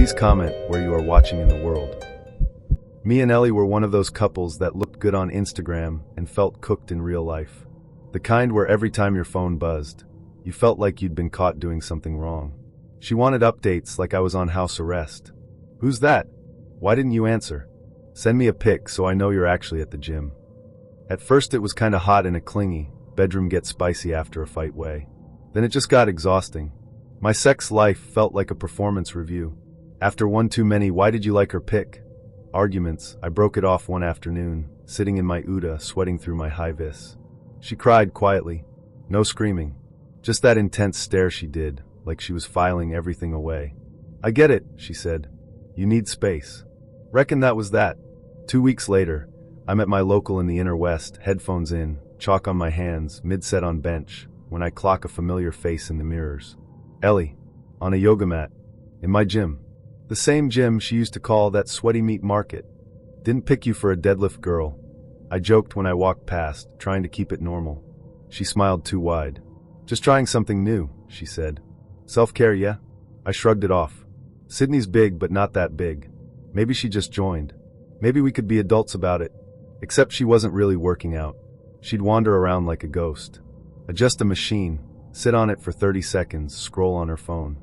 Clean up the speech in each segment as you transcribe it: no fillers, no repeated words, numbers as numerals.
Please comment where you are watching in the world. Me and Ellie were one of those couples that looked good on Instagram and felt cooked in real life. The kind where every time your phone buzzed, you felt like you'd been caught doing something wrong. She wanted updates like I was on house arrest. Who's that? Why didn't you answer? Send me a pic so I know you're actually at the gym. At first it was kinda hot and a clingy, bedroom gets spicy after a fight way. Then it just got exhausting. My sex life felt like a performance review. After one too many "why did you like her pic?" arguments, I broke it off one afternoon, sitting in my Uda, sweating through my high vis. She cried quietly. No screaming. Just that intense stare she did, like she was filing everything away. I get it, she said. You need space. Reckon that was that. 2 weeks later, I'm at my local in the inner west, headphones in, chalk on my hands, mid-set on bench, when I clock a familiar face in the mirrors. Ellie, on a yoga mat, in my gym. The same gym she used to call that sweaty meat market. Didn't pick you for a deadlift girl. I joked when I walked past, trying to keep it normal. She smiled too wide. Just trying something new, she said. Self-care, yeah? I shrugged it off. Sydney's big but not that big. Maybe she just joined. Maybe we could be adults about it. Except she wasn't really working out. She'd wander around like a ghost. Adjust a machine, sit on it for 30 seconds, scroll on her phone.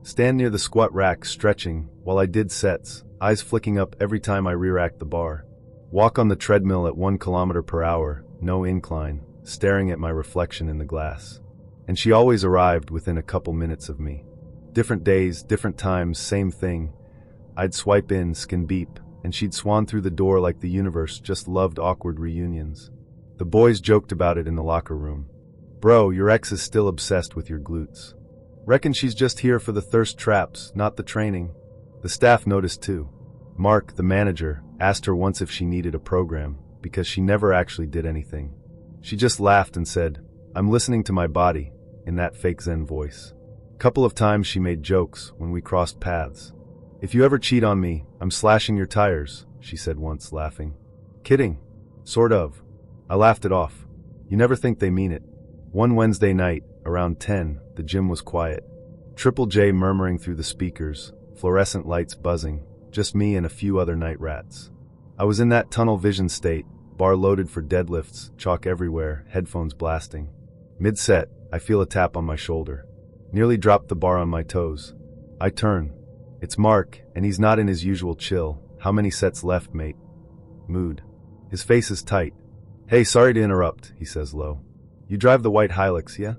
Stand near the squat rack stretching while I did sets, eyes flicking up every time I re-racked the bar. Walk on the treadmill at 1 km/h, no incline, staring at my reflection in the glass. And she always arrived within a couple minutes of me. Different days, different times, same thing. I'd swipe in, skin beep, and she'd swan through the door like the universe just loved awkward reunions. The boys joked about it in the locker room. Bro, your ex is still obsessed with your glutes. Reckon she's just here for the thirst traps, not the training. The staff noticed too. Mark, the manager, asked her once if she needed a program, because she never actually did anything. She just laughed and said, I'm listening to my body, in that fake Zen voice. Couple of times she made jokes when we crossed paths. If you ever cheat on me, I'm slashing your tires, she said once, laughing. Kidding. Sort of. I laughed it off. You never think they mean it. One Wednesday night, around 10, the gym was quiet. Triple J murmuring through the speakers, fluorescent lights buzzing, just me and a few other night rats. I was in that tunnel vision state, bar loaded for deadlifts, chalk everywhere, headphones blasting. Mid-set, I feel a tap on my shoulder. Nearly dropped the bar on my toes. I turn. It's Mark, and he's not in his usual chill, how many sets left, mate? Mood. His face is tight. Hey, sorry to interrupt, he says low. You drive the white Hilux, yeah?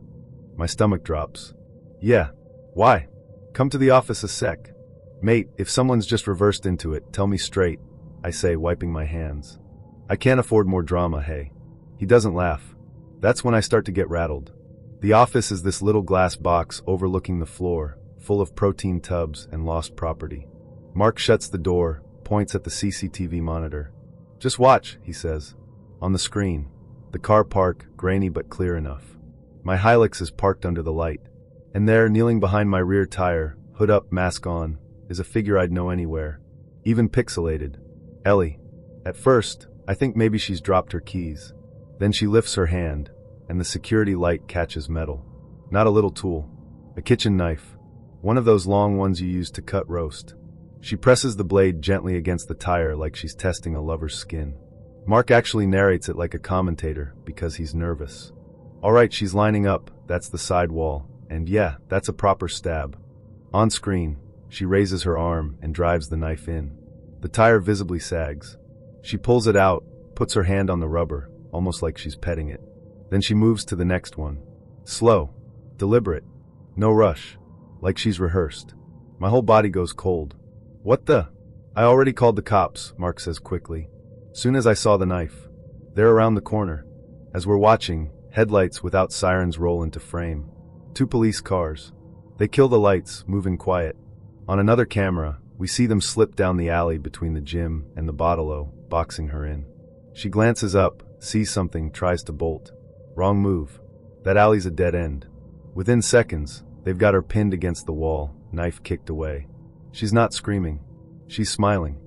My stomach drops. Yeah. Why? Come to the office a sec. Mate, if someone's just reversed into it, tell me straight, I say, wiping my hands. I can't afford more drama, hey. He doesn't laugh. That's when I start to get rattled. The office is this little glass box overlooking the floor, full of protein tubs and lost property. Mark shuts the door, points at the CCTV monitor. Just watch, he says. On the screen, the car park, grainy but clear enough. My Hilux is parked under the light. And there, kneeling behind my rear tire, hood up, mask on, is a figure I'd know anywhere. Even pixelated. Ellie. At first, I think maybe she's dropped her keys. Then she lifts her hand, and the security light catches metal. Not a little tool. A kitchen knife. One of those long ones you use to cut roast. She presses the blade gently against the tire like she's testing a lover's skin. Mark actually narrates it like a commentator, because he's nervous. Alright, she's lining up, that's the side wall, and yeah, that's a proper stab. On screen, she raises her arm and drives the knife in. The tire visibly sags. She pulls it out, puts her hand on the rubber, almost like she's petting it. Then she moves to the next one. Slow. Deliberate. No rush. Like she's rehearsed. My whole body goes cold. What the? I already called the cops, Mark says quickly. Soon as I saw the knife. They're around the corner. As we're watching, headlights without sirens roll into frame. 2 police cars. They kill the lights, moving quiet. On another camera, we see them slip down the alley between the gym and the bottle-o, boxing her in. She glances up, sees something, tries to bolt. Wrong move. That alley's a dead end. Within seconds, they've got her pinned against the wall, knife kicked away. She's not screaming. She's smiling.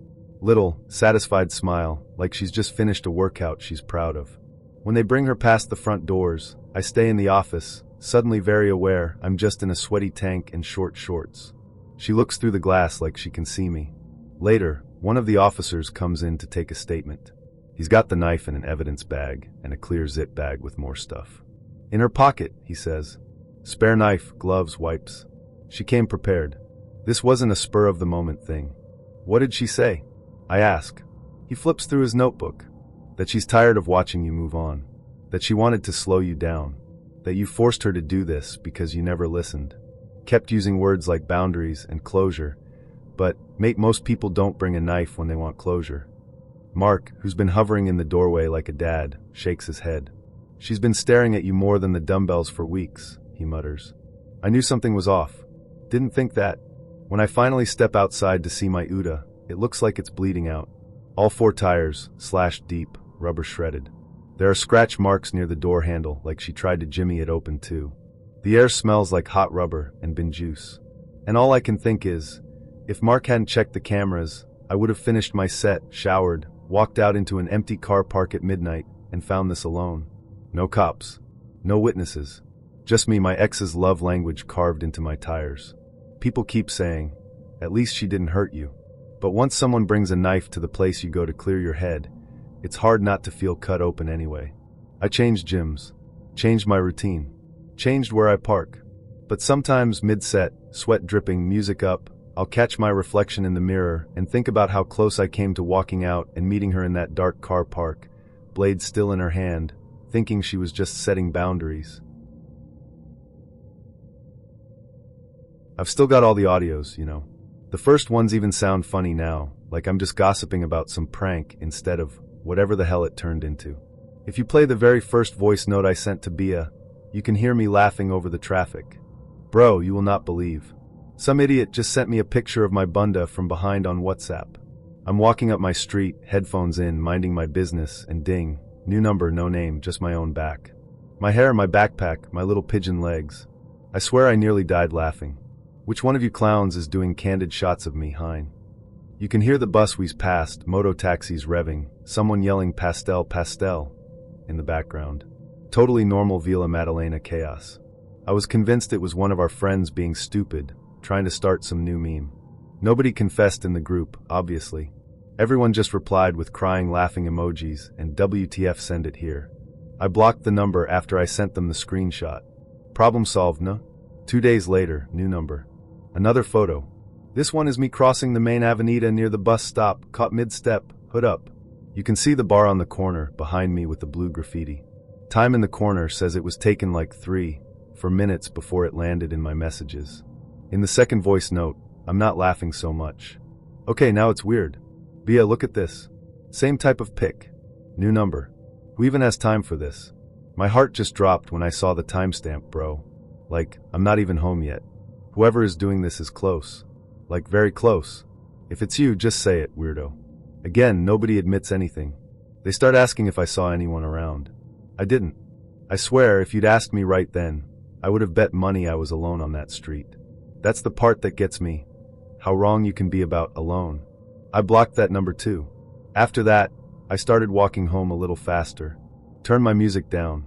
Little, satisfied smile, like she's just finished a workout she's proud of. When they bring her past the front doors, I stay in the office, suddenly very aware I'm just in a sweaty tank and short shorts. She looks through the glass like she can see me. Later, one of the officers comes in to take a statement. He's got the knife in an evidence bag and a clear zip bag with more stuff. In her pocket, he says. Spare knife, gloves, wipes. She came prepared. This wasn't a spur-of-the-moment thing. What did she say? I ask. He flips through his notebook. That she's tired of watching you move on. That she wanted to slow you down. That you forced her to do this because you never listened. Kept using words like boundaries and closure. But, mate, most people don't bring a knife when they want closure. Mark, who's been hovering in the doorway like a dad, shakes his head. She's been staring at you more than the dumbbells for weeks, he mutters. I knew something was off. Didn't think that. When I finally step outside to see my Uda, it looks like it's bleeding out. All 4 tires, slashed deep, rubber shredded. There are scratch marks near the door handle like she tried to jimmy it open too. The air smells like hot rubber and bin juice. And all I can think is, if Mark hadn't checked the cameras, I would have finished my set, showered, walked out into an empty car park at midnight, and found this alone. No cops. No witnesses. Just me, my ex's love language carved into my tires. People keep saying, at least she didn't hurt you. But once someone brings a knife to the place you go to clear your head, it's hard not to feel cut open anyway. I changed gyms. Changed my routine. Changed where I park. But sometimes mid-set, sweat dripping, music up, I'll catch my reflection in the mirror and think about how close I came to walking out and meeting her in that dark car park, blade still in her hand, thinking she was just setting boundaries. I've still got all the audios, you know. The first ones even sound funny now, like I'm just gossiping about some prank instead of whatever the hell it turned into. If you play the very first voice note I sent to Bia, you can hear me laughing over the traffic. Bro, you will not believe. Some idiot just sent me a picture of my bunda from behind on WhatsApp. I'm walking up my street, headphones in, minding my business, and ding, new number, no name, just my own back. My hair, my backpack, my little pigeon legs. I swear I nearly died laughing. Which one of you clowns is doing candid shots of me, Hein? You can hear the bus whiz past, moto taxis revving, someone yelling pastel, pastel in the background. Totally normal Villa Madalena chaos. I was convinced it was one of our friends being stupid, trying to start some new meme. Nobody confessed in the group, obviously. Everyone just replied with crying laughing emojis and WTF send it here. I blocked the number after I sent them the screenshot. Problem solved, no? 2 days later, new number. Another photo. This one is me crossing the main avenida near the bus stop, caught mid-step, hood up. You can see the bar on the corner, behind me with the blue graffiti. Time in the corner says it was taken like 3 minutes before it landed in my messages. In the second voice note, I'm not laughing so much. Okay, now it's weird. Bia, look at this. Same type of pic. New number. Who even has time for this? My heart just dropped when I saw the timestamp, bro. Like, I'm not even home yet. Whoever is doing this is close. Like, very close. If it's you, just say it, weirdo. Again, nobody admits anything. They start asking if I saw anyone around. I didn't. I swear, if you'd asked me right then, I would have bet money I was alone on that street. That's the part that gets me. How wrong you can be about alone. I blocked that number too. After that, I started walking home a little faster. Turned my music down.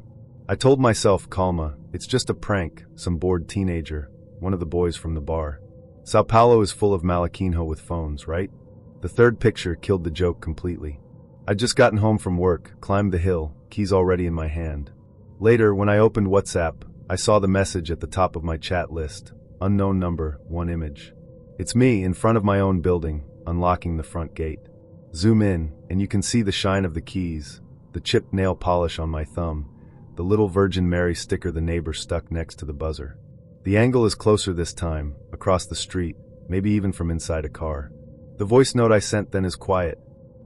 I told myself, calma, it's just a prank, some bored teenager, one of the boys from the bar. Sao Paulo is full of Malaquinho with phones, right? The third picture killed the joke completely. I'd just gotten home from work, climbed the hill, keys already in my hand. Later, when I opened WhatsApp, I saw the message at the top of my chat list. Unknown number, 1 image. It's me in front of my own building, unlocking the front gate. Zoom in, and you can see the shine of the keys, the chipped nail polish on my thumb, the little Virgin Mary sticker the neighbor stuck next to the buzzer. The angle is closer this time, across the street, maybe even from inside a car. The voice note I sent then is quiet.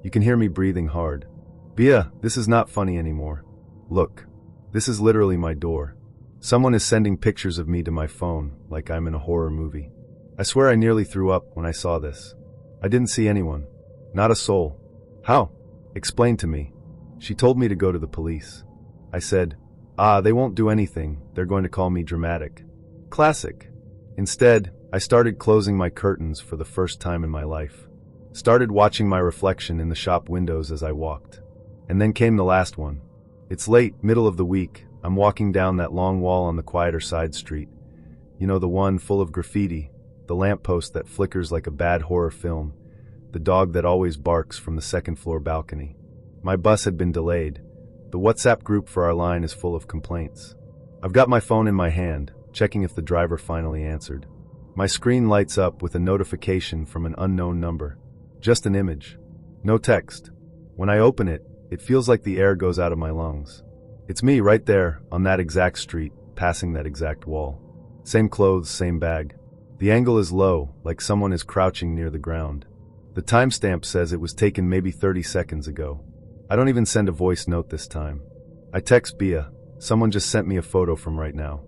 You can hear me breathing hard. Bia, this is not funny anymore. Look, this is literally my door. Someone is sending pictures of me to my phone, like I'm in a horror movie. I swear I nearly threw up when I saw this. I didn't see anyone. Not a soul. How? Explain to me. She told me to go to the police. I said, they won't do anything, they're going to call me dramatic. Classic. Instead, I started closing my curtains for the first time in my life. Started watching my reflection in the shop windows as I walked. And then came the last one. It's late, middle of the week. I'm walking down that long wall on the quieter side street. You know, the one full of graffiti, the lamppost that flickers like a bad horror film, the dog that always barks from the second-floor balcony. My bus had been delayed. The WhatsApp group for our line is full of complaints. I've got my phone in my hand, checking if the driver finally answered. My screen lights up with a notification from an unknown number. Just an image. No text. When I open it, it feels like the air goes out of my lungs. It's me right there, on that exact street, passing that exact wall. Same clothes, same bag. The angle is low, like someone is crouching near the ground. The timestamp says it was taken maybe 30 seconds ago. I don't even send a voice note this time. I text Bia, someone just sent me a photo from right now.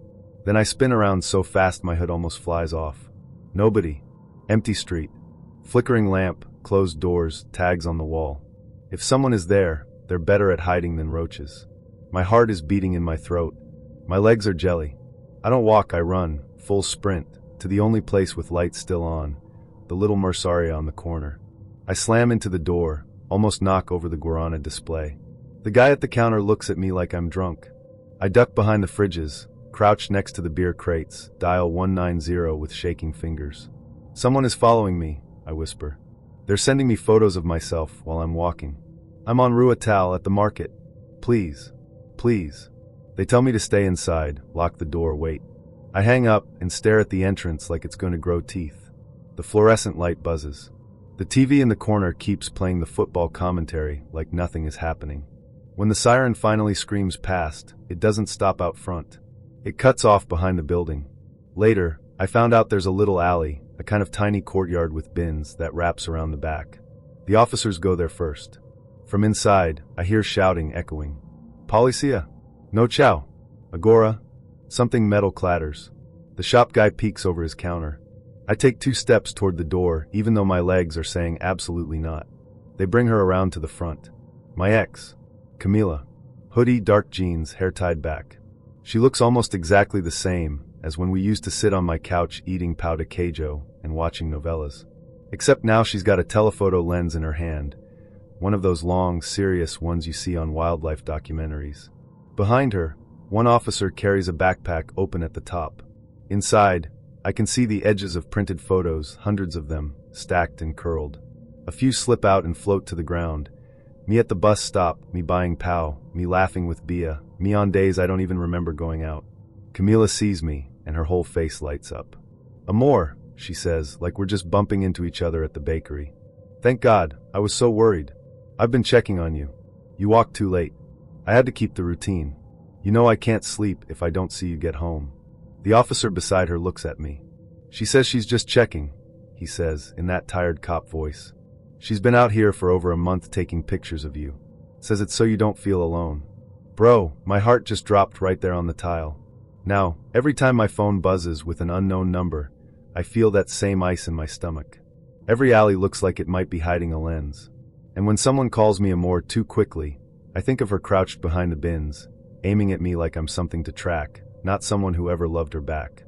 Then I spin around so fast my hood almost flies off. Nobody. Empty street. Flickering lamp, closed doors, tags on the wall. If someone is there, they're better at hiding than roaches. My heart is beating in my throat. My legs are jelly. I don't walk, I run, full sprint, to the only place with lights still on, the little Merceria on the corner. I slam into the door, almost knock over the guarana display. The guy at the counter looks at me like I'm drunk. I duck behind the fridges, crouch next to the beer crates, dial 190 with shaking fingers. Someone is following me, I whisper. They're sending me photos of myself while I'm walking. I'm on Rua Tal at the market. Please. Please. They tell me to stay inside, lock the door, wait. I hang up and stare at the entrance like it's going to grow teeth. The fluorescent light buzzes. The TV in the corner keeps playing the football commentary like nothing is happening. When the siren finally screams past, it doesn't stop out front. It cuts off behind the building. Later, I found out there's a little alley, a kind of tiny courtyard with bins that wraps around the back. The officers go there first. From inside, I hear shouting echoing. Policia? No chow. Agora? Something metal clatters. The shop guy peeks over his counter. I take 2 steps toward the door, even though my legs are saying absolutely not. They bring her around to the front. My ex. Camila. Hoodie, dark jeans, hair tied back. She looks almost exactly the same as when we used to sit on my couch eating pão de queijo and watching novellas. Except now she's got a telephoto lens in her hand, one of those long, serious ones you see on wildlife documentaries. Behind her, one officer carries a backpack open at the top. Inside, I can see the edges of printed photos, hundreds of them, stacked and curled. A few slip out and float to the ground. Me at the bus stop, me buying pão, me laughing with Bia, me on days I don't even remember going out. Camila sees me, and her whole face lights up. Amor, she says, like we're just bumping into each other at the bakery. Thank God, I was so worried. I've been checking on you. You walked too late. I had to keep the routine. You know I can't sleep if I don't see you get home. The officer beside her looks at me. She says she's just checking, he says, in that tired cop voice. She's been out here for over a month taking pictures of you. Says it's so you don't feel alone. Bro, my heart just dropped right there on the tile. Now, every time my phone buzzes with an unknown number, I feel that same ice in my stomach. Every alley looks like it might be hiding a lens. And when someone calls me Amor too quickly, I think of her crouched behind the bins, aiming at me like I'm something to track, not someone who ever loved her back.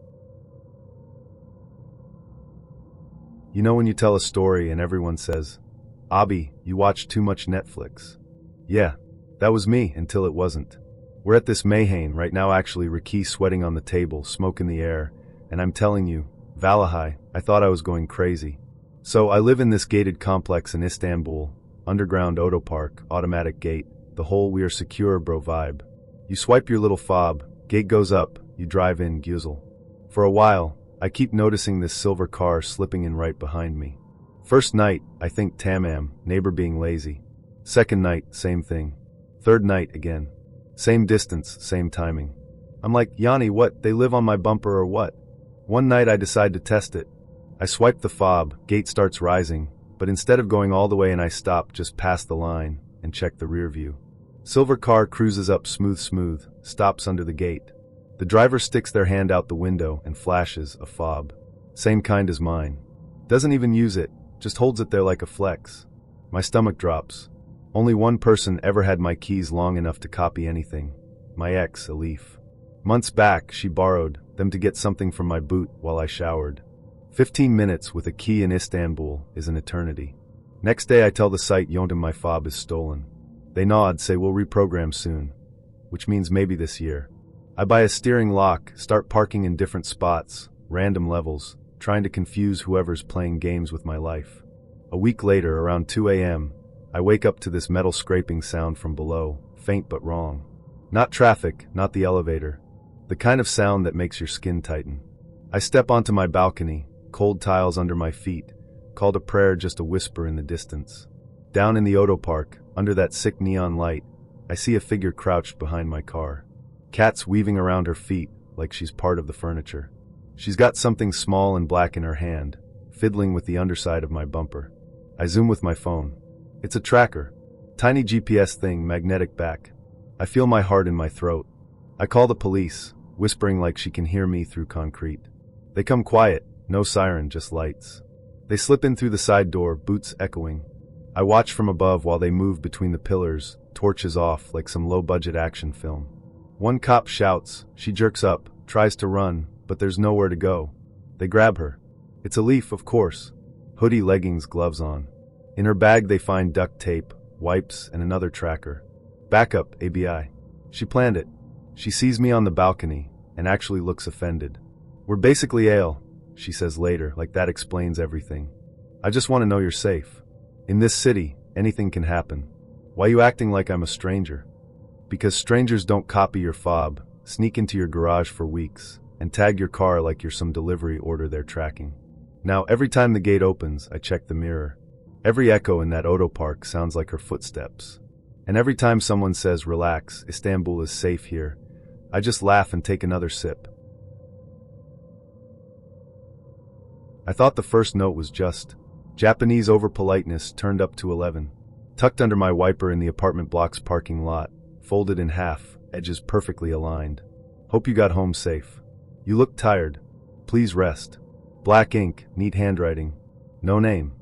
You know when you tell a story and everyone says, Abi, you watch too much Netflix. Yeah, that was me until it wasn't. We're at this Mayhain right now, actually, Riki sweating on the table, smoke in the air, and I'm telling you, Valahai, I thought I was going crazy. So I live in this gated complex in Istanbul, underground auto park, automatic gate, the whole we are secure bro vibe. You swipe your little fob, gate goes up, you drive in, Güzel. For a while, I keep noticing this silver car slipping in right behind me. First night, I think Tamam, neighbor being lazy. Second night, same thing. Third night, again. Same distance, same timing. I'm like, Yanni, what, they live on my bumper or what? One night I decide to test it. I swipe the fob, gate starts rising, but instead of going all the way and I stop just past the line and check the rear view. Silver car cruises up smooth, stops under the gate. The driver sticks their hand out the window and flashes a fob. Same kind as mine. Doesn't even use it, just holds it there like a flex. My stomach drops. Only one person ever had my keys long enough to copy anything. My ex, Elif. Months back, she borrowed them to get something from my boot while I showered. 15 minutes with a key in Istanbul is an eternity. Next day I tell the site Yontim my fob is stolen. They nod, say we'll reprogram soon, which means maybe this year. I buy a steering lock, start parking in different spots, random levels, trying to confuse whoever's playing games with my life. A week later, around 2 a.m., I wake up to this metal scraping sound from below, faint but wrong. Not traffic, not the elevator. The kind of sound that makes your skin tighten. I step onto my balcony, cold tiles under my feet, called a prayer just a whisper in the distance. Down in the auto park, under that sick neon light, I see a figure crouched behind my car. Cat's weaving around her feet, like she's part of the furniture. She's got something small and black in her hand, fiddling with the underside of my bumper. I zoom with my phone. It's a tracker. Tiny GPS thing, magnetic back. I feel my heart in my throat. I call the police, whispering like she can hear me through concrete. They come quiet, no siren, just lights. They slip in through the side door, boots echoing. I watch from above while they move between the pillars, torches off like some low-budget action film. One cop shouts, she jerks up, tries to run, but there's nowhere to go. They grab her. It's a Leaf, of course. Hoodie, leggings, gloves on. In her bag they find duct tape, wipes, and another tracker. Backup, ABI. She planned it. She sees me on the balcony, and actually looks offended. We're basically ale, she says later, like that explains everything. I just want to know you're safe. In this city, anything can happen. Why you acting like I'm a stranger? Because strangers don't copy your fob, sneak into your garage for weeks, and tag your car like you're some delivery order they're tracking. Now, every time the gate opens, I check the mirror. Every echo in that auto park sounds like her footsteps. And every time someone says, relax, Istanbul is safe here, I just laugh and take another sip. I thought the first note was just Japanese over-politeness turned up to 11. Tucked under my wiper in the apartment block's parking lot, folded in half, edges perfectly aligned. Hope you got home safe. You look tired. Please rest. Black ink, neat handwriting. No name.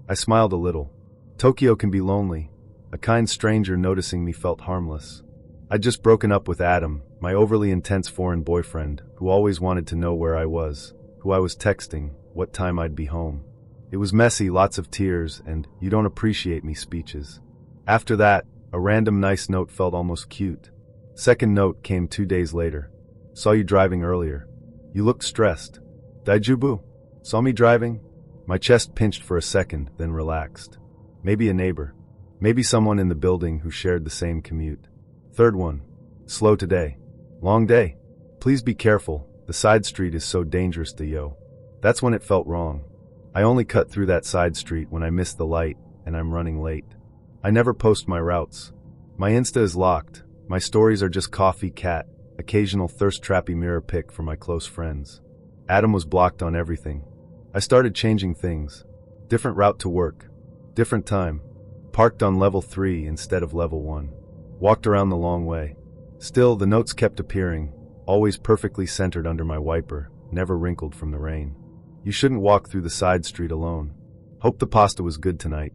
I smiled a little. Tokyo can be lonely. A kind stranger noticing me felt harmless. I'd just broken up with Adam, my overly intense foreign boyfriend, who always wanted to know where I was, who I was texting, what time I'd be home. It was messy, lots of tears, and you don't appreciate me speeches. After that, a random nice note felt almost cute. Second note came 2 days later. Saw you driving earlier. You looked stressed. Daijubu? Saw me driving? My chest pinched for a second, then relaxed. Maybe a neighbor. Maybe someone in the building who shared the same commute. Third one. Slow today. Long day. Please be careful, the side street is so dangerous to yo. That's when it felt wrong. I only cut through that side street when I missed the light, and I'm running late. I never post my routes. My Insta is locked. My stories are just coffee, cat, occasional thirst-trappy mirror pic for my close friends. Adam was blocked on everything. I started changing things. Different route to work. Different time. Parked on level 3 instead of level 1. Walked around the long way. Still, the notes kept appearing, always perfectly centered under my wiper, never wrinkled from the rain. You shouldn't walk through the side street alone. Hope the pasta was good tonight.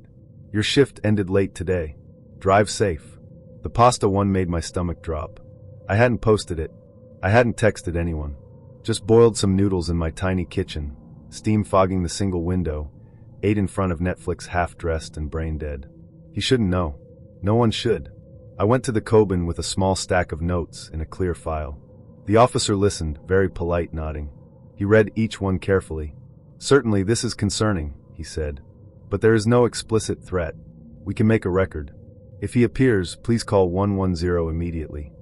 Your shift ended late today. Drive safe. The pasta one made my stomach drop. I hadn't posted it. I hadn't texted anyone. Just boiled some noodles in my tiny kitchen, steam fogging the single window, ate in front of Netflix half-dressed and brain-dead. He shouldn't know. No one should. I went to the Koban with a small stack of notes in a clear file. The officer listened, very polite, nodding. He read each one carefully. Certainly this is concerning, he said. But there is no explicit threat. We can make a record. If he appears, please call 110 immediately.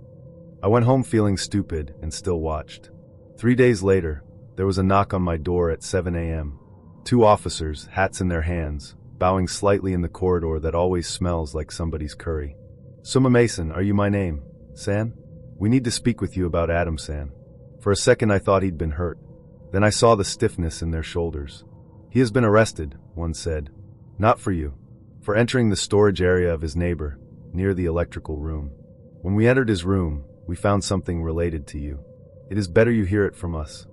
I went home feeling stupid and still watched. 3 days later, there was a knock on my door at 7 a.m. 2 officers, hats in their hands, bowing slightly in the corridor that always smells like somebody's curry. Suma Mason, are you my name? San? We need to speak with you about Adam, San. For a second I thought he'd been hurt. Then I saw the stiffness in their shoulders. He has been arrested, one said. Not for you. For entering the storage area of his neighbor, near the electrical room. When we entered his room, we found something related to you. It is better you hear it from us.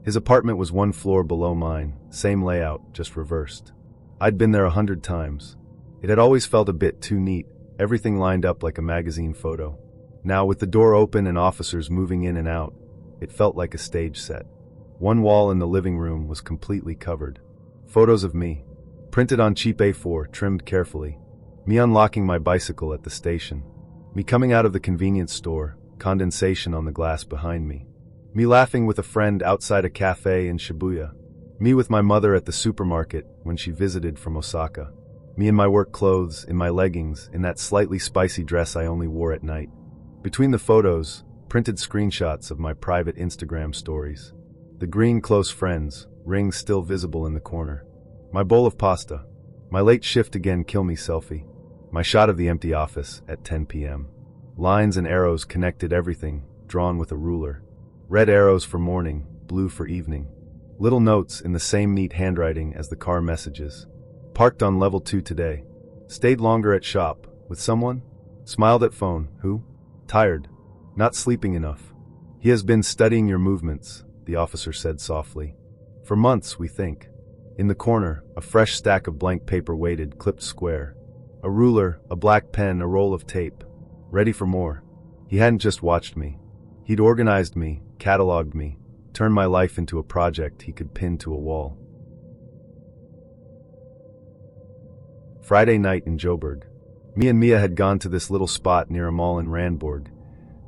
His apartment was 1 floor below mine, same layout, just reversed. I'd been there 100 times. It had always felt a bit too neat, everything lined up like a magazine photo. Now, with the door open and officers moving in and out, it felt like a stage set. One wall in the living room was completely covered. Photos of me, printed on cheap A4, trimmed carefully. Me unlocking my bicycle at the station. Me coming out of the convenience store, condensation on the glass behind me. Me laughing with a friend outside a cafe in Shibuya. Me with my mother at the supermarket when she visited from Osaka. Me in my work clothes, in my leggings, in that slightly spicy dress I only wore at night. Between the photos, printed screenshots of my private Instagram stories. The green close friends, rings still visible in the corner. My bowl of pasta. My late shift again kill me selfie. My shot of the empty office at 10 p.m. Lines and arrows connected everything, drawn with a ruler. Red arrows for morning, blue for evening. Little notes in the same neat handwriting as the car messages. Parked on level 2 today. Stayed longer at shop. With someone? Smiled at phone. Who? Tired. Not sleeping enough. He has been studying your movements, the officer said softly. For months, we think. In the corner, a fresh stack of blank paper waited, clipped square. A ruler, a black pen, a roll of tape. Ready for more. He hadn't just watched me. He'd organized me, cataloged me, turned my life into a project he could pin to a wall. Friday night in Joburg. Me and Mia had gone to this little spot near a mall in Randburg.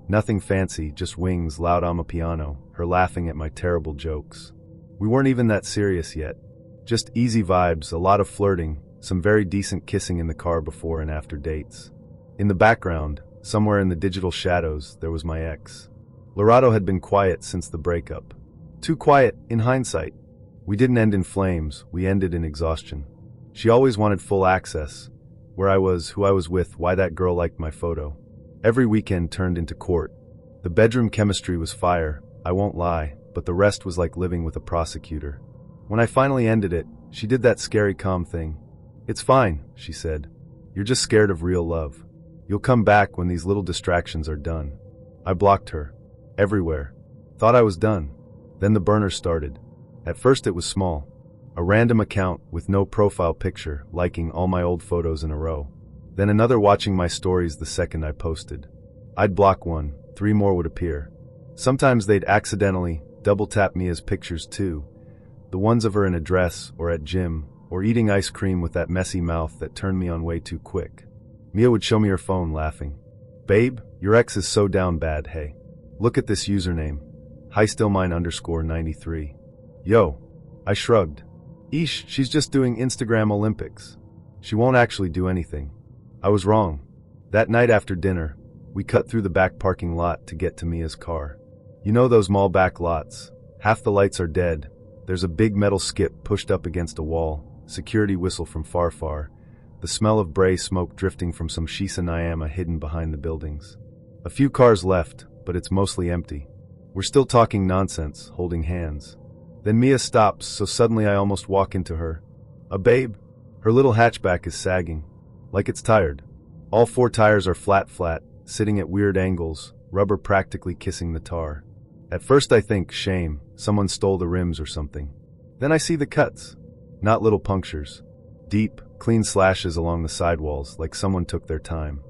Nothing fancy, just wings, loud amapiano, her laughing at my terrible jokes. We weren't even that serious yet. Just easy vibes, a lot of flirting, some very decent kissing in the car before and after dates. In the background, somewhere in the digital shadows, there was my ex. Lorado had been quiet since the breakup. Too quiet, in hindsight. We didn't end in flames, we ended in exhaustion. She always wanted full access. Where I was, who I was with, why that girl liked my photo. Every weekend turned into court. The bedroom chemistry was fire, I won't lie, but the rest was like living with a prosecutor. When I finally ended it, she did that scary calm thing. It's fine, she said. You're just scared of real love. You'll come back when these little distractions are done. I blocked her. Everywhere. Thought I was done. Then the burner started. At first it was small. A random account with no profile picture, liking all my old photos in a row. Then another watching my stories the second I posted. I'd block one, 3 more would appear. Sometimes they'd accidentally double tap me as pictures too. The ones of her in a dress, or at gym, or eating ice cream with that messy mouth that turned me on way too quick. Mia would show me her phone, laughing. Babe, your ex is so down bad, hey. Look at this username. HiStillMine_93. Yo. I shrugged. Eesh, she's just doing Instagram Olympics. She won't actually do anything. I was wrong. That night after dinner, we cut through the back parking lot to get to Mia's car. You know those mall back lots? Half the lights are dead. There's a big metal skip pushed up against a wall, security whistle from far, the smell of bray smoke drifting from some Shisa Nyama hidden behind the buildings. A few cars left, but it's mostly empty. We're still talking nonsense, holding hands. Then Mia stops, so suddenly I almost walk into her. A babe? Her little hatchback is sagging. Like it's tired. All 4 tires are flat, sitting at weird angles, rubber practically kissing the tar. At first I think, shame, someone stole the rims or something. Then I see the cuts. Not little punctures. Deep, clean slashes along the sidewalls, like someone took their time.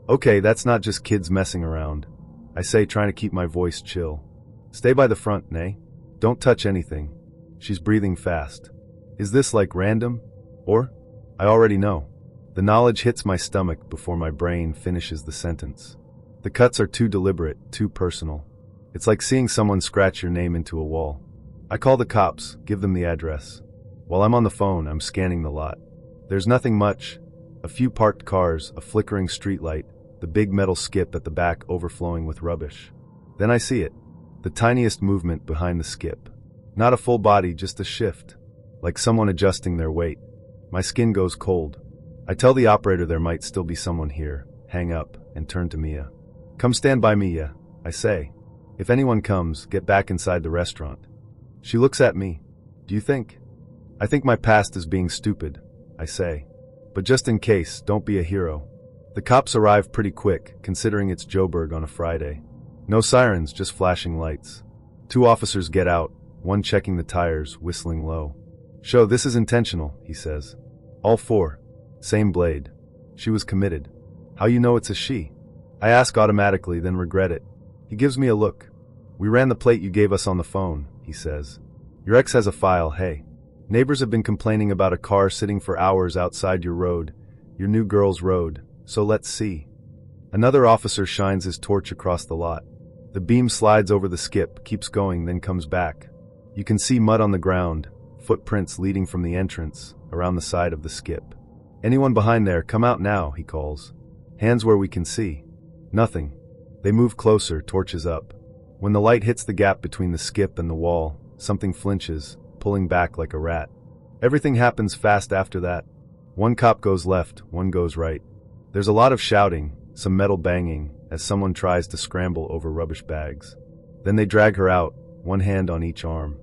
Okay, that's not just kids messing around. I say, trying to keep my voice chill. Stay by the front, nay? Don't touch anything. She's breathing fast. Is this like random? Or? I already know. The knowledge hits my stomach before my brain finishes the sentence. The cuts are too deliberate, too personal. It's like seeing someone scratch your name into a wall. I call the cops, give them the address. While I'm on the phone, I'm scanning the lot. There's nothing much. A few parked cars, a flickering streetlight, the big metal skip at the back overflowing with rubbish. Then I see it. The tiniest movement behind the skip. Not a full body, just a shift. Like someone adjusting their weight. My skin goes cold. I tell the operator there might still be someone here, hang up, and turn to Mia. Come stand by me, yeah, I say. If anyone comes, get back inside the restaurant. She looks at me. Do you think? I think my past is being stupid, I say. But just in case, don't be a hero. The cops arrive pretty quick, considering it's Joburg on a Friday. No sirens, just flashing lights. 2 officers get out, one checking the tires, whistling low. Show, this is intentional, he says. All 4. Same blade. She was committed. How you know it's a she? I ask automatically, then regret it. He gives me a look. We ran the plate you gave us on the phone, he says. Your ex has a file, hey. Neighbors have been complaining about a car sitting for hours outside your road, your new girl's road, so let's see. Another officer shines his torch across the lot. The beam slides over the skip, keeps going, then comes back. You can see mud on the ground, footprints leading from the entrance, around the side of the skip. "Anyone behind there, come out now," he calls. "Hands where we can see." Nothing. They move closer, torches up. When the light hits the gap between the skip and the wall, something flinches, pulling back like a rat. Everything happens fast after that. One cop goes left, one goes right. There's a lot of shouting, some metal banging, as someone tries to scramble over rubbish bags. Then they drag her out, one hand on each arm.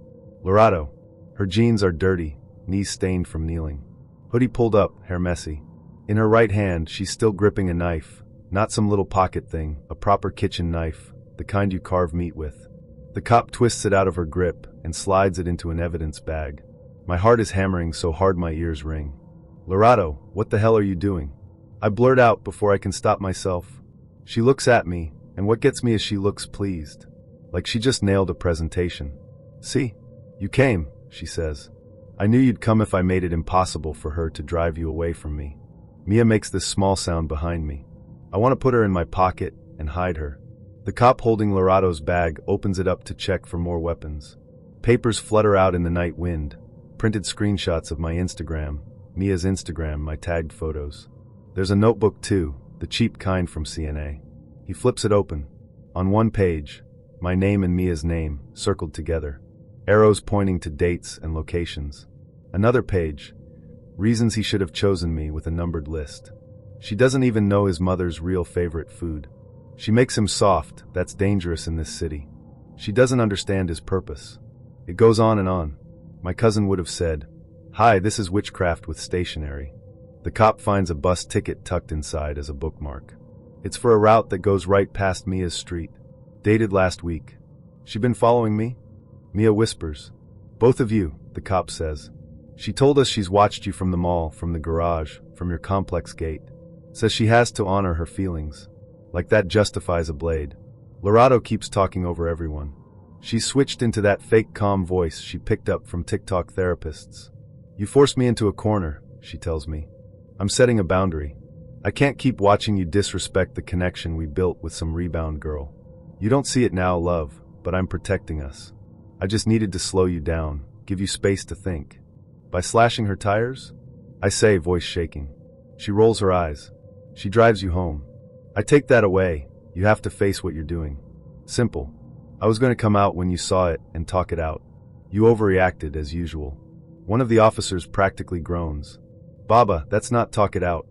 Lorato. Her jeans are dirty, knees stained from kneeling. Hoodie pulled up, hair messy. In her right hand, she's still gripping a knife. Not some little pocket thing, a proper kitchen knife, the kind you carve meat with. The cop twists it out of her grip and slides it into an evidence bag. My heart is hammering so hard my ears ring. "Lorato, what the hell are you doing?" I blurt out before I can stop myself. She looks at me, and what gets me is she looks pleased. Like she just nailed a presentation. "See? You came," she says. "I knew you'd come if I made it impossible for her to drive you away from me." Mia makes this small sound behind me. I want to put her in my pocket and hide her. The cop holding Lorato's bag opens it up to check for more weapons. Papers flutter out in the night wind. Printed screenshots of my Instagram, Mia's Instagram, my tagged photos. There's a notebook too, the cheap kind from CNA. He flips it open. On one page, my name and Mia's name, circled together. Arrows pointing to dates and locations. Another page, reasons he should have chosen me with a numbered list. She doesn't even know his mother's real favorite food. She makes him soft, that's dangerous in this city. She doesn't understand his purpose. It goes on and on. My cousin would have said, "Hi, this is witchcraft with stationery." The cop finds a bus ticket tucked inside as a bookmark. It's for a route that goes right past Mia's street. Dated last week. She been following me? Mia whispers. "Both of you," the cop says. "She told us she's watched you from the mall, from the garage, from your complex gate. Says she has to honor her feelings. Like that justifies a blade." Lorato keeps talking over everyone. She's switched into that fake calm voice she picked up from TikTok therapists. "You forced me into a corner," she tells me. "I'm setting a boundary. I can't keep watching you disrespect the connection we built with some rebound girl. You don't see it now, love, but I'm protecting us. I just needed to slow you down, give you space to think." "By slashing her tires?" I say, voice shaking. She rolls her eyes. "She drives you home. I take that away. You have to face what you're doing. Simple. I was going to come out when you saw it and talk it out. You overreacted as usual." One of the officers practically groans. "Baba, that's not talk it out.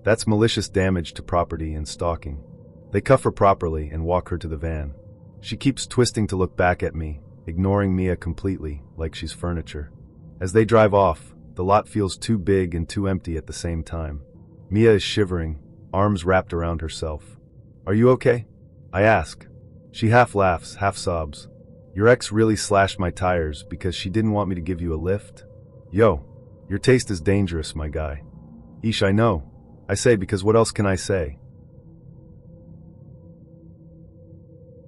That's malicious damage to property and stalking." They cuff her properly and walk her to the van. She keeps twisting to look back at me, ignoring Mia completely, like she's furniture. As they drive off, the lot feels too big and too empty at the same time. Mia is shivering, arms wrapped around herself. "Are you okay?" I ask. She half laughs, half sobs. "Your ex really slashed my tires because she didn't want me to give you a lift? Yo, your taste is dangerous, my guy." "Ish, I know," I say, because what else can I say?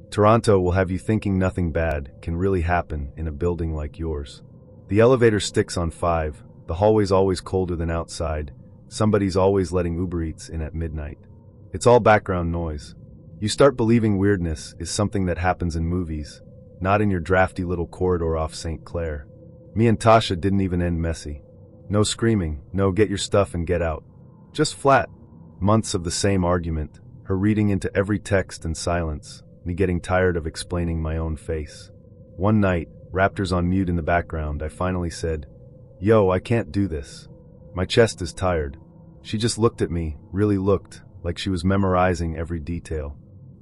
Toronto will have you thinking nothing bad can really happen in a building like yours. The elevator sticks on 5, the hallway's always colder than outside, somebody's always letting Uber Eats in at midnight. It's all background noise. You start believing weirdness is something that happens in movies, not in your drafty little corridor off St. Clair. Me and Tasha didn't even end messy. No screaming, no get your stuff and get out. Just flat. Months of the same argument, her reading into every text and silence, me getting tired of explaining my own face. One night, Raptors on mute in the background, I finally said, "Yo, I can't do this. My chest is tired." She just looked at me, really looked, like she was memorizing every detail.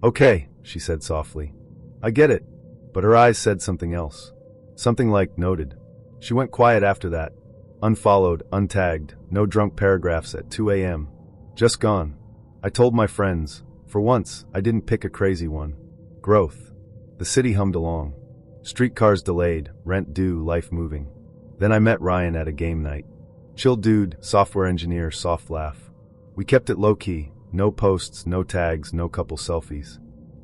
"Okay," she said softly. "I get it." But her eyes said something else. Something like, "Noted." She went quiet after that. Unfollowed, untagged, no drunk paragraphs at 2 a.m. Just gone. I told my friends, for once, I didn't pick a crazy one. Growth. The city hummed along. Streetcars delayed, rent due, life moving. Then I met Ryan at a game night. Chill dude, software engineer, soft laugh. We kept it low-key, no posts, no tags, no couple selfies.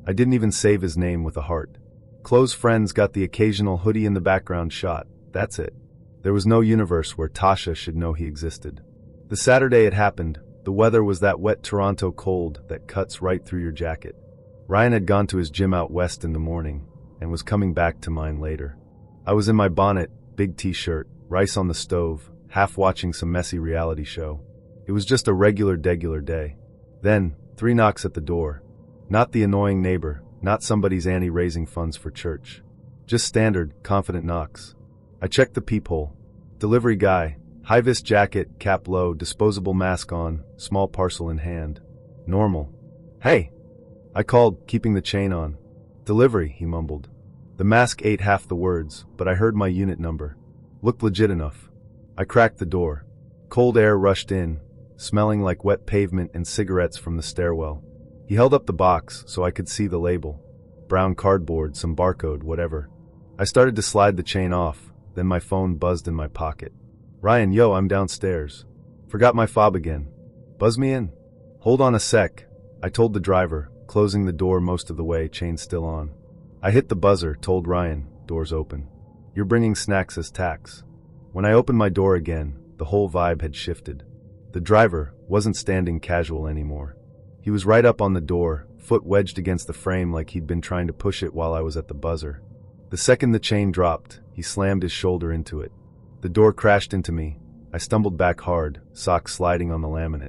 I didn't even save his name with a heart. Close friends got the occasional hoodie in the background shot, that's it. There was no universe where Tasha should know he existed. The Saturday it happened, the weather was that wet Toronto cold that cuts right through your jacket. Ryan had gone to his gym out west in the morning, and was coming back to mine later. I was in my bonnet, big t-shirt, rice on the stove, half watching some messy reality show. It was just a regular day. Then, 3 knocks at the door. Not the annoying neighbor, not somebody's auntie raising funds for church. Just standard, confident knocks. I checked the peephole. Delivery guy, high-vis jacket, cap low, disposable mask on, small parcel in hand. Normal. Hey! I called, keeping the chain on. Delivery, he mumbled. The mask ate half the words, but I heard my unit number. Looked legit enough. I cracked the door. Cold air rushed in, smelling like wet pavement and cigarettes from the stairwell. He held up the box so I could see the label. Brown cardboard, some barcode, whatever. I started to slide the chain off, then my phone buzzed in my pocket. Ryan, yo, I'm downstairs. Forgot my fob again. Buzz me in. Hold on a sec, I told the driver, closing the door most of the way, chain still on. I hit the buzzer, told Ryan, doors open. You're bringing snacks as tax. When I opened my door again, the whole vibe had shifted. The driver wasn't standing casual anymore. He was right up on the door, foot wedged against the frame like he'd been trying to push it while I was at the buzzer. The second the chain dropped, he slammed his shoulder into it. The door crashed into me. I stumbled back hard, socks sliding on the laminate.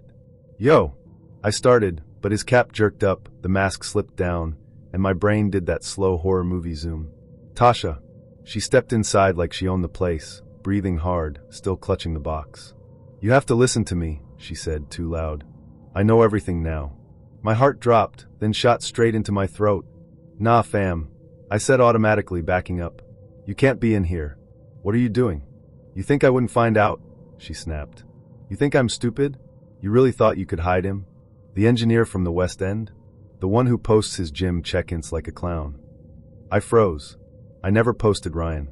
Yo! I started, but his cap jerked up, the mask slipped down, and my brain did that slow horror movie zoom. Tasha. She stepped inside like she owned the place, breathing hard, still clutching the box. You have to listen to me, she said, too loud. I know everything now. My heart dropped, then shot straight into my throat. Nah, fam, I said automatically, backing up. You can't be in here. What are you doing? You think I wouldn't find out? She snapped. You think I'm stupid? You really thought you could hide him? The engineer from the West End? The one who posts his gym check-ins like a clown. I froze. I never posted Ryan.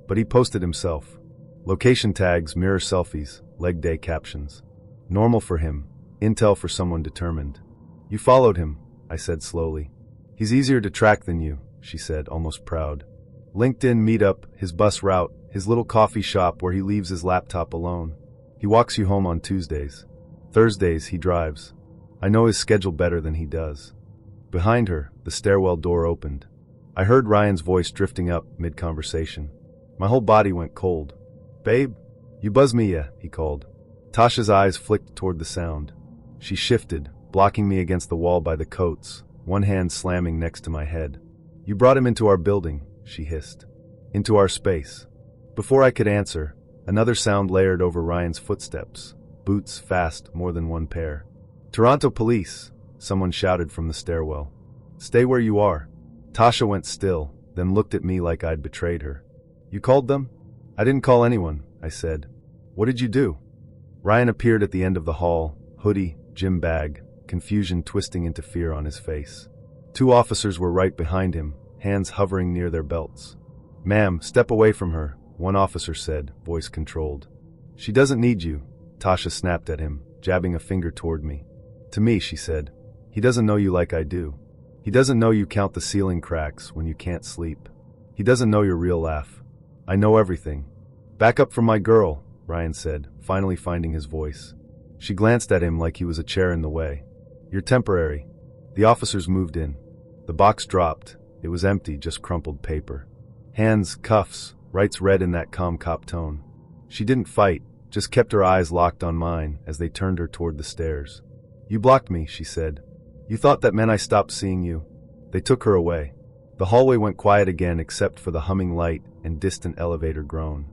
But he posted himself. Location tags, mirror selfies, leg day captions. Normal for him. Intel for someone determined. You followed him, I said slowly. He's easier to track than you, she said, almost proud. LinkedIn meetup, his bus route, his little coffee shop where he leaves his laptop alone. He walks you home on Tuesdays. Thursdays, he drives. I know his schedule better than he does. Behind her, the stairwell door opened. I heard Ryan's voice drifting up mid-conversation. My whole body went cold. Babe? You buzz me, yeah, he called. Tasha's eyes flicked toward the sound. She shifted, blocking me against the wall by the coats, one hand slamming next to my head. You brought him into our building, she hissed. Into our space. Before I could answer, another sound layered over Ryan's footsteps. Boots fast, more than one pair. Toronto police, someone shouted from the stairwell. Stay where you are. Tasha went still, then looked at me like I'd betrayed her. You called them? I didn't call anyone, I said. What did you do? Ryan appeared at the end of the hall, hoodie, gym bag, confusion twisting into fear on his face. 2 officers were right behind him, hands hovering near their belts. Ma'am, step away from her, one officer said, voice controlled. She doesn't need you, Tasha snapped at him, jabbing a finger toward me. To me, she said. He doesn't know you like I do. He doesn't know you count the ceiling cracks when you can't sleep. He doesn't know your real laugh. I know everything. Back up from my girl, Ryan said, finally finding his voice. She glanced at him like he was a chair in the way. You're temporary. The officers moved in. The box dropped. It was empty, just crumpled paper. Hands, cuffs, rights read in that calm cop tone. She didn't fight, just kept her eyes locked on mine as they turned her toward the stairs. You blocked me, she said. You thought that meant I stopped seeing you. They took her away. The hallway went quiet again except for the humming light and distant elevator groan.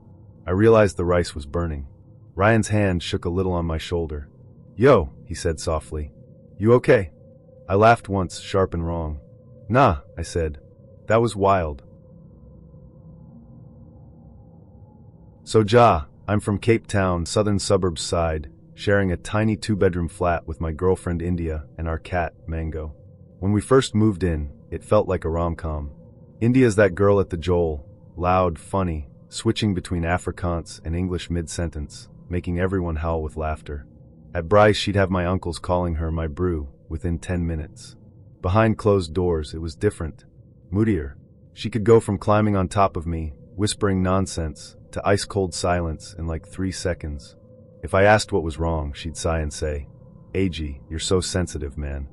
I realized the rice was burning. Ryan's hand shook a little on my shoulder. Yo, he said softly. You okay? I laughed once, sharp and wrong. Nah, I said. That was wild. So I'm from Cape Town, southern suburbs side, sharing a tiny 2-bedroom flat with my girlfriend India and our cat, Mango. When we first moved in, it felt like a rom-com. India's that girl at the Joel, loud, funny, switching between Afrikaans and English mid-sentence, making everyone howl with laughter. At Bryce, she'd have my uncles calling her my brew within 10 minutes. Behind closed doors, it was different, moodier. She could go from climbing on top of me, whispering nonsense, to ice-cold silence in like 3 seconds. If I asked what was wrong, she'd sigh and say, AG, you're so sensitive, man.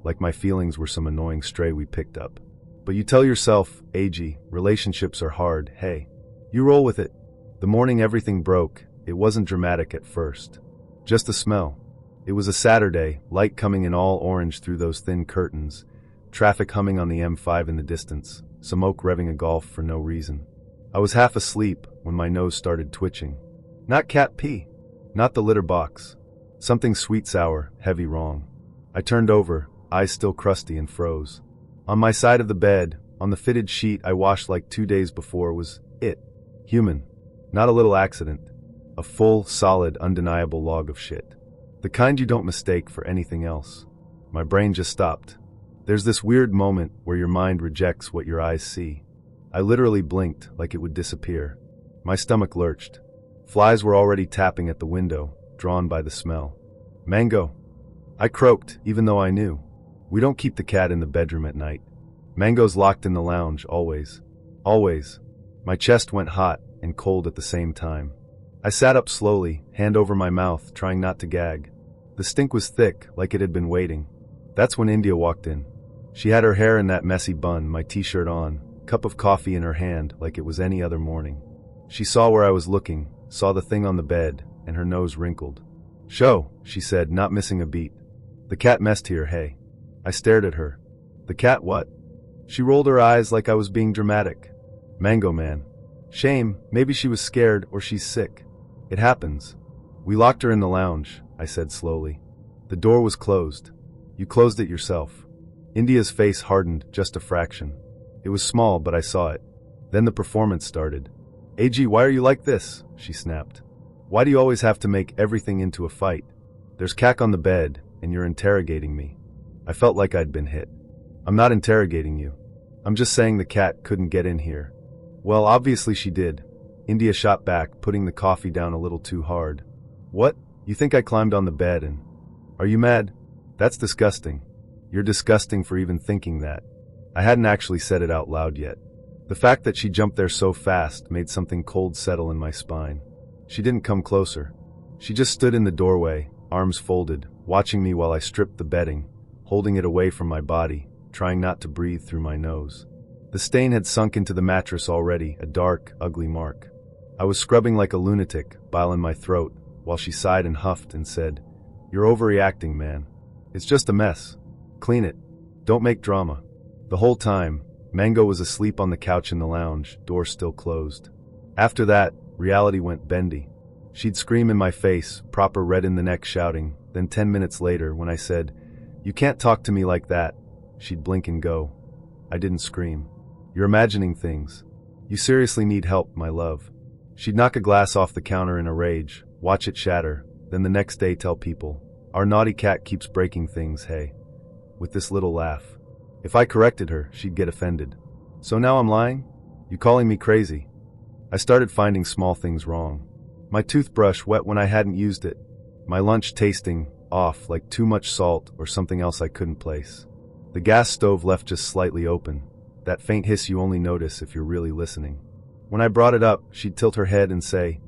Like my feelings were some annoying stray we picked up. But you tell yourself, AG, relationships are hard, hey. You roll with it. The morning everything broke, it wasn't dramatic at first. Just the smell. It was a Saturday, light coming in all orange through those thin curtains, traffic humming on the M5 in the distance, some oak revving a Golf for no reason. I was half asleep when my nose started twitching. Not cat pee. Not the litter box. Something sweet sour, heavy wrong. I turned over, eyes still crusty, and froze. On my side of the bed, on the fitted sheet I washed like 2 days before, was it. Human. Not a little accident. A full, solid, undeniable log of shit. The kind you don't mistake for anything else. My brain just stopped. There's this weird moment where your mind rejects what your eyes see. I literally blinked like it would disappear. My stomach lurched. Flies were already tapping at the window, drawn by the smell. Mango. I croaked, even though I knew. We don't keep the cat in the bedroom at night. Mango's locked in the lounge, always. Always. My chest went hot and cold at the same time. I sat up slowly, hand over my mouth, trying not to gag. The stink was thick, like it had been waiting. That's when India walked in. She had her hair in that messy bun, my t-shirt on, cup of coffee in her hand like it was any other morning. She saw where I was looking, saw the thing on the bed, and her nose wrinkled. "Show," she said, not missing a beat. "The cat messed here, hey." I stared at her. "The cat what?" She rolled her eyes like I was being dramatic. "Mango man." "Shame, maybe she was scared or she's sick. It happens." "We locked her in the lounge," I said slowly. "The door was closed. You closed it yourself." India's face hardened just a fraction. It was small, but I saw it. Then the performance started. "AG, why are you like this?" she snapped. "Why do you always have to make everything into a fight? There's cack on the bed, and you're interrogating me." I felt like I'd been hit. "I'm not interrogating you. I'm just saying the cat couldn't get in here." "Well, obviously she did." India shot back, putting the coffee down a little too hard. "What? You think I climbed on the bed and—" "Are you mad? That's disgusting. You're disgusting for even thinking that." I hadn't actually said it out loud yet. The fact that she jumped there so fast made something cold settle in my spine. She didn't come closer. She just stood in the doorway, arms folded, watching me while I stripped the bedding, holding it away from my body, trying not to breathe through my nose. The stain had sunk into the mattress already, a dark, ugly mark. I was scrubbing like a lunatic, bile in my throat, while she sighed and huffed and said, "You're overreacting, man. It's just a mess. Clean it. Don't make drama." The whole time, Mango was asleep on the couch in the lounge, door still closed. After that, reality went bendy. She'd scream in my face, proper red in the neck shouting, then 10 minutes later, when I said, "You can't talk to me like that," she'd blink and go. I didn't scream. "You're imagining things. You seriously need help, my love." She'd knock a glass off the counter in a rage, watch it shatter, then the next day tell people, "Our naughty cat keeps breaking things, hey," with this little laugh. If I corrected her, she'd get offended. "So now I'm lying? You calling me crazy?" I started finding small things wrong. My toothbrush wet when I hadn't used it. My lunch tasting off, like too much salt or something else I couldn't place. The gas stove left just slightly open, that faint hiss you only notice if you're really listening. When I brought it up, she'd tilt her head and say,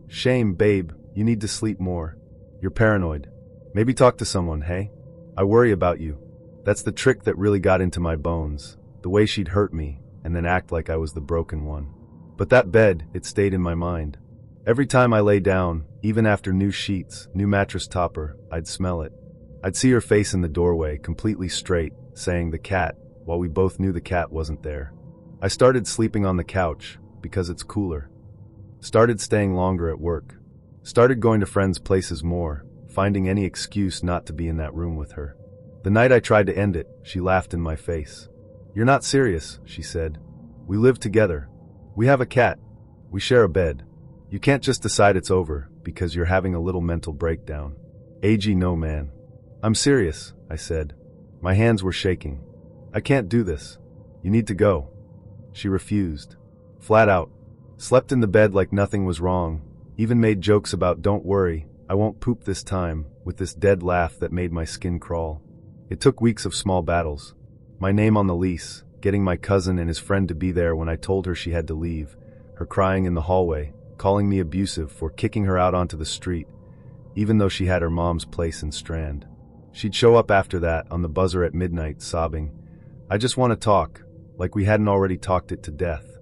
"Shame, babe, you need to sleep more. You're paranoid. Maybe talk to someone, hey? I worry about you." That's the trick that really got into my bones, the way she'd hurt me and then act like I was the broken one. But that bed, it stayed in my mind. Every time I lay down, even after new sheets, new mattress topper, I'd smell it. I'd see her face in the doorway, completely straight, saying "the cat," while we both knew the cat wasn't there. I started sleeping on the couch, because it's cooler. Started staying longer at work. Started going to friends' places more, finding any excuse not to be in that room with her. The night I tried to end it, she laughed in my face. "You're not serious," she said. "We live together. We have a cat. We share a bed. You can't just decide it's over because you're having a little mental breakdown." "AG, no man." "I'm serious," I said. My hands were shaking. "I can't do this. You need to go." She refused. Flat out. Slept in the bed like nothing was wrong, even made jokes about "don't worry, I won't poop this time," with this dead laugh that made my skin crawl. It took weeks of small battles. My name on the lease, getting my cousin and his friend to be there when I told her she had to leave, her crying in the hallway, calling me abusive for kicking her out onto the street, even though she had her mom's place in Strand. She'd show up after that on the buzzer at midnight, sobbing, "I just want to talk," like we hadn't already talked it to death.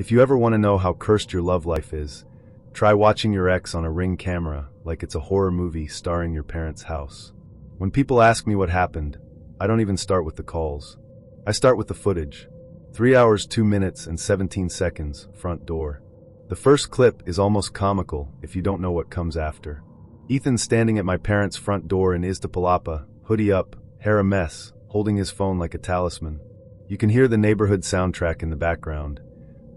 If you ever want to know how cursed your love life is, try watching your ex on a Ring camera like it's a horror movie starring your parents' house. When people ask me what happened, I don't even start with the calls. I start with the footage. 3 hours, 2 minutes, and 17 seconds, front door. The first clip is almost comical if you don't know what comes after. Ethan's standing at my parents' front door in Iztapalapa, hoodie up, hair a mess, holding his phone like a talisman. You can hear the neighborhood soundtrack in the background.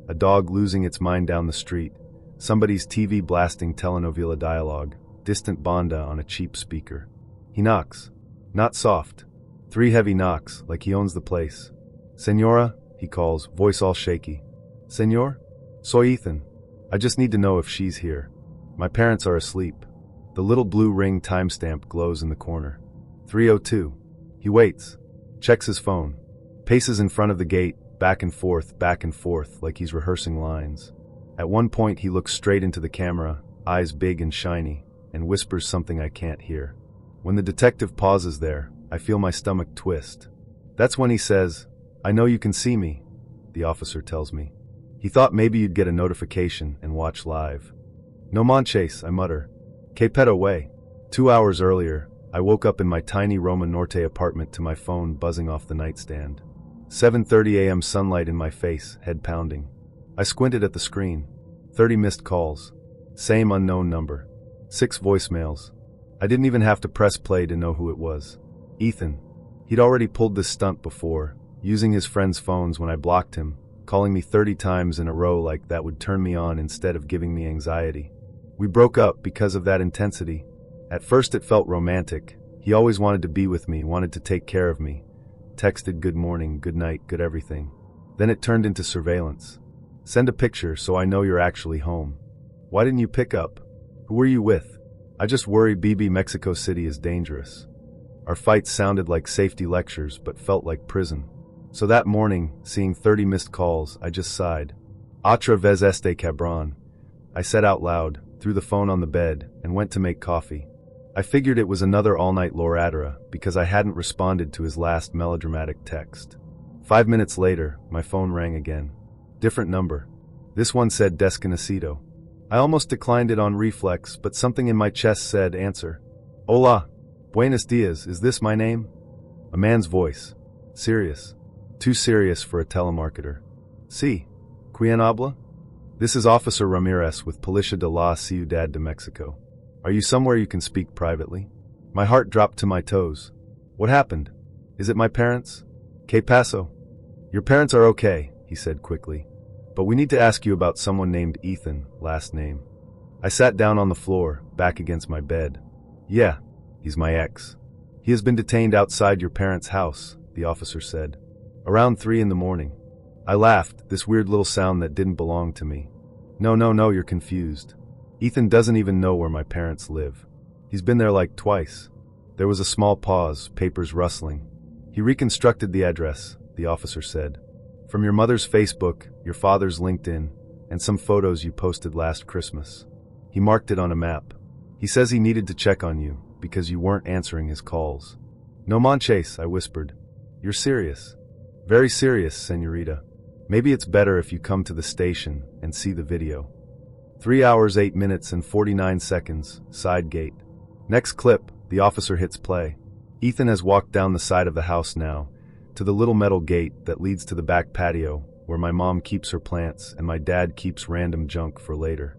A dog losing its mind down the street, somebody's TV blasting telenovela dialogue, distant banda on a cheap speaker. He knocks. Not soft. 3 heavy knocks, like he owns the place. "Señora," he calls, voice all shaky. "Señor? Soy Ethan. I just need to know if she's here. My parents are asleep." The little blue Ring timestamp glows in the corner. 3:02. He waits. Checks his phone. Paces in front of the gate, back and forth, like he's rehearsing lines. At one point he looks straight into the camera, eyes big and shiny, and whispers something I can't hear. When the detective pauses there, I feel my stomach twist. That's when he says, "I know you can see me," the officer tells me. "He thought maybe you'd get a notification and watch live." "No manches," I mutter. "Que pedo way." 2 hours earlier, I woke up in my tiny Roma Norte apartment to my phone buzzing off the nightstand. 7:30 a.m. sunlight in my face, head pounding. I squinted at the screen. 30 missed calls. Same unknown number. 6 voicemails. I didn't even have to press play to know who it was. Ethan. He'd already pulled this stunt before, using his friends' phones when I blocked him, calling me 30 times in a row like that would turn me on instead of giving me anxiety. We broke up because of that intensity. At first it felt romantic. He always wanted to be with me, wanted to take care of me. Texted good morning, good night, good everything. Then it turned into surveillance. Send a picture so I know you're actually home. Why didn't you pick up? Who were you with? I just worry BB Mexico City is dangerous. Our fights sounded like safety lectures but felt like prison. So that morning, seeing 30 missed calls, I just sighed. Otra vez este cabrón. I said out loud, threw the phone on the bed, and went to make coffee. I figured it was another all-night loradera because I hadn't responded to his last melodramatic text. 5 minutes later, my phone rang again. Different number. This one said desconocido. I almost declined it on reflex, but something in my chest said answer. Hola. Buenos dias, is this my name? A man's voice. Serious. Too serious for a telemarketer. Sí. ¿Quién habla? This is Officer Ramirez with Policía de la Ciudad de Mexico. Are you somewhere you can speak privately? My heart dropped to my toes. What happened? Is it my parents? ¿Qué pasó? Your parents are okay, he said quickly. But we need to ask you about someone named Ethan, last name. I sat down on the floor, back against my bed. Yeah, he's my ex. He has been detained outside your parents' house, the officer said. Around 3 in the morning. I laughed, this weird little sound that didn't belong to me. No, you're confused. Ethan doesn't even know where my parents live. He's been there like twice. There was a small pause, papers rustling. He reconstructed the address, the officer said. From your mother's Facebook, your father's LinkedIn, and some photos you posted last Christmas. He marked it on a map. He says he needed to check on you, because you weren't answering his calls. No manches, I whispered. You're serious. Very serious, señorita. Maybe it's better if you come to the station and see the video. 3 hours, 8 minutes, and 49 seconds, side gate. Next clip, the officer hits play. Ethan has walked down the side of the house now, to the little metal gate that leads to the back patio, where my mom keeps her plants and my dad keeps random junk for later.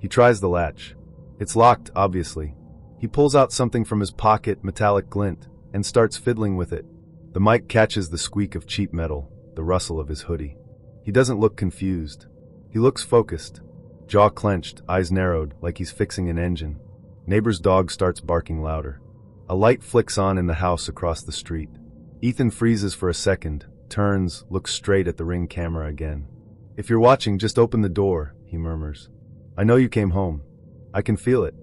He tries the latch. It's locked, obviously. He pulls out something from his pocket, metallic glint, and starts fiddling with it. The mic catches the squeak of cheap metal, the rustle of his hoodie. He doesn't look confused. He looks focused. Jaw clenched, eyes narrowed, like he's fixing an engine. Neighbor's dog starts barking louder. A light flicks on in the house across the street. Ethan freezes for a second, turns, looks straight at the Ring camera again. If you're watching, just open the door, he murmurs. I know you came home. I can feel it.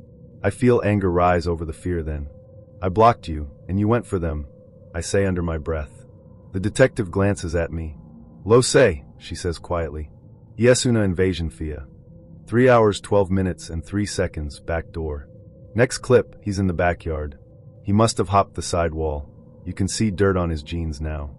I feel anger rise over the fear then. I blocked you, and you went for them, I say under my breath. The detective glances at me. Lo sé, she says quietly. Es una invasion fia. 3 hours, 12 minutes, and 3 seconds, back door. Next clip, he's in the backyard. He must have hopped the side wall. You can see dirt on his jeans now.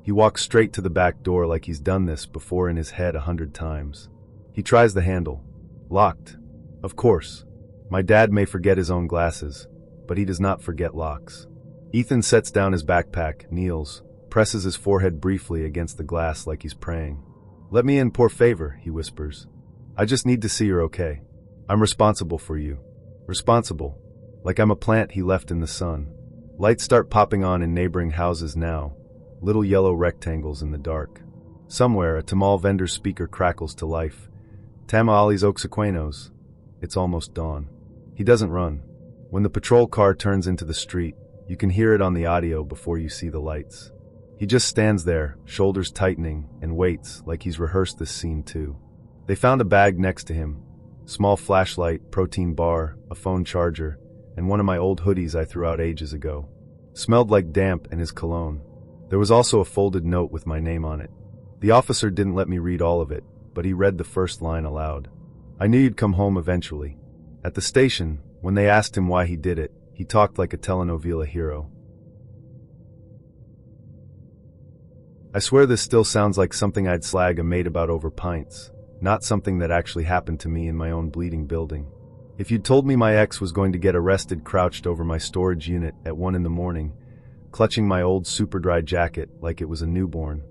He walks straight to the back door like he's done this before in his head 100 times. He tries the handle. Locked. Of course. My dad may forget his own glasses, but he does not forget locks. Ethan sets down his backpack, kneels, presses his forehead briefly against the glass like he's praying. "Let me in, por favor," he whispers. "I just need to see you're okay. I'm responsible for you." Responsible. Like I'm a plant he left in the sun. Lights start popping on in neighboring houses now, little yellow rectangles in the dark. Somewhere, a tamal vendor's speaker crackles to life. "Tamales oxaquenos." It's almost dawn. He doesn't run. When the patrol car turns into the street, you can hear it on the audio before you see the lights. He just stands there, shoulders tightening, and waits like he's rehearsed this scene too. They found a bag next to him. Small flashlight, protein bar, a phone charger, and one of my old hoodies I threw out ages ago. Smelled like damp and his cologne. There was also a folded note with my name on it. The officer didn't let me read all of it, but he read the first line aloud. "I knew you'd come home eventually." At the station, when they asked him why he did it, he talked like a telenovela hero. I swear this still sounds like something I'd slag a mate about over pints, not something that actually happened to me in my own bleeding building. If you'd told me my ex was going to get arrested crouched over my storage unit at 1 in the morning, clutching my old super dry jacket like it was a newborn,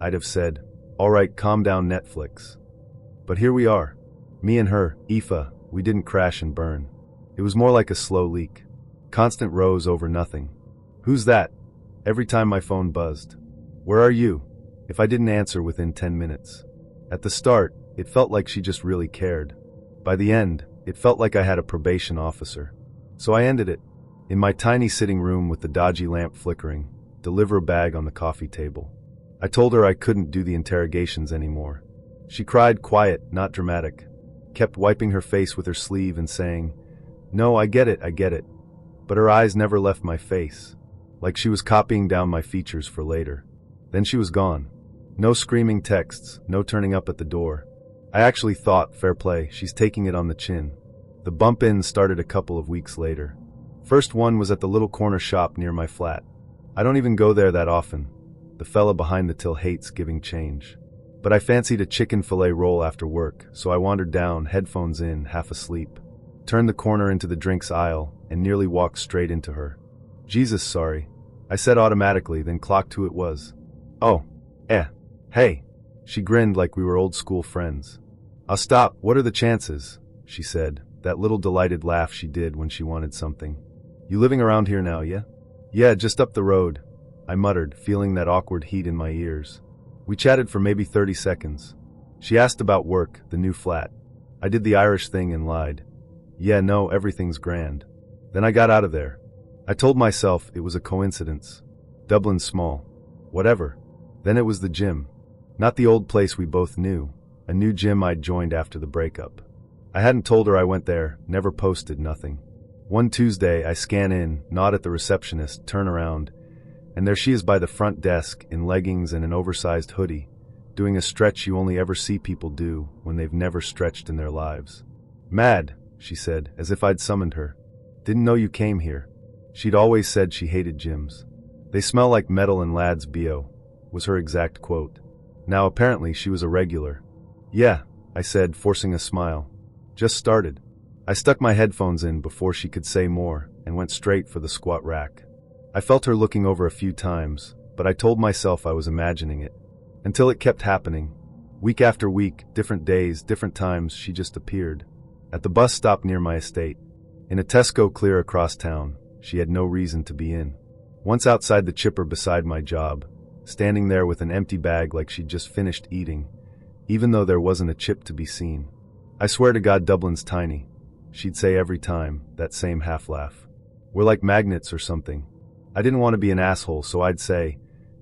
I'd have said, "All right, calm down, Netflix." But here we are. Me and her, Aoife, we didn't crash and burn. It was more like a slow leak. Constant rows over nothing. "Who's that?" Every time my phone buzzed. "Where are you?" If I didn't answer within 10 minutes. At the start, it felt like she just really cared. By the end, it felt like I had a probation officer. So I ended it. In my tiny sitting room with the dodgy lamp flickering, deliver bag on the coffee table. I told her I couldn't do the interrogations anymore. She cried quiet, not dramatic. Kept wiping her face with her sleeve and saying, "No, I get it. But her eyes never left my face. Like she was copying down my features for later. Then she was gone. No screaming texts, no turning up at the door. I actually thought, fair play, she's taking it on the chin. The bump-ins started a couple of weeks later. First one was at the little corner shop near my flat. I don't even go there that often. The fella behind the till hates giving change. But I fancied a chicken fillet roll after work, so I wandered down, headphones in, half asleep. Turned the corner into the drinks aisle, and nearly walked straight into her. "Jesus, sorry," I said automatically, then clocked who it was. "Oh, hey." She grinned like we were old school friends. "I'll stop, what are the chances?" she said, that little delighted laugh she did when she wanted something. "You living around here now, yeah?" "Yeah, just up the road," I muttered, feeling that awkward heat in my ears. We chatted for maybe 30 seconds. She asked about work, the new flat. I did the Irish thing and lied. "Yeah, no, everything's grand." Then I got out of there. I told myself it was a coincidence. Dublin's small. Whatever. Then it was the gym. Not the old place we both knew. A new gym I'd joined after the breakup. I hadn't told her I went there, never posted, nothing. One Tuesday, I scan in, nod at the receptionist, turn around, and there she is by the front desk in leggings and an oversized hoodie, doing a stretch you only ever see people do when they've never stretched in their lives. "Mad," she said, as if I'd summoned her. "Didn't know you came here." She'd always said she hated gyms. "They smell like metal and lads BO," was her exact quote. Now apparently she was a regular. "Yeah," I said, forcing a smile. "Just started." I stuck my headphones in before she could say more and went straight for the squat rack. I felt her looking over a few times, but I told myself I was imagining it. Until it kept happening. Week after week, different days, different times, she just appeared. At the bus stop near my estate. In a Tesco clear across town, she had no reason to be in. Once outside the chipper beside my job, standing there with an empty bag like she'd just finished eating, even though there wasn't a chip to be seen. "I swear to God, Dublin's tiny," she'd say every time, that same half-laugh. "We're like magnets or something." I didn't want to be an asshole, so I'd say,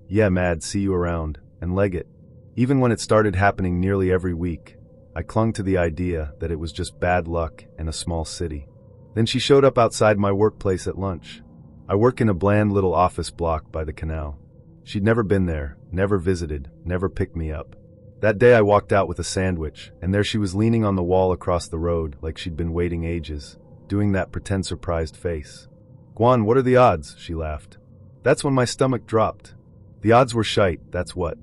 "Yeah, mad, see you around," and leg it. Even when it started happening nearly every week, I clung to the idea that it was just bad luck and a small city. Then she showed up outside my workplace at lunch. I work in a bland little office block by the canal. She'd never been there, never visited, never picked me up. That day I walked out with a sandwich, and there she was leaning on the wall across the road like she'd been waiting ages, doing that pretend surprised face. "Guan, what are the odds?" she laughed. That's when my stomach dropped. The odds were shite, that's what.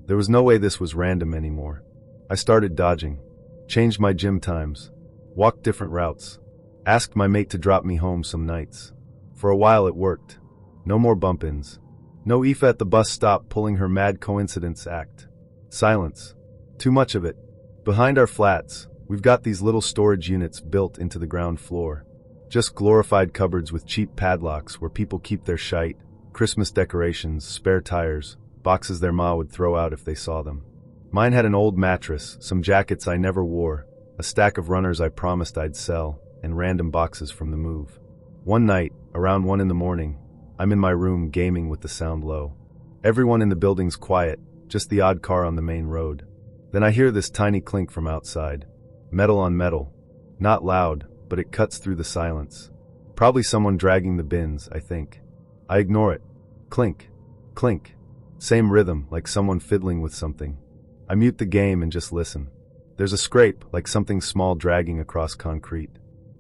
There was no way this was random anymore. I started dodging. Changed my gym times. Walked different routes. Asked my mate to drop me home some nights. For a while it worked. No more bump-ins. No Aoife at the bus stop pulling her mad coincidence act. Silence. Too much of it. Behind our flats, we've got these little storage units built into the ground floor. Just glorified cupboards with cheap padlocks where people keep their shite, Christmas decorations, spare tires, boxes their ma would throw out if they saw them. Mine had an old mattress, some jackets I never wore, a stack of runners I promised I'd sell, and random boxes from the move. One night, around 1 a.m, I'm in my room gaming with the sound low. Everyone in the building's quiet, just the odd car on the main road. Then I hear this tiny clink from outside. Metal on metal. Not loud, but it cuts through the silence. Probably someone dragging the bins, I think. I ignore it. Clink. Clink. Same rhythm, like someone fiddling with something. I mute the game and just listen. There's a scrape, like something small dragging across concrete.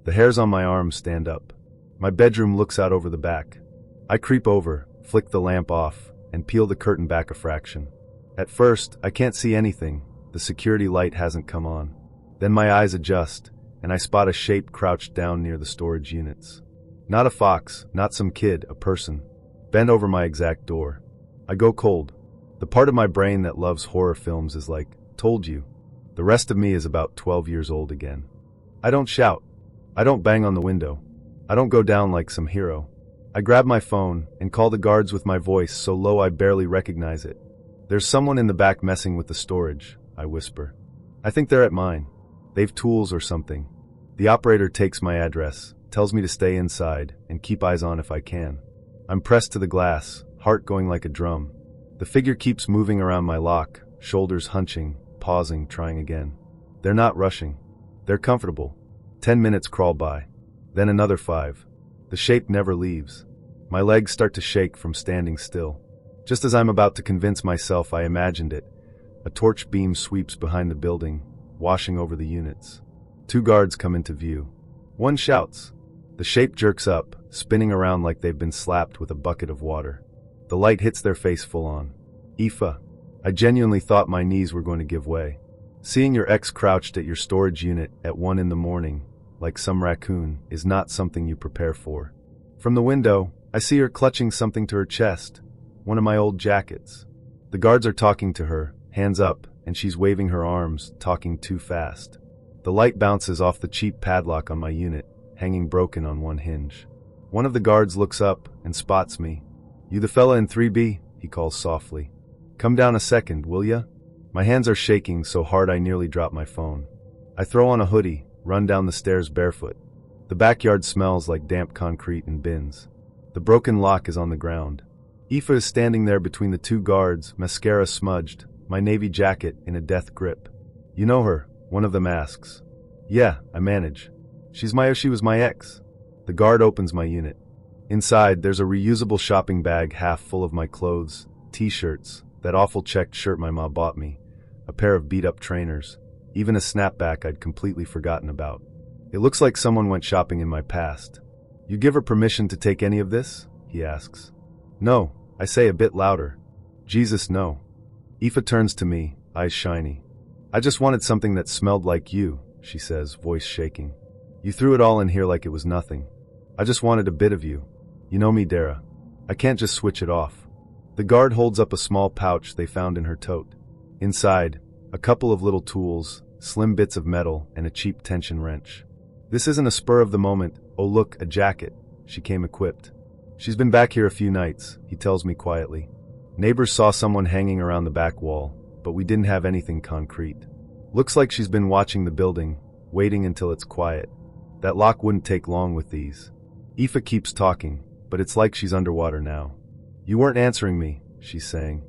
The hairs on my arms stand up. My bedroom looks out over the back. I creep over, flick the lamp off, and peel the curtain back a fraction. At first, I can't see anything. The security light hasn't come on. Then my eyes adjust, and I spot a shape crouched down near the storage units. Not a fox, not some kid, a person. Bent over my exact door. I go cold. The part of my brain that loves horror films is like, told you. The rest of me is about 12 years old again. I don't shout. I don't bang on the window. I don't go down like some hero. I grab my phone and call the guards with my voice so low I barely recognize it. There's someone in the back messing with the storage, I whisper. I think they're at mine. They've tools or something. The operator takes my address, tells me to stay inside, and keep eyes on if I can. I'm pressed to the glass, heart going like a drum. The figure keeps moving around my lock, shoulders hunching, pausing, trying again. They're not rushing. They're comfortable. 10 minutes crawl by. Then another 5. The shape never leaves. My legs start to shake from standing still. Just as I'm about to convince myself I imagined it, a torch beam sweeps behind the building, washing over the units. 2 guards come into view. One shouts. The shape jerks up, spinning around like they've been slapped with a bucket of water. The light hits their face full on. Aoife, I genuinely thought my knees were going to give way. Seeing your ex crouched at your storage unit at 1 a.m, like some raccoon, is not something you prepare for. From the window, I see her clutching something to her chest, one of my old jackets. The guards are talking to her, hands up, and she's waving her arms, talking too fast. The light bounces off the cheap padlock on my unit, hanging broken on one hinge. One of the guards looks up and spots me. You the fella in 3B, he calls softly. Come down a second, will ya? My hands are shaking so hard I nearly drop my phone. I throw on a hoodie, run down the stairs barefoot. The backyard smells like damp concrete and bins. The broken lock is on the ground. Aoife is standing there between the 2 guards, mascara smudged, my navy jacket in a death grip. You know her, one of them asks. Yeah, I manage. She was my ex. The guard opens my unit. Inside, there's a reusable shopping bag half full of my clothes, t-shirts, that awful checked shirt my ma bought me, a pair of beat-up trainers, even a snapback I'd completely forgotten about. It looks like someone went shopping in my past. You give her permission to take any of this? He asks. No, I say a bit louder. Jesus, no. Aoife turns to me, eyes shiny. I just wanted something that smelled like you, she says, voice shaking. You threw it all in here like it was nothing. I just wanted a bit of you. You know me, Dara. I can't just switch it off. The guard holds up a small pouch they found in her tote. Inside, a couple of little tools, slim bits of metal, and a cheap tension wrench. This isn't a spur of the moment, oh look, a jacket. She came equipped. She's been back here a few nights, he tells me quietly. Neighbors saw someone hanging around the back wall, but we didn't have anything concrete. Looks like she's been watching the building, waiting until it's quiet. That lock wouldn't take long with these. Aoife keeps talking, but it's like she's underwater now. You weren't answering me, she's saying.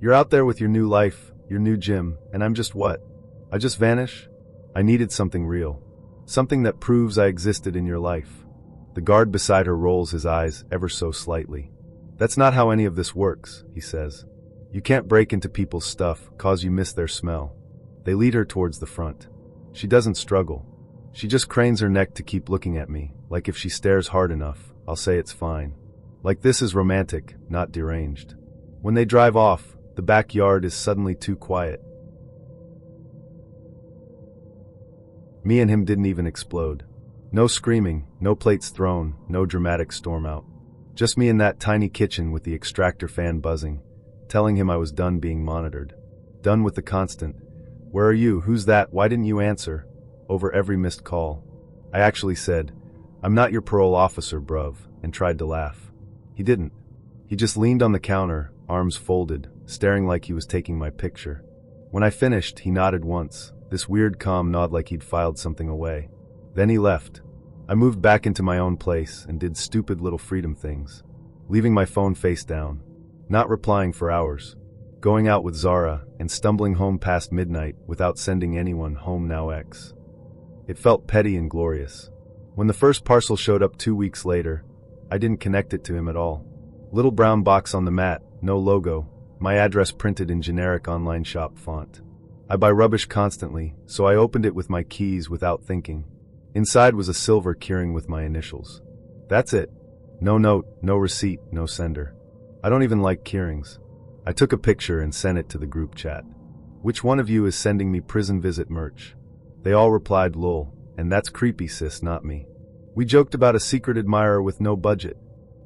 You're out there with your new life, your new gym, and I'm just what? I just vanish? I needed something real. Something that proves I existed in your life. The guard beside her rolls his eyes ever so slightly. That's not how any of this works, he says. You can't break into people's stuff, cause you miss their smell. They lead her towards the front. She doesn't struggle. She just cranes her neck to keep looking at me, like if she stares hard enough, I'll say it's fine. Like this is romantic, not deranged. When they drive off, the backyard is suddenly too quiet. Me and him didn't even explode. No screaming, no plates thrown, no dramatic storm out. Just me in that tiny kitchen with the extractor fan buzzing, telling him I was done being monitored. Done with the constant, "Where are you? Who's that? Why didn't you answer?" over every missed call. I actually said, "I'm not your parole officer, bruv," and tried to laugh. He didn't. He just leaned on the counter, arms folded, staring like he was taking my picture. When I finished, he nodded once, this weird calm nod like he'd filed something away. Then he left. I moved back into my own place and did stupid little freedom things. Leaving my phone face down. Not replying for hours. Going out with Zara and stumbling home past midnight without sending anyone home now ex. It felt petty and glorious. When the first parcel showed up 2 weeks later, I didn't connect it to him at all. Little brown box on the mat, no logo, my address printed in generic online shop font. I buy rubbish constantly, so I opened it with my keys without thinking. Inside was a silver keyring with my initials. That's it. No note, no receipt, no sender. I don't even like keyrings. I took a picture and sent it to the group chat. "Which one of you is sending me prison visit merch?" They all replied, "Lol, and that's creepy sis, not me." We joked about a secret admirer with no budget.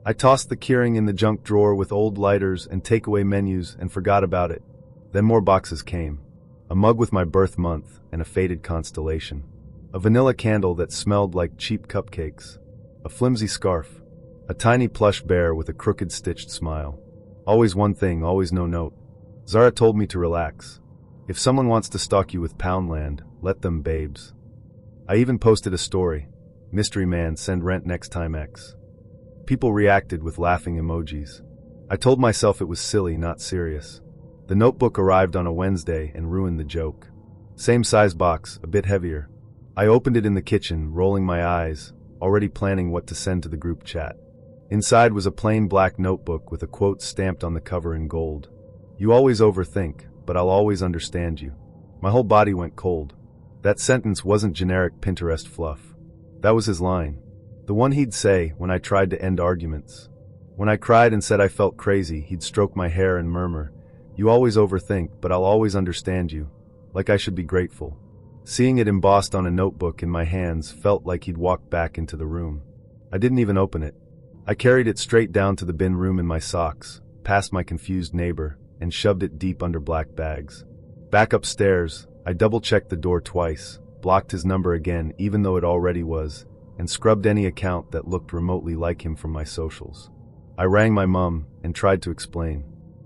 I tossed the keyring in the junk drawer with old lighters and takeaway menus and forgot about it. Then more boxes came. A mug with my birth month and a faded constellation. A vanilla candle that smelled like cheap cupcakes. A flimsy scarf. A tiny plush bear with a crooked stitched smile. Always one thing, always no note. Zara told me to relax. If someone wants to stalk you with Poundland, let them, babes. I even posted a story. Mystery man, send rent next time X. People reacted with laughing emojis. I told myself it was silly, not serious. The notebook arrived on a Wednesday and ruined the joke. Same size box, a bit heavier. I opened it in the kitchen, rolling my eyes, already planning what to send to the group chat. Inside was a plain black notebook with a quote stamped on the cover in gold. "You always overthink, but I'll always understand you." My whole body went cold. That sentence wasn't generic Pinterest fluff. That was his line. The one he'd say when I tried to end arguments. When I cried and said I felt crazy, he'd stroke my hair and murmur, "You always overthink, but I'll always understand you." Like I should be grateful. Seeing it embossed on a notebook in my hands felt like he'd walked back into the room. I didn't even open it. I carried it straight down to the bin room in my socks, past my confused neighbor, and shoved it deep under black bags. Back upstairs, I double-checked the door twice, blocked his number again even though it already was, and scrubbed any account that looked remotely like him from my socials. I rang my mom and tried to explain.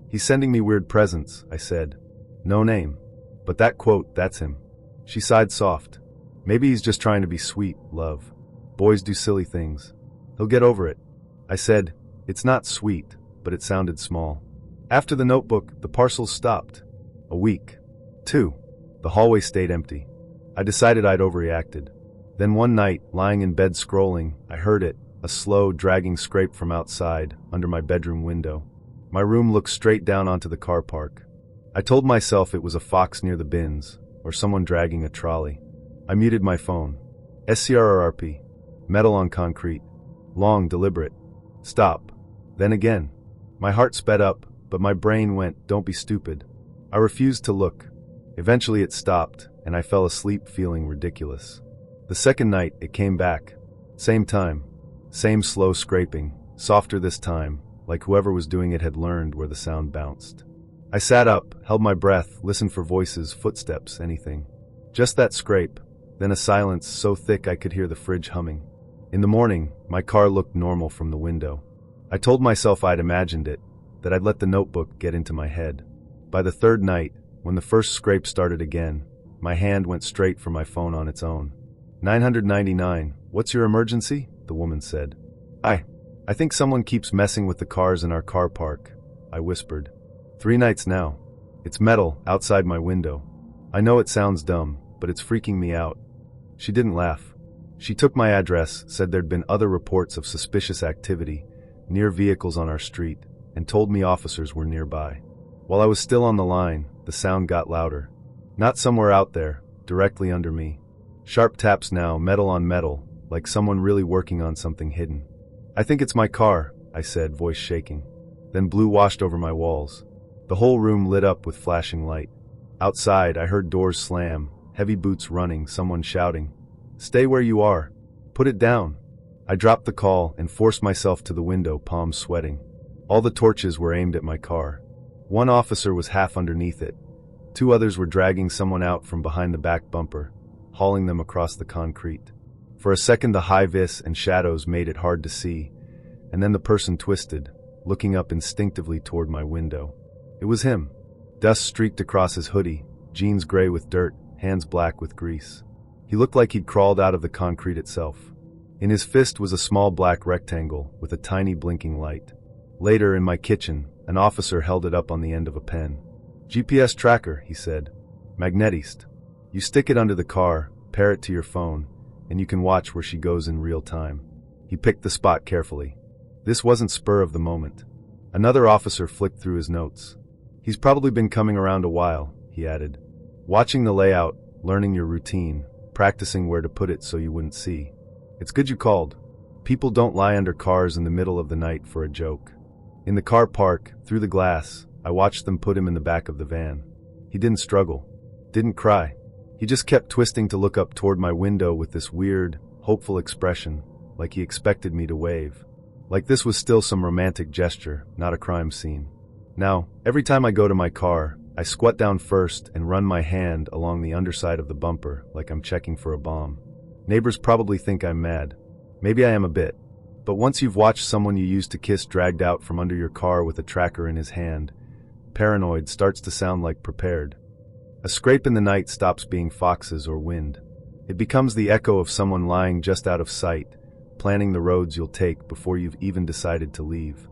"He's sending me weird presents," I said. "No name. But that quote, that's him." She sighed soft. "Maybe he's just trying to be sweet, love. Boys do silly things. He'll get over it." I said, "It's not sweet," but it sounded small. After the notebook, the parcels stopped. A week. 2. The hallway stayed empty. I decided I'd overreacted. Then one night, lying in bed scrolling, I heard it, a slow, dragging scrape from outside, under my bedroom window. My room looked straight down onto the car park. I told myself it was a fox near the bins, or someone dragging a trolley. I muted my phone. SCRRP. Metal on concrete. Long, deliberate. Stop. Then again. My heart sped up, but my brain went, "Don't be stupid." I refused to look. Eventually it stopped, and I fell asleep feeling ridiculous. The second night, it came back. Same time. Same slow scraping, softer this time, like whoever was doing it had learned where the sound bounced. I sat up, held my breath, listened for voices, footsteps, anything. Just that scrape, then a silence so thick I could hear the fridge humming. In the morning, my car looked normal from the window. I told myself I'd imagined it, that I'd let the notebook get into my head. By the third night, when the first scrape started again, my hand went straight for my phone on its own. 999, "What's your emergency?" the woman said. I think someone keeps messing with the cars in our car park," I whispered. 3 nights now. It's metal, outside my window. I know it sounds dumb, but it's freaking me out." She didn't laugh. She took my address, said there'd been other reports of suspicious activity, near vehicles on our street, and told me officers were nearby. While I was still on the line, the sound got louder. Not somewhere out there, directly under me. Sharp taps now, metal on metal, like someone really working on something hidden. "I think it's my car," I said, voice shaking. Then blue washed over my walls. The whole room lit up with flashing light. Outside, I heard doors slam, heavy boots running, someone shouting, "Stay where you are. Put it down." I dropped the call and forced myself to the window, palms sweating. All the torches were aimed at my car. One officer was half underneath it. 2 others were dragging someone out from behind the back bumper, hauling them across the concrete. For a second, the high-vis and shadows made it hard to see, and then the person twisted, looking up instinctively toward my window. It was him. Dust streaked across his hoodie, jeans gray with dirt, hands black with grease. He looked like he'd crawled out of the concrete itself. In his fist was a small black rectangle with a tiny blinking light. Later, in my kitchen, an officer held it up on the end of a pen. "GPS tracker," he said. "Magnetist. You stick it under the car, pair it to your phone, and you can watch where she goes in real time." He picked the spot carefully. This wasn't spur of the moment. Another officer flicked through his notes. "He's probably been coming around a while," he added. "Watching the layout, learning your routine, practicing where to put it so you wouldn't see. It's good you called. People don't lie under cars in the middle of the night for a joke." In the car park, through the glass, I watched them put him in the back of the van. He didn't struggle, didn't cry. He just kept twisting to look up toward my window with this weird, hopeful expression, like he expected me to wave. Like this was still some romantic gesture, not a crime scene. Now, every time I go to my car, I squat down first and run my hand along the underside of the bumper like I'm checking for a bomb. Neighbors probably think I'm mad. Maybe I am a bit. But once you've watched someone you used to kiss dragged out from under your car with a tracker in his hand, paranoid starts to sound like prepared. A scrape in the night stops being foxes or wind. It becomes the echo of someone lying just out of sight, planning the roads you'll take before you've even decided to leave.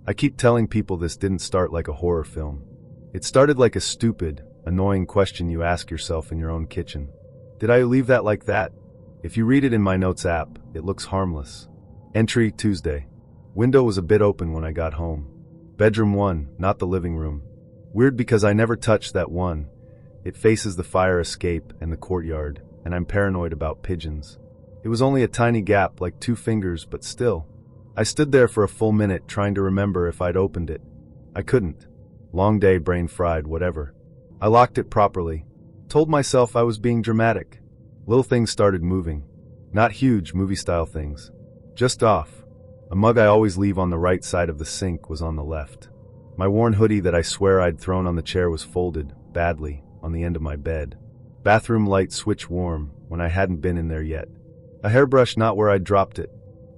I keep telling people this didn't start like a horror film. It started like a stupid, annoying question you ask yourself in your own kitchen. Did I leave that like that? If you read it in my notes app, it looks harmless. Entry, Tuesday. Window was a bit open when I got home. Bedroom 1, not the living room. Weird because I never touched that one. It faces the fire escape and the courtyard, and I'm paranoid about pigeons. It was only a tiny gap, like 2 fingers, but still. I stood there for a full minute trying to remember if I'd opened it. I couldn't. Long day, brain fried, whatever. I locked it properly. Told myself I was being dramatic. Little things started moving. Not huge movie-style things. Just off. A mug I always leave on the right side of the sink was on the left. My worn hoodie that I swear I'd thrown on the chair was folded, badly, on the end of my bed. Bathroom light switch warm when I hadn't been in there yet. A hairbrush not where I'd dropped it.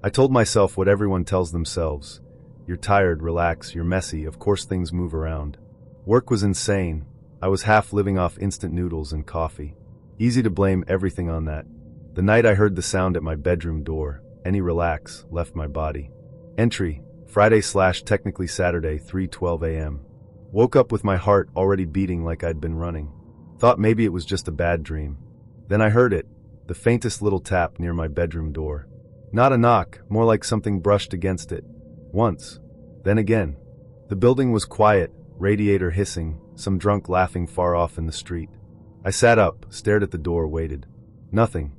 I told myself what everyone tells themselves. You're tired, relax, you're messy, of course things move around. Work was insane. I was half living off instant noodles and coffee. Easy to blame everything on that. The night I heard the sound at my bedroom door, any relax, left my body. Entry, Friday/technically Saturday, 3:12 a.m. Woke up with my heart already beating like I'd been running. Thought maybe it was just a bad dream. Then I heard it, the faintest little tap near my bedroom door. Not a knock, more like something brushed against it. Once. Then again. The building was quiet, radiator hissing, some drunk laughing far off in the street. I sat up, stared at the door, waited. Nothing.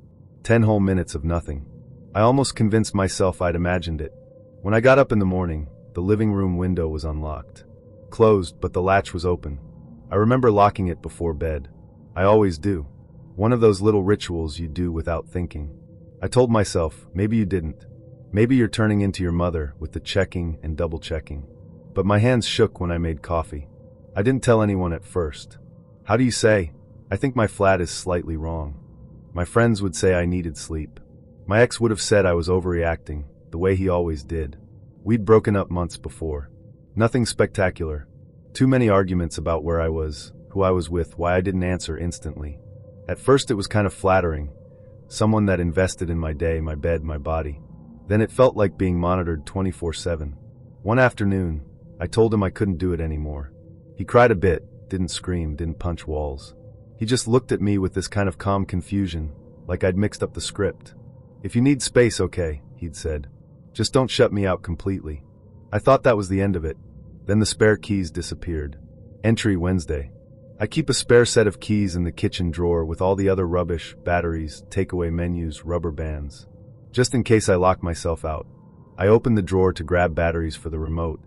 10 whole minutes of nothing. I almost convinced myself I'd imagined it. When I got up in the morning, the living room window was unlocked. Closed, but the latch was open. I remember locking it before bed. I always do. One of those little rituals you do without thinking. I told myself, maybe you didn't. Maybe you're turning into your mother with the checking and double checking. But my hands shook when I made coffee. I didn't tell anyone at first. How do you say? I think my flat is slightly wrong. My friends would say I needed sleep. My ex would have said I was overreacting, the way he always did. We'd broken up months before. Nothing spectacular. Too many arguments about where I was, who I was with, why I didn't answer instantly. At first it was kind of flattering. Someone that invested in my day, my bed, my body. Then it felt like being monitored 24/7. One afternoon, I told him I couldn't do it anymore. He cried a bit, didn't scream, didn't punch walls. He just looked at me with this kind of calm confusion, like I'd mixed up the script. If you need space, okay, he'd said. Just don't shut me out completely. I thought that was the end of it. Then the spare keys disappeared. Entry, Wednesday. I keep a spare set of keys in the kitchen drawer with all the other rubbish, batteries, takeaway menus, rubber bands. Just in case I lock myself out. I opened the drawer to grab batteries for the remote,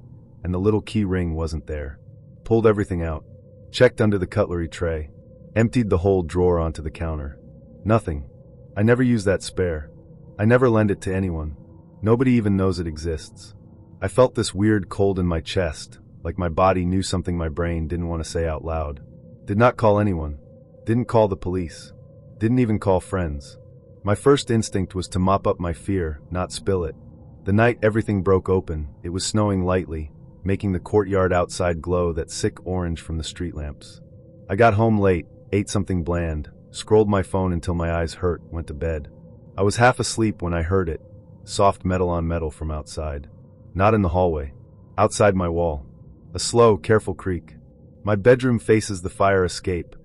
and the little key ring wasn't there. Pulled everything out. Checked under the cutlery tray. Emptied the whole drawer onto the counter. Nothing. I never use that spare. I never lend it to anyone. Nobody even knows it exists. I felt this weird cold in my chest, like my body knew something my brain didn't want to say out loud. Did not call anyone. Didn't call the police. Didn't even call friends. My first instinct was to mop up my fear, not spill it. The night everything broke open, it was snowing lightly, making the courtyard outside glow that sick orange from the street lamps. I got home late, ate something bland, scrolled my phone until my eyes hurt, went to bed. I was half asleep when I heard it, soft metal on metal from outside. Not in the hallway. Outside my wall. A slow, careful creak. My bedroom faces the fire escape,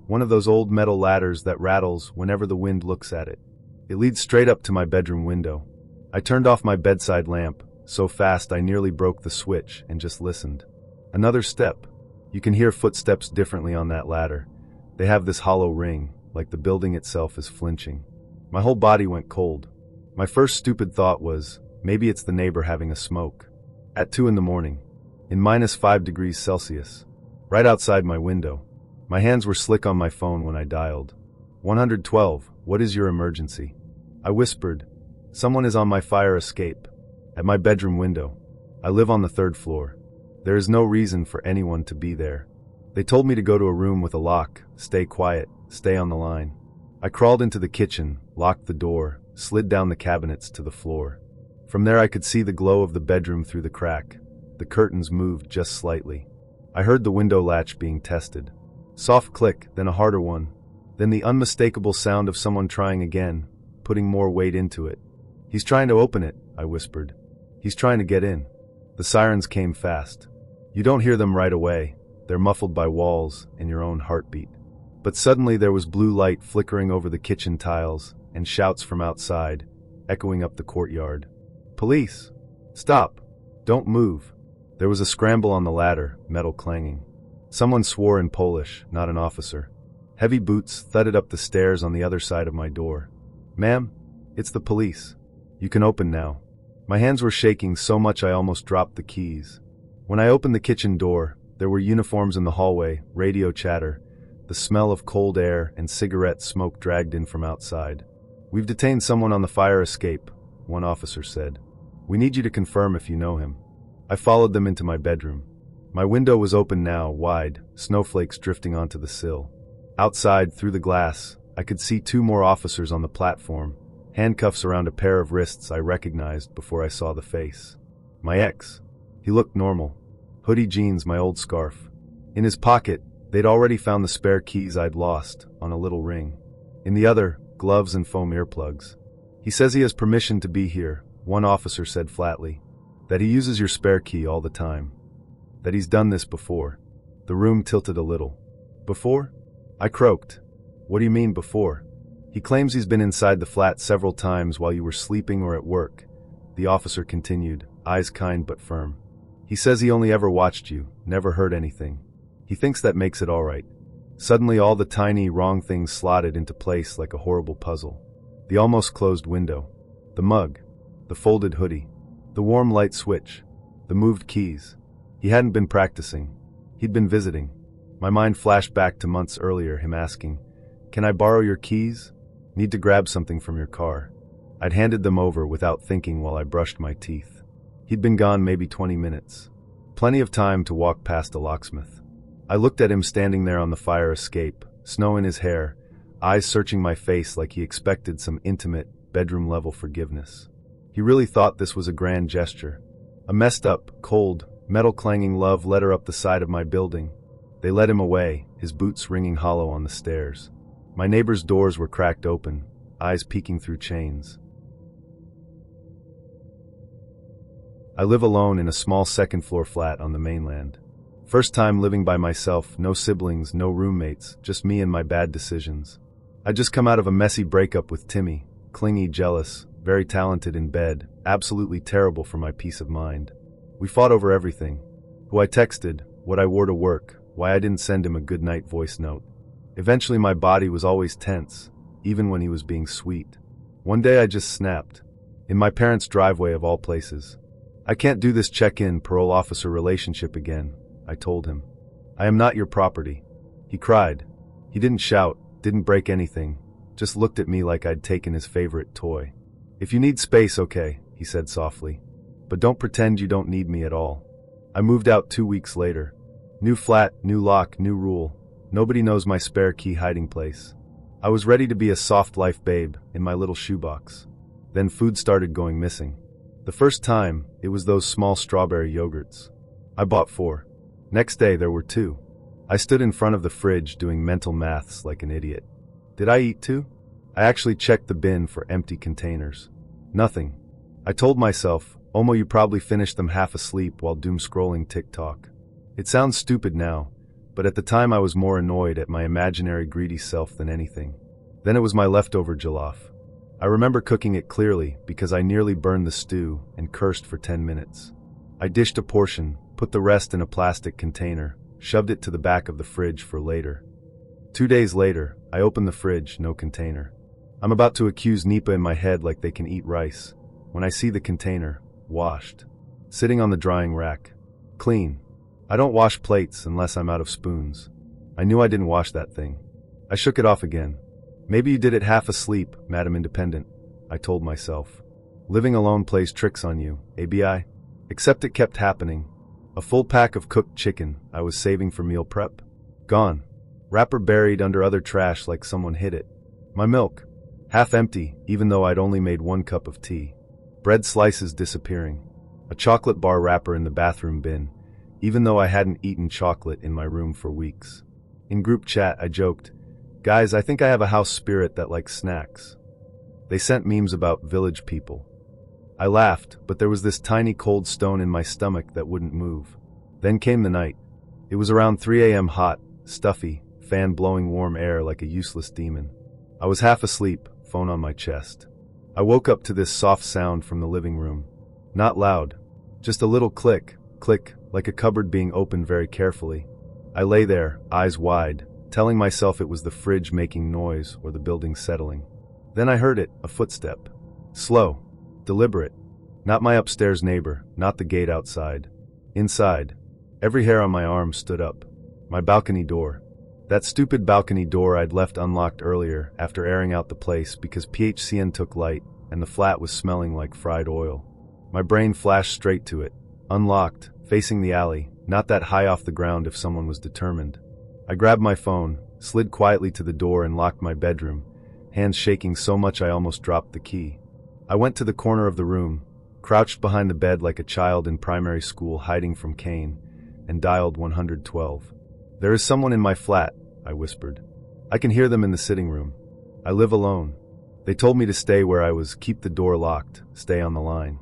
one of those old metal ladders that rattles whenever the wind looks at it. It leads straight up to my bedroom window. I turned off my bedside lamp, so fast I nearly broke the switch and just listened. Another step. You can hear footsteps differently on that ladder. They have this hollow ring, like the building itself is flinching. My whole body went cold. My first stupid thought was, maybe it's the neighbor having a smoke. At 2 in the morning. In -5 degrees Celsius. Right outside my window. My hands were slick on my phone when I dialed. 112, what is your emergency? I whispered. Someone is on my fire escape. At my bedroom window. I live on the 3rd floor. There is no reason for anyone to be there. They told me to go to a room with a lock, stay quiet, stay on the line. I crawled into the kitchen, locked the door, slid down the cabinets to the floor. From there I could see the glow of the bedroom through the crack. The curtains moved just slightly. I heard the window latch being tested. Soft click, then a harder one. Then the unmistakable sound of someone trying again, putting more weight into it. He's trying to open it, I whispered. He's trying to get in. The sirens came fast. You don't hear them right away. They're muffled by walls and your own heartbeat. But suddenly there was blue light flickering over the kitchen tiles and shouts from outside, echoing up the courtyard. Police! Stop! Don't move! There was a scramble on the ladder, metal clanging. Someone swore in Polish, not an officer. Heavy boots thudded up the stairs on the other side of my door. Ma'am, it's the police. You can open now. My hands were shaking so much I almost dropped the keys. When I opened the kitchen door, there were uniforms in the hallway, radio chatter, the smell of cold air and cigarette smoke dragged in from outside. We've detained someone on the fire escape, one officer said. We need you to confirm if you know him. I followed them into my bedroom. My window was open now, wide, snowflakes drifting onto the sill. Outside, through the glass, I could see 2 more officers on the platform, handcuffs around a pair of wrists I recognized before I saw the face. My ex. He looked normal. Hoodie jeans, my old scarf. In his pocket, they'd already found the spare keys I'd lost, on a little ring. In the other, gloves and foam earplugs. He says he has permission to be here, one officer said flatly. That he uses your spare key all the time. That he's done this before. The room tilted a little. Before? I croaked. What do you mean before? He claims he's been inside the flat several times while you were sleeping or at work. The officer continued, eyes kind but firm. He says he only ever watched you, never heard anything. He thinks that makes it all right. Suddenly all the tiny, wrong things slotted into place like a horrible puzzle. The almost closed window. The mug. The folded hoodie. The warm light switch. The moved keys. He hadn't been practicing. He'd been visiting. My mind flashed back to months earlier, him asking, "Can I borrow your keys? Need to grab something from your car." I'd handed them over without thinking while I brushed my teeth. He'd been gone maybe 20 minutes. Plenty of time to walk past a locksmith. I looked at him standing there on the fire escape, snow in his hair, eyes searching my face like he expected some intimate, bedroom-level forgiveness. He really thought this was a grand gesture. A messed up, cold, metal-clanging love letter up the side of my building. They led him away, his boots ringing hollow on the stairs. My neighbors' doors were cracked open, eyes peeking through chains. I live alone in a small second-floor flat on the mainland. First time living by myself, no siblings, no roommates, just me and my bad decisions. I'd just come out of a messy breakup with Timmy, clingy, jealous, very talented in bed, absolutely terrible for my peace of mind. We fought over everything. Who I texted, what I wore to work, why I didn't send him a goodnight voice note. Eventually my body was always tense, even when he was being sweet. One day I just snapped. In my parents' driveway of all places. I can't do this check-in parole officer relationship again, I told him. I am not your property. He cried. He didn't shout, didn't break anything, just looked at me like I'd taken his favorite toy. If you need space, okay, he said softly. But don't pretend you don't need me at all. I moved out 2 weeks later. New flat, new lock, new rule. Nobody knows my spare key hiding place. I was ready to be a soft life babe in my little shoebox. Then food started going missing. The first time, it was those small strawberry yogurts. I bought 4. Next day, there were 2. I stood in front of the fridge doing mental maths like an idiot. Did I eat 2? I actually checked the bin for empty containers. Nothing. I told myself, Omo, you probably finished them half asleep while doom scrolling TikTok. It sounds stupid now, but at the time I was more annoyed at my imaginary greedy self than anything. Then it was my leftover jollof. I remember cooking it clearly because I nearly burned the stew and cursed for 10 minutes. I dished a portion, put the rest in a plastic container, shoved it to the back of the fridge for later. 2 days later, I opened the fridge, no container. I'm about to accuse Nipa in my head like they can eat rice, when I see the container, washed, sitting on the drying rack. Clean. I don't wash plates unless I'm out of spoons. I knew I didn't wash that thing. I shook it off again. Maybe you did it half asleep, Madam Independent, I told myself. Living alone plays tricks on you, ABI? Except it kept happening. A full pack of cooked chicken I was saving for meal prep. Gone. Wrapper buried under other trash like someone hid it. My milk. Half empty, even though I'd only made 1 cup of tea. Bread slices disappearing. A chocolate bar wrapper in the bathroom bin, even though I hadn't eaten chocolate in my room for weeks. In group chat, I joked, guys, I think I have a house spirit that likes snacks. They sent memes about village people. I laughed, but there was this tiny cold stone in my stomach that wouldn't move. Then came the night. It was around 3 a.m. hot, stuffy, fan blowing warm air like a useless demon. I was half asleep, phone on my chest. I woke up to this soft sound from the living room. Not loud. Just a little click, click, like a cupboard being opened very carefully. I lay there, eyes wide, telling myself it was the fridge making noise or the building settling. Then I heard it, a footstep. Slow. Deliberate. Not my upstairs neighbor, not the gate outside. Inside. Every hair on my arm stood up. My balcony door. That stupid balcony door I'd left unlocked earlier after airing out the place because PHCN took light and the flat was smelling like fried oil. My brain flashed straight to it. Unlocked, facing the alley, not that high off the ground if someone was determined. I grabbed my phone, slid quietly to the door and locked my bedroom, hands shaking so much I almost dropped the key. I went to the corner of the room, crouched behind the bed like a child in primary school hiding from Cain, and dialed 112. There is someone in my flat, I whispered. I can hear them in the sitting room. I live alone. They told me to stay where I was, keep the door locked, stay on the line.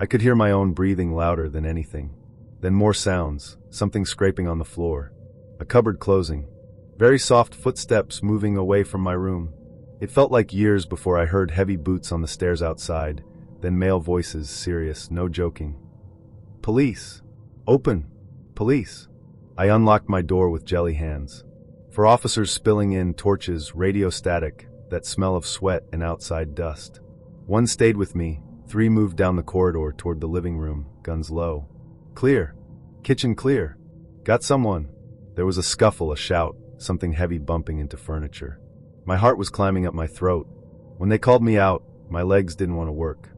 I could hear my own breathing louder than anything. Then more sounds, something scraping on the floor. A cupboard closing. Very soft footsteps moving away from my room. It felt like years before I heard heavy boots on the stairs outside, then male voices, serious, no joking. Police! Open! Police! I unlocked my door with jelly hands. For officers spilling in, torches, radio static, that smell of sweat and outside dust. 1 stayed with me, 3 moved down the corridor toward the living room, guns low. Clear. Kitchen clear. Got someone. There was a scuffle, a shout, something heavy bumping into furniture. My heart was climbing up my throat. When they called me out, my legs didn't want to work.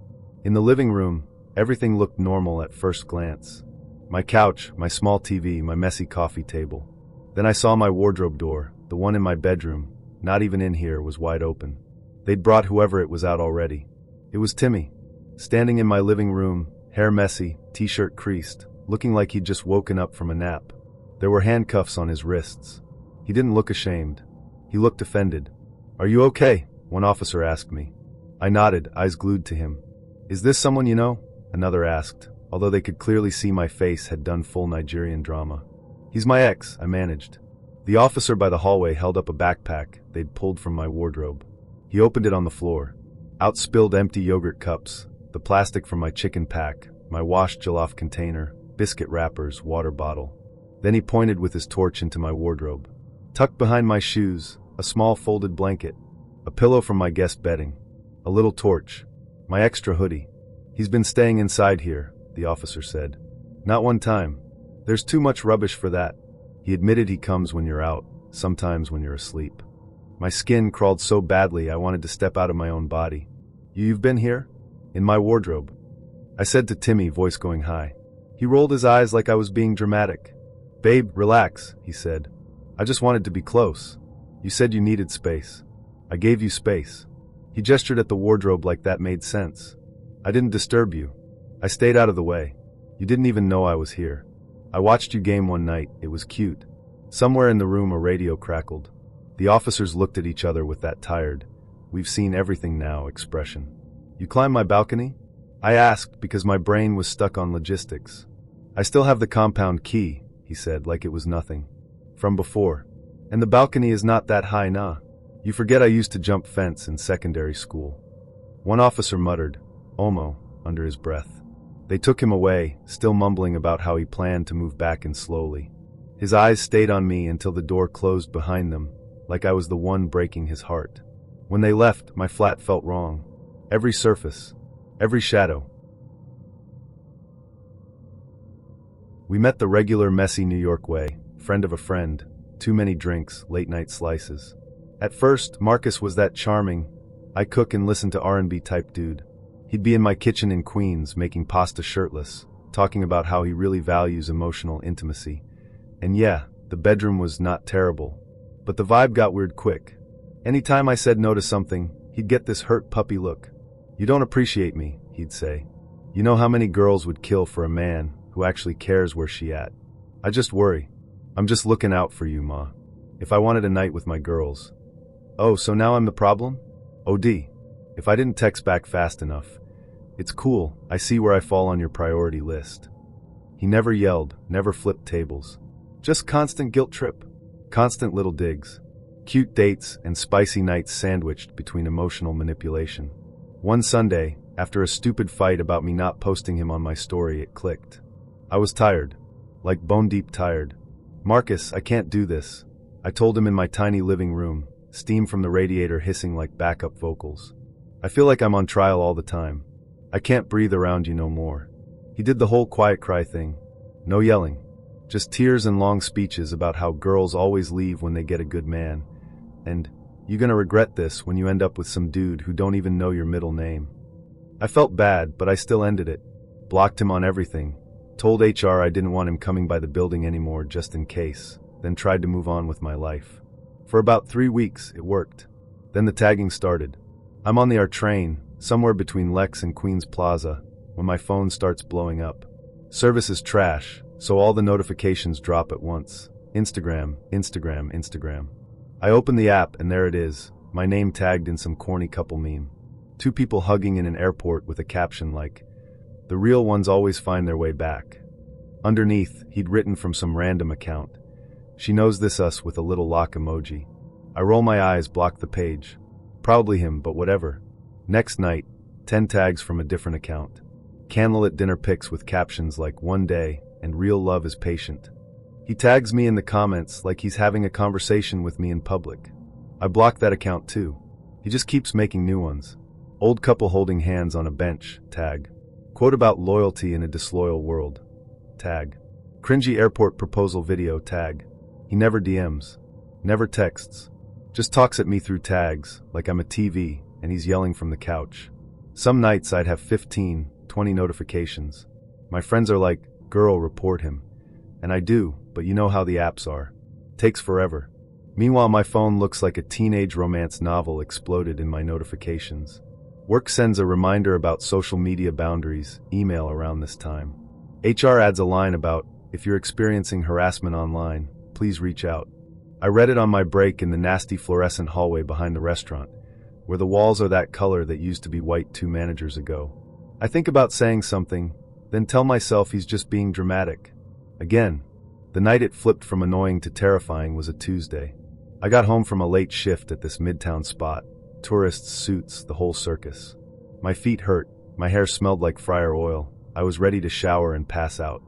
In the living room, everything looked normal at first glance. My couch, my small TV, my messy coffee table. Then I saw my wardrobe door, the one in my bedroom, not even in here, was wide open. They'd brought whoever it was out already. It was Timmy, standing in my living room, hair messy, t-shirt creased, looking like he'd just woken up from a nap. There were handcuffs on his wrists. He didn't look ashamed. He looked offended. Are you okay? One officer asked me. I nodded, eyes glued to him. Is this someone you know? Another asked, although they could clearly see my face had done full Nigerian drama. He's my ex, I managed. The officer by the hallway held up a backpack they'd pulled from my wardrobe. He opened it on the floor. Out spilled empty yogurt cups, the plastic from my chicken pack, my washed jollof container, biscuit wrappers, water bottle. Then he pointed with his torch into my wardrobe. Tucked behind my shoes, a small folded blanket, a pillow from my guest bedding, a little torch, my extra hoodie. He's been staying inside here, the officer said. Not one time. There's too much rubbish for that. He admitted he comes when you're out, sometimes when you're asleep. My skin crawled so badly I wanted to step out of my own body. You've been here? In my wardrobe. I said to Timmy, voice going high. He rolled his eyes like I was being dramatic. Babe, relax, he said. I just wanted to be close. You said you needed space. I gave you space. He gestured at the wardrobe like that made sense. I didn't disturb you. I stayed out of the way. You didn't even know I was here. I watched you game one night. It was cute. Somewhere in the room a radio crackled. The officers looked at each other with that tired, "We've seen everything now" expression. You climbed my balcony? I asked because my brain was stuck on logistics. I still have the compound key, he said like it was nothing. From before. And the balcony is not that high, nah. You forget I used to jump fence in secondary school. One officer muttered, "Omo," under his breath. They took him away, still mumbling about how he planned to move back in slowly. His eyes stayed on me until the door closed behind them, like I was the one breaking his heart. When they left, my flat felt wrong. Every surface, every shadow. We met the regular messy New York way, friend of a friend, too many drinks, late-night slices. At first, Marcus was that charming, I cook and listen to R&B type dude. He'd be in my kitchen in Queens making pasta shirtless, talking about how he really values emotional intimacy. And yeah, the bedroom was not terrible, but the vibe got weird quick. Anytime I said no to something, he'd get this hurt puppy look. You don't appreciate me, he'd say. You know how many girls would kill for a man who actually cares where she at? I just worry. I'm just looking out for you, Ma. If I wanted a night with my girls. Oh, so now I'm the problem? OD. If I didn't text back fast enough. It's cool, I see where I fall on your priority list. He never yelled, never flipped tables. Just constant guilt trip. Constant little digs. Cute dates and spicy nights sandwiched between emotional manipulation. One Sunday, after a stupid fight about me not posting him on my story, it clicked. I was tired. Like bone-deep tired. Marcus, I can't do this. I told him in my tiny living room, steam from the radiator hissing like backup vocals. I feel like I'm on trial all the time. I can't breathe around you no more. He did the whole quiet cry thing. No yelling. Just tears and long speeches about how girls always leave when they get a good man. And, you're gonna regret this when you end up with some dude who don't even know your middle name. I felt bad, but I still ended it. Blocked him on everything. Told HR I didn't want him coming by the building anymore just in case. Then tried to move on with my life. For about 3 weeks, it worked. Then the tagging started. I'm on the R train, somewhere between Lex and Queens Plaza, when my phone starts blowing up. Service is trash, so all the notifications drop at once. Instagram, Instagram, Instagram. I open the app and there it is, my name tagged in some corny couple meme. 2 people hugging in an airport with a caption like, "The real ones always find their way back." Underneath, he'd written from some random account. "She knows this us" with a little lock emoji. I roll my eyes, block the page. Probably him, but whatever. Next night, 10 tags from a different account. Candlelit dinner pics with captions like "One day" and "Real love is patient." He tags me in the comments like he's having a conversation with me in public. I blocked that account too. He just keeps making new ones. Old couple holding hands on a bench, tag. Quote about loyalty in a disloyal world, tag. Cringy airport proposal video, tag. He never DMs, never texts. Just talks at me through tags, like I'm a TV, and he's yelling from the couch. Some nights I'd have 15, 20 notifications. My friends are like, "Girl, report him." And I do, but you know how the apps are. Takes forever. Meanwhile, my phone looks like a teenage romance novel exploded in my notifications. Work sends a reminder about social media boundaries, email around this time. HR adds a line about, "If you're experiencing harassment online, please reach out." I read it on my break in the nasty fluorescent hallway behind the restaurant, where the walls are that color that used to be white 2 managers ago. I think about saying something, then tell myself he's just being dramatic. Again, the night it flipped from annoying to terrifying was a Tuesday. I got home from a late shift at this midtown spot. Tourists, suits, the whole circus. My feet hurt, my hair smelled like fryer oil. I was ready to shower and pass out.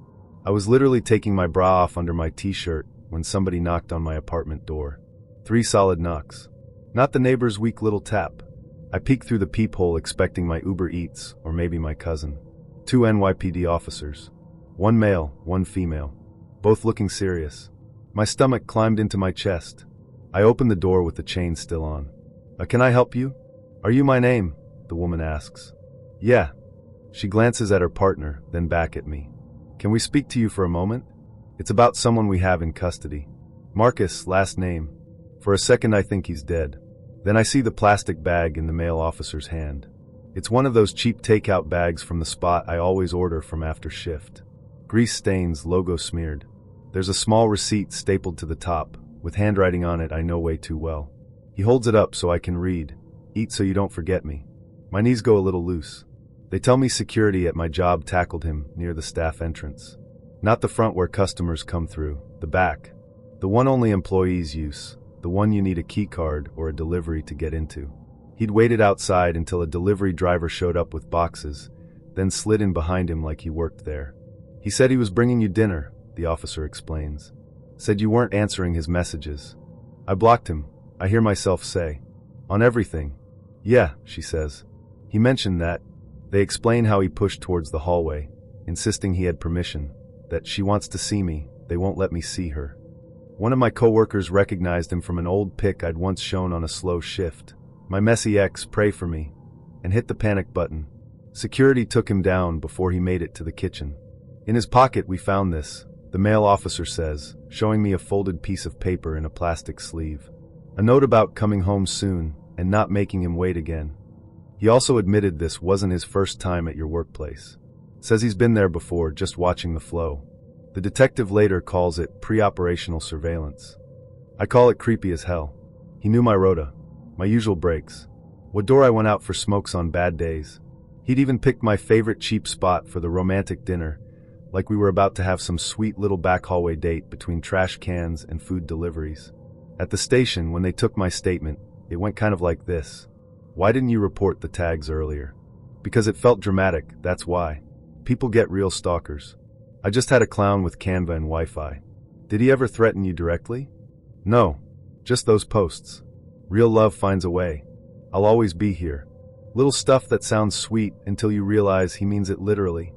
I was literally taking my bra off under my t-shirt when somebody knocked on my apartment door. 3 solid knocks. Not the neighbor's weak little tap. I peek through the peephole expecting my Uber Eats or maybe my cousin. 2 NYPD officers. One male, one female. Both looking serious. My stomach climbed into my chest. I opened the door with the chain still on. Can I help you? Are you my name? The woman asks. Yeah. She glances at her partner, then back at me. Can we speak to you for a moment? It's about someone we have in custody. Marcus, last name. For a second I think he's dead. Then I see the plastic bag in the male officer's hand. It's one of those cheap takeout bags from the spot I always order from after shift. Grease stains, logo smeared. There's a small receipt stapled to the top, with handwriting on it I know way too well. He holds it up so I can read. Eat so you don't forget me. My knees go a little loose. They tell me security at my job tackled him near the staff entrance. Not the front where customers come through, the back. The one only employees use, the one you need a key card or a delivery to get into. He'd waited outside until a delivery driver showed up with boxes, then slid in behind him like he worked there. He said he was bringing you dinner, the officer explains. Said you weren't answering his messages. I blocked him, I hear myself say. On everything. Yeah, she says. He mentioned that. They explain how he pushed towards the hallway, insisting he had permission, that she wants to see me, they won't let me see her. One of my coworkers recognized him from an old pic I'd once shown on a slow shift. My messy ex, pray for me, and hit the panic button. Security took him down before he made it to the kitchen. In his pocket we found this, the male officer says, showing me a folded piece of paper in a plastic sleeve. A note about coming home soon and not making him wait again. He also admitted this wasn't his first time at your workplace. Says he's been there before, just watching the flow. The detective later calls it pre-operational surveillance. I call it creepy as hell. He knew my rota, my usual breaks, what door I went out for smokes on bad days. He'd even picked my favorite cheap spot for the romantic dinner, like we were about to have some sweet little back hallway date between trash cans and food deliveries. At the station, when they took my statement, it went kind of like this. Why didn't you report the tags earlier? Because it felt dramatic, that's why. People get real stalkers. I just had a clown with Canva and Wi-Fi. Did he ever threaten you directly? No. Just those posts. Real love finds a way. I'll always be here. Little stuff that sounds sweet until you realize he means it literally.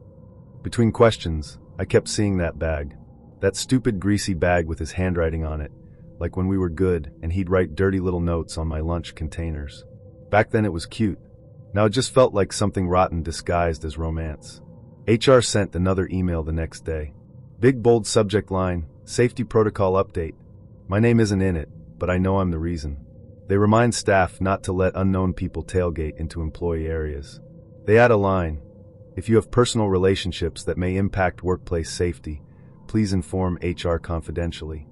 Between questions, I kept seeing that bag. That stupid greasy bag with his handwriting on it, like when we were good and he'd write dirty little notes on my lunch containers. Back then it was cute. Now it just felt like something rotten disguised as romance. HR sent another email the next day. Big bold subject line, safety protocol update. My name isn't in it, but I know I'm the reason. They remind staff not to let unknown people tailgate into employee areas. They add a line. If you have personal relationships that may impact workplace safety, please inform HR confidentially.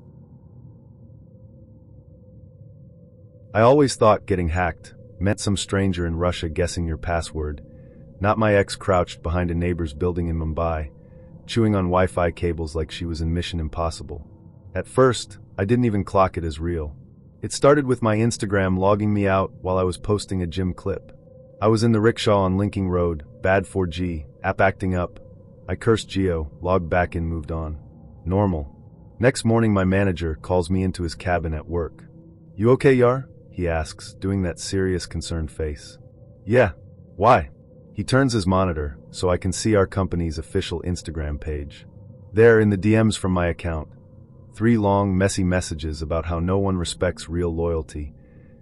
I always thought getting hacked meant some stranger in Russia guessing your password, not my ex crouched behind a neighbor's building in Mumbai, chewing on Wi-Fi cables like she was in Mission Impossible. At first, I didn't even clock it as real. It started with my Instagram logging me out while I was posting a gym clip. I was in the rickshaw on Linking Road, bad 4G, app acting up. I cursed Geo, logged back and moved on. Normal. Next morning my manager calls me into his cabin at work. You okay, Yar? He asks, doing that serious concerned face. Yeah. Why? He turns his monitor so I can see our company's official Instagram page. There, in the DMs from my account, 3 long, messy messages about how no one respects real loyalty,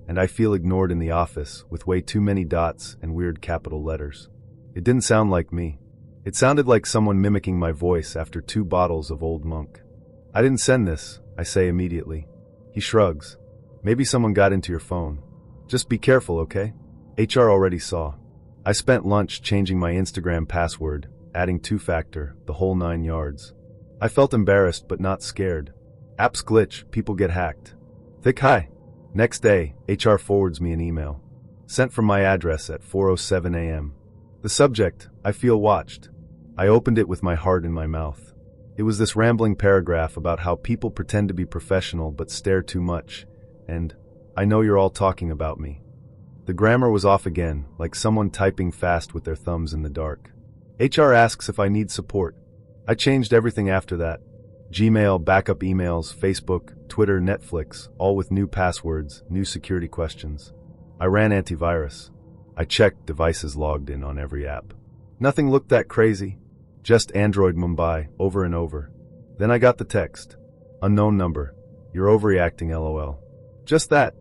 and I feel ignored in the office with way too many dots and weird capital letters. It didn't sound like me. It sounded like someone mimicking my voice after 2 bottles of Old Monk. I didn't send this, I say immediately. He shrugs. Maybe someone got into your phone. Just be careful, okay? HR already saw. I spent lunch changing my Instagram password, adding 2-factor, the whole 9 yards. I felt embarrassed but not scared. Apps glitch, people get hacked. Thick hi. Next day, HR forwards me an email. Sent from my address at 4:07 a.m. The subject, I feel watched. I opened it with my heart in my mouth. It was this rambling paragraph about how people pretend to be professional but stare too much, and, I know you're all talking about me. The grammar was off again, like someone typing fast with their thumbs in the dark. HR asks if I need support. I changed everything after that. Gmail, backup emails, Facebook, Twitter, Netflix, all with new passwords, new security questions. I ran antivirus. I checked devices logged in on every app. Nothing looked that crazy. Just Android Mumbai over and over. Then I got the text. Unknown number. You're overreacting, LOL. Just that.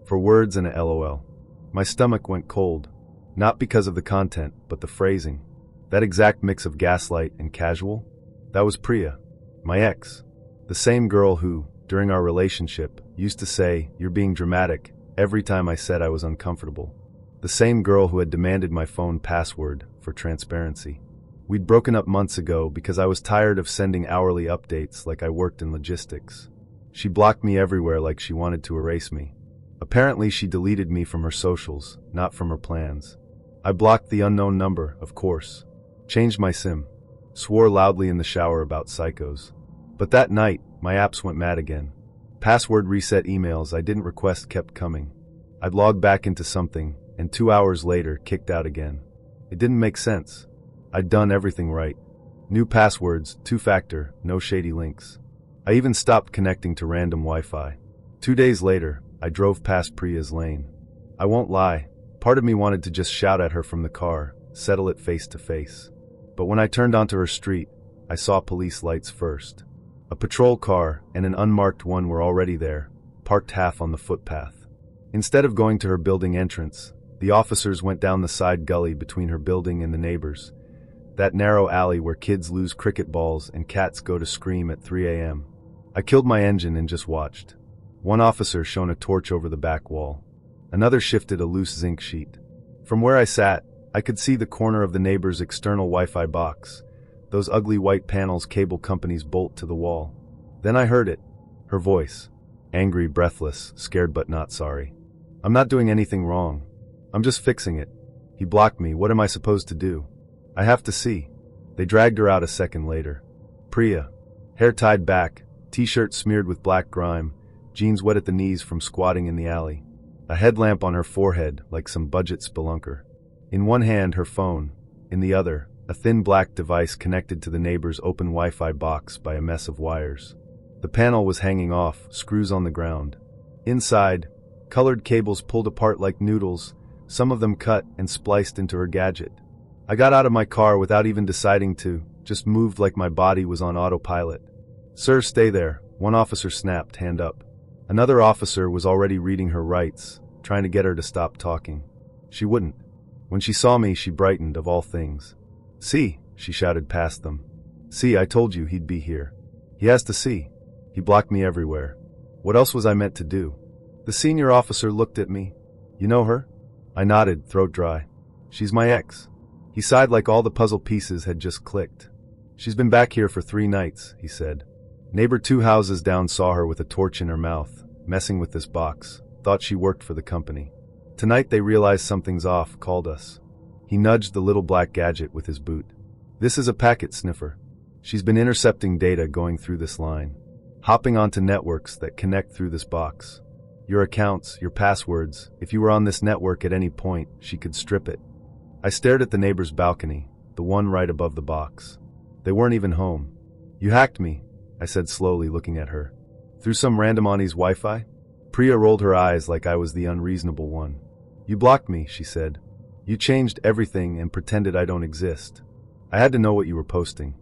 4 words and a LOL. My stomach went cold. Not because of the content, but the phrasing. That exact mix of gaslight and casual. That was Priya, my ex. The same girl who, during our relationship, used to say, "You're being dramatic," every time I said I was uncomfortable. The same girl who had demanded my phone password for transparency. We'd broken up months ago because I was tired of sending hourly updates like I worked in logistics. She blocked me everywhere like she wanted to erase me. Apparently she deleted me from her socials, not from her plans. I blocked the unknown number, of course. Changed my SIM. Swore loudly in the shower about psychos. But that night, my apps went mad again. Password reset emails I didn't request kept coming. I'd log back into something, and 2 hours later kicked out again. It didn't make sense. I'd done everything right. New passwords, 2-factor, no shady links. I even stopped connecting to random Wi-Fi. 2 days later, I drove past Priya's lane. I won't lie, part of me wanted to just shout at her from the car, settle it face to face. But when I turned onto her street, I saw police lights first. A patrol car and an unmarked one were already there, parked half on the footpath. Instead of going to her building entrance, the officers went down the side gully between her building and the neighbors. That narrow alley where kids lose cricket balls and cats go to scream at 3 a.m. I killed my engine and just watched. One officer shone a torch over the back wall. Another shifted a loose zinc sheet. From where I sat, I could see the corner of the neighbor's external Wi-Fi box. Those ugly white panels cable companies bolt to the wall. Then I heard it. Her voice. Angry, breathless, scared but not sorry. "I'm not doing anything wrong. I'm just fixing it. He blocked me. What am I supposed to do? I have to see." They dragged her out a second later. Priya. Hair tied back, t-shirt smeared with black grime, jeans wet at the knees from squatting in the alley. A headlamp on her forehead like some budget spelunker. In one hand, her phone. In the other, a thin black device connected to the neighbor's open Wi-Fi box by a mess of wires. The panel was hanging off, screws on the ground. Inside, colored cables pulled apart like noodles, some of them cut and spliced into her gadget. I got out of my car without even deciding to, just moved like my body was on autopilot. "Sir, stay there," one officer snapped, hand up. Another officer was already reading her rights, trying to get her to stop talking. She wouldn't. When she saw me, she brightened, of all things. "See," she shouted past them. "See, I told you he'd be here. He has to see. He blocked me everywhere. What else was I meant to do?" The senior officer looked at me. "You know her?" I nodded, throat dry. "She's my ex." He sighed like all the puzzle pieces had just clicked. "She's been back here for 3 nights, he said. Neighbor 2 houses down saw her with a torch in her mouth, messing with this box, thought she worked for the company. Tonight they realized something's off, called us." He nudged the little black gadget with his boot. "This is a packet sniffer. She's been intercepting data going through this line, hopping onto networks that connect through this box. Your accounts, your passwords, if you were on this network at any point, she could strip it." I stared at the neighbor's balcony, the one right above the box. They weren't even home. "You hacked me," I said slowly, looking at her. "Through some random Ani's Wi-Fi?" Priya rolled her eyes like I was the unreasonable one. "You blocked me," she said. "You changed everything and pretended I don't exist. I had to know what you were posting,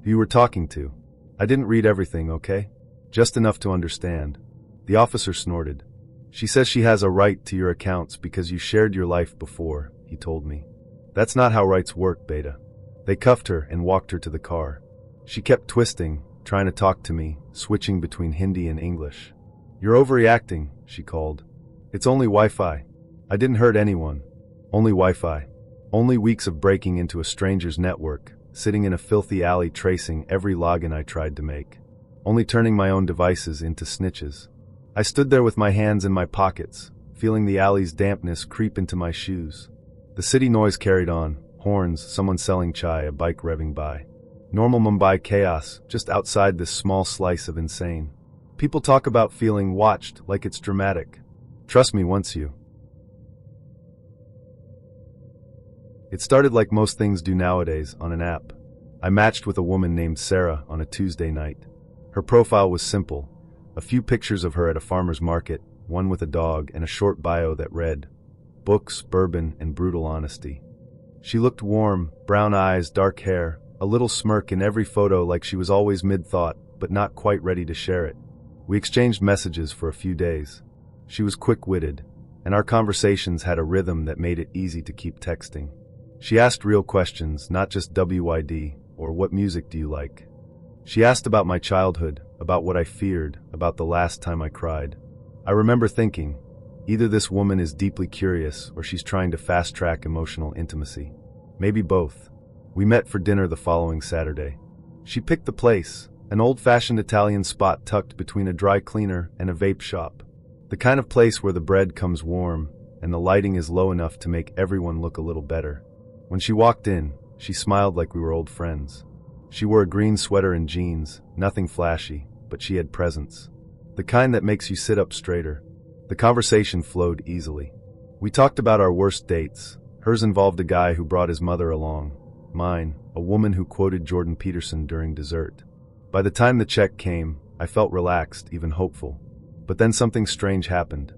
who you were talking to. I didn't read everything, okay? Just enough to understand." The officer snorted. "She says she has a right to your accounts because you shared your life before," he told me. "That's not how rights work, Beta." They cuffed her and walked her to the car. She kept twisting, trying to talk to me, switching between Hindi and English. "You're overreacting," she called. "It's only Wi-Fi. I didn't hurt anyone. Only Wi-Fi. Only weeks of breaking into a stranger's network, sitting in a filthy alley tracing every login I tried to make. Only turning my own devices into snitches." I stood there with my hands in my pockets, feeling the alley's dampness creep into my shoes. The city noise carried on, horns, someone selling chai, a bike revving by. Normal Mumbai chaos, just outside this small slice of insane. People talk about feeling watched like it's dramatic. Trust me once you. It started like most things do nowadays, on an app. I matched with a woman named Sarah on a Tuesday night. Her profile was simple. A few pictures of her at a farmer's market, one with a dog, and a short bio that read, books, bourbon, and brutal honesty. She looked warm, brown eyes, dark hair, a little smirk in every photo like she was always mid-thought, but not quite ready to share it. We exchanged messages for a few days. She was quick-witted, and our conversations had a rhythm that made it easy to keep texting. She asked real questions, not just WID, or what music do you like. She asked about my childhood, about what I feared, about the last time I cried. I remember thinking, either this woman is deeply curious or she's trying to fast-track emotional intimacy. Maybe both. We met for dinner the following Saturday. She picked the place, an old-fashioned Italian spot tucked between a dry cleaner and a vape shop. The kind of place where the bread comes warm and the lighting is low enough to make everyone look a little better. When she walked in, she smiled like we were old friends. She wore a green sweater and jeans, nothing flashy, but she had presence. The kind that makes you sit up straighter. The conversation flowed easily. We talked about our worst dates. Hers involved a guy who brought his mother along. Mine, a woman who quoted Jordan Peterson during dessert. By the time the check came, I felt relaxed, even hopeful. But then something strange happened.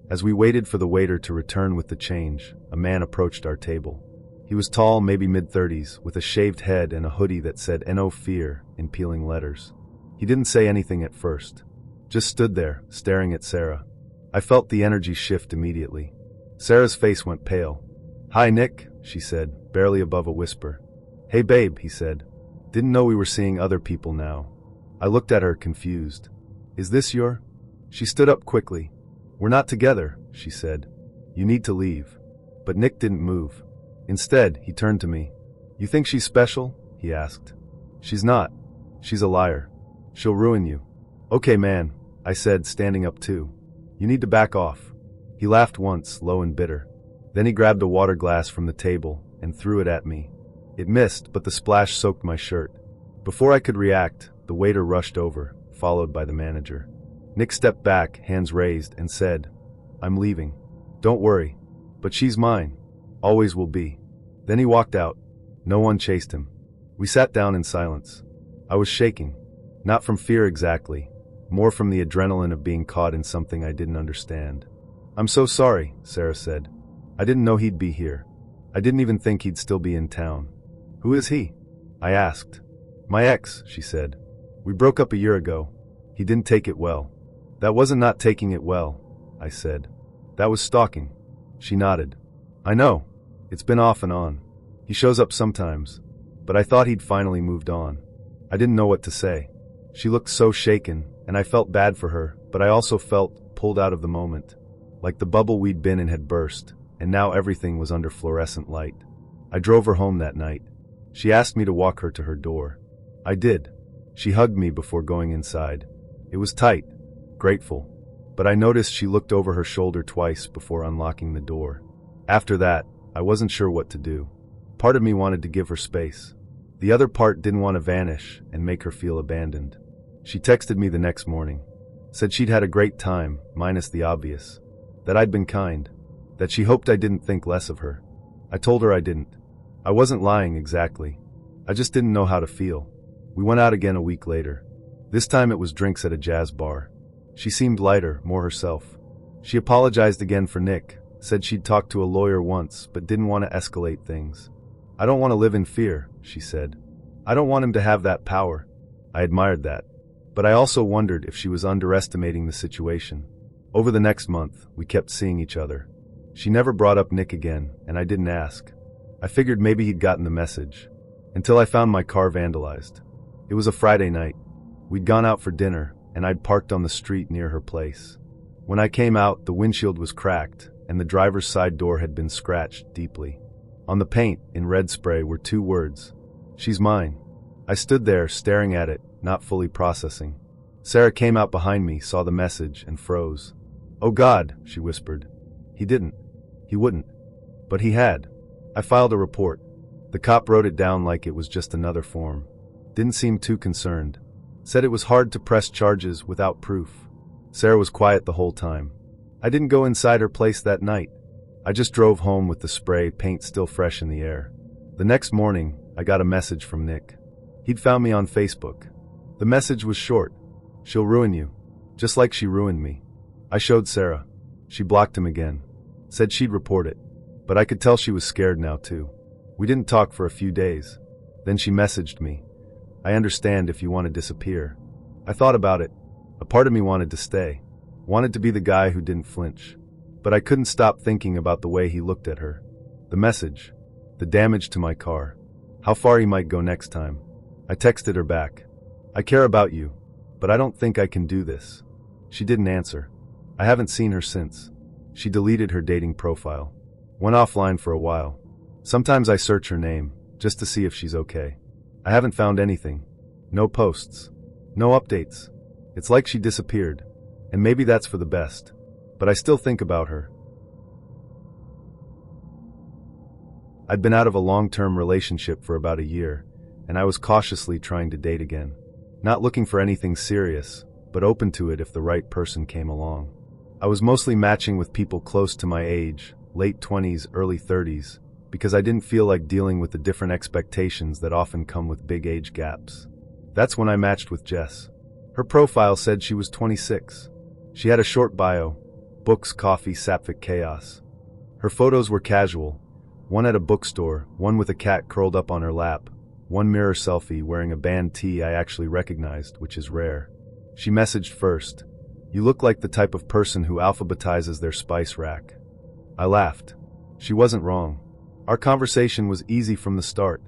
As we waited for the waiter to return with the change, a man approached our table. He was tall, maybe mid-30s, with a shaved head and a hoodie that said "No Fear" in peeling letters. He didn't say anything at first. Just stood there, staring at Sarah. I felt the energy shift immediately. Sarah's face went pale. "Hi, Nick," she said, barely above a whisper. "Hey, babe," he said. Didn't know we were seeing other people now. I looked at her, confused. "Is this your—" She stood up quickly. "We're not together," she said. "You need to leave." But Nick didn't move. Instead, he turned to me. "You think she's special?" he asked. "She's not. She's a liar. She'll ruin you." "Okay, man," I said, standing up too. "You need to back off." He laughed once, low and bitter. Then he grabbed a water glass from the table and threw it at me. It missed, but the splash soaked my shirt. Before I could react, the waiter rushed over, followed by the manager. Nick stepped back, hands raised, and said, "I'm leaving. Don't worry. But she's mine. Always will be." Then he walked out. No one chased him. We sat down in silence. I was shaking. Not from fear exactly, more from the adrenaline of being caught in something I didn't understand. "I'm so sorry," Sarah said. "I didn't know he'd be here. I didn't even think he'd still be in town." "Who is he?" I asked. "My ex," she said. "We broke up a year ago. He didn't take it well." "That wasn't not taking it well," I said. "That was stalking." She nodded. "I know. It's been off and on. He shows up sometimes. But I thought he'd finally moved on." I didn't know what to say. She looked so shaken, and I felt bad for her, but I also felt pulled out of the moment. Like the bubble we'd been in had burst, and now everything was under fluorescent light. I drove her home that night. She asked me to walk her to her door. I did. She hugged me before going inside. It was tight, grateful, but I noticed she looked over her shoulder twice before unlocking the door. After that, I wasn't sure what to do. Part of me wanted to give her space. The other part didn't want to vanish and make her feel abandoned. She texted me the next morning. Said she'd had a great time, minus the obvious. That I'd been kind. That she hoped I didn't think less of her. I told her I didn't. I wasn't lying exactly. I just didn't know how to feel. We went out again a week later. This time it was drinks at a jazz bar. She seemed lighter, more herself. She apologized again for Nick, said she'd talked to a lawyer once but didn't want to escalate things. "I don't want to live in fear," she said. "I don't want him to have that power." I admired that. But I also wondered if she was underestimating the situation. Over the next month, we kept seeing each other. She never brought up Nick again, and I didn't ask. I figured maybe he'd gotten the message. Until I found my car vandalized. It was a Friday night. We'd gone out for dinner, and I'd parked on the street near her place. When I came out, the windshield was cracked, and the driver's side door had been scratched deeply. On the paint, in red spray, were 2 words. "She's mine." I stood there, staring at it, not fully processing. Sarah came out behind me, saw the message, and froze. "Oh God," she whispered. "He didn't. He wouldn't." But he had. I filed a report. The cop wrote it down like it was just another form. Didn't seem too concerned. Said it was hard to press charges without proof. Sarah was quiet the whole time. I didn't go inside her place that night. I just drove home with the spray paint still fresh in the air. The next morning, I got a message from Nick. He'd found me on Facebook. The message was short. "She'll ruin you. Just like she ruined me." I showed Sarah. She blocked him again. Said she'd report it. But I could tell she was scared now too. We didn't talk for a few days. Then she messaged me. I understand if you want to disappear. I thought about it. A part of me wanted to stay. Wanted to be the guy who didn't flinch. But I couldn't stop thinking about the way he looked at her. The message. The damage to my car. How far he might go next time. I texted her back. I care about you, but I don't think I can do this. She didn't answer. I haven't seen her since. She deleted her dating profile. Went offline for a while. Sometimes I search her name, just to see if she's okay. I haven't found anything. No posts. No updates. It's like she disappeared. And maybe that's for the best. But I still think about her. I'd been out of a long-term relationship for about a year, and I was cautiously trying to date again. Not looking for anything serious, but open to it if the right person came along. I was mostly matching with people close to my age, late 20s, early 30s, because I didn't feel like dealing with the different expectations that often come with big age gaps. That's when I matched with Jess. Her profile said she was 26. She had a short bio, books, coffee, sapphic chaos. Her photos were casual, one at a bookstore, one with a cat curled up on her lap, one mirror selfie wearing a band tee I actually recognized, which is rare. She messaged first, "You look like the type of person who alphabetizes their spice rack." I laughed. She wasn't wrong. Our conversation was easy from the start.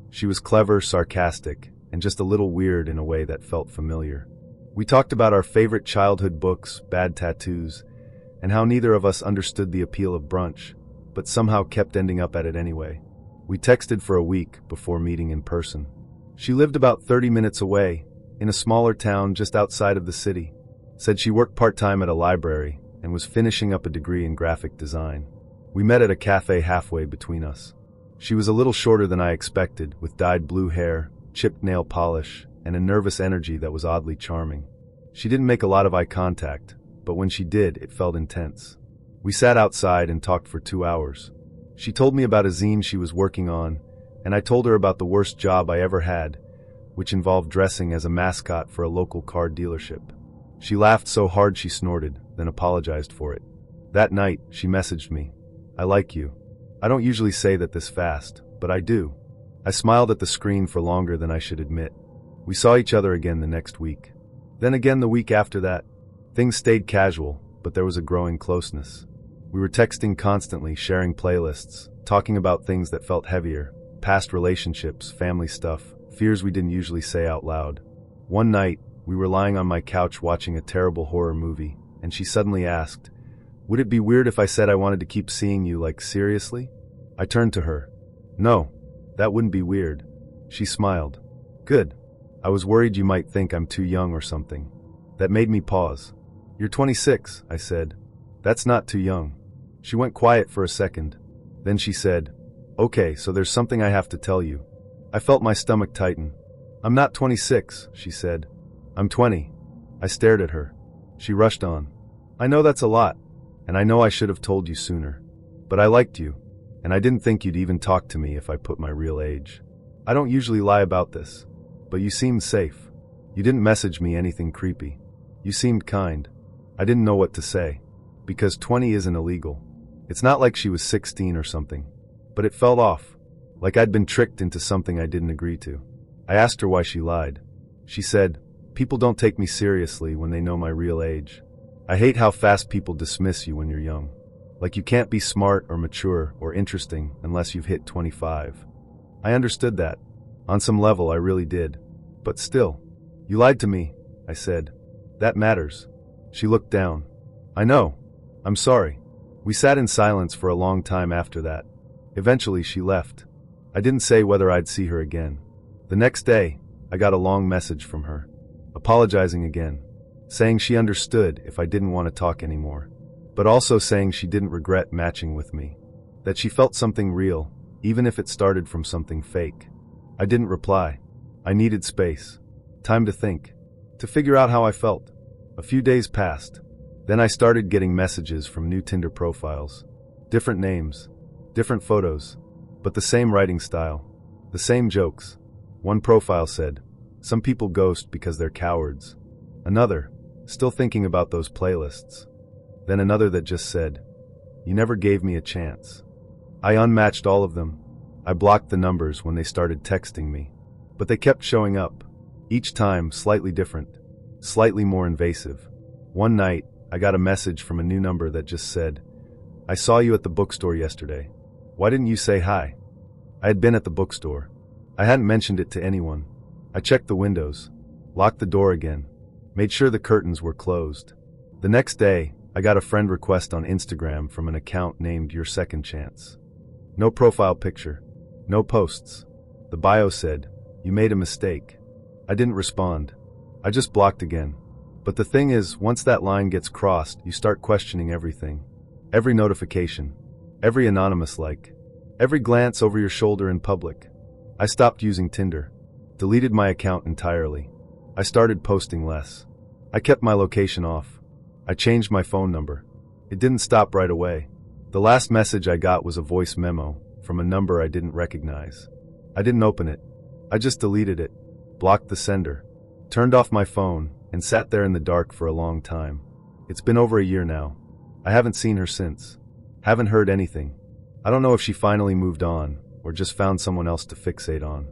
She was clever, sarcastic, and just a little weird in a way that felt familiar. We talked about our favorite childhood books, bad tattoos, and how neither of us understood the appeal of brunch, but somehow kept ending up at it anyway. We texted for a week before meeting in person. She lived about 30 minutes away, in a smaller town just outside of the city. Said she worked part-time at a library and was finishing up a degree in graphic design. We met at a cafe halfway between us. She was a little shorter than I expected, with dyed blue hair, chipped nail polish, and a nervous energy that was oddly charming. She didn't make a lot of eye contact, but when she did, it felt intense. We sat outside and talked for 2 hours. She told me about a zine she was working on, and I told her about the worst job I ever had, which involved dressing as a mascot for a local car dealership. She laughed so hard she snorted, then apologized for it. That night, she messaged me, "I like you." I don't usually say that this fast, but I do. I smiled at the screen for longer than I should admit. We saw each other again the next week. Then again the week after that. Things stayed casual, but there was a growing closeness. We were texting constantly, sharing playlists, talking about things that felt heavier, past relationships, family stuff, fears we didn't usually say out loud. One night, we were lying on my couch watching a terrible horror movie, and she suddenly asked, "Would it be weird if I said I wanted to keep seeing you, like seriously?" I turned to her. "No, that wouldn't be weird." She smiled. "Good. I was worried you might think I'm too young or something." That made me pause. "You're 26, I said. "That's not too young." She went quiet for a second. Then she said, "Okay, so there's something I have to tell you." I felt my stomach tighten. "I'm not 26, she said. "I'm 20. I stared at her. She rushed on. "I know that's a lot, and I know I should have told you sooner. But I liked you, and I didn't think you'd even talk to me if I put my real age. I don't usually lie about this, but you seemed safe. You didn't message me anything creepy. You seemed kind." I didn't know what to say, because 20 isn't illegal. It's not like she was 16 or something, but it felt off, like I'd been tricked into something I didn't agree to. I asked her why she lied. She said, "People don't take me seriously when they know my real age. I hate how fast people dismiss you when you're young. Like you can't be smart or mature or interesting unless you've hit 25. I understood that. On some level, I really did. But still, "You lied to me," I said. "That matters." She looked down. "I know. I'm sorry." We sat in silence for a long time after that. Eventually, she left. I didn't say whether I'd see her again. The next day, I got a long message from her, apologizing again, saying she understood if I didn't want to talk anymore, but also saying she didn't regret matching with me, that she felt something real, even if it started from something fake. I didn't reply. I needed space, time to think, to figure out how I felt. A few days passed. Then I started getting messages from new Tinder profiles. Different names, different photos, but the same writing style, the same jokes. One profile said, "Some people ghost because they're cowards." Another, "Still thinking about those playlists." Then another that just said, You never gave me a chance. I unmatched all of them. I blocked the numbers when they started texting me. But they kept showing up. Each time, slightly different. Slightly more invasive. One night, I got a message from a new number that just said, "I saw you at the bookstore yesterday. Why didn't you say hi?" I had been at the bookstore. I hadn't mentioned it to anyone. I checked the windows, locked the door again, made sure the curtains were closed. The next day, I got a friend request on Instagram from an account named Your Second Chance. No profile picture, no posts. The bio said, "You made a mistake." I didn't respond. I just blocked again. But the thing is, once that line gets crossed, you start questioning everything. Every notification, every anonymous like, every glance over your shoulder in public. I stopped using Tinder, deleted my account entirely. I started posting less. I kept my location off. I changed my phone number. It didn't stop right away. The last message I got was a voice memo from a number I didn't recognize. I didn't open it. I just deleted it, blocked the sender, turned off my phone, and sat there in the dark for a long time. It's been over a year now. I haven't seen her since. Haven't heard anything. I don't know if she finally moved on, or just found someone else to fixate on.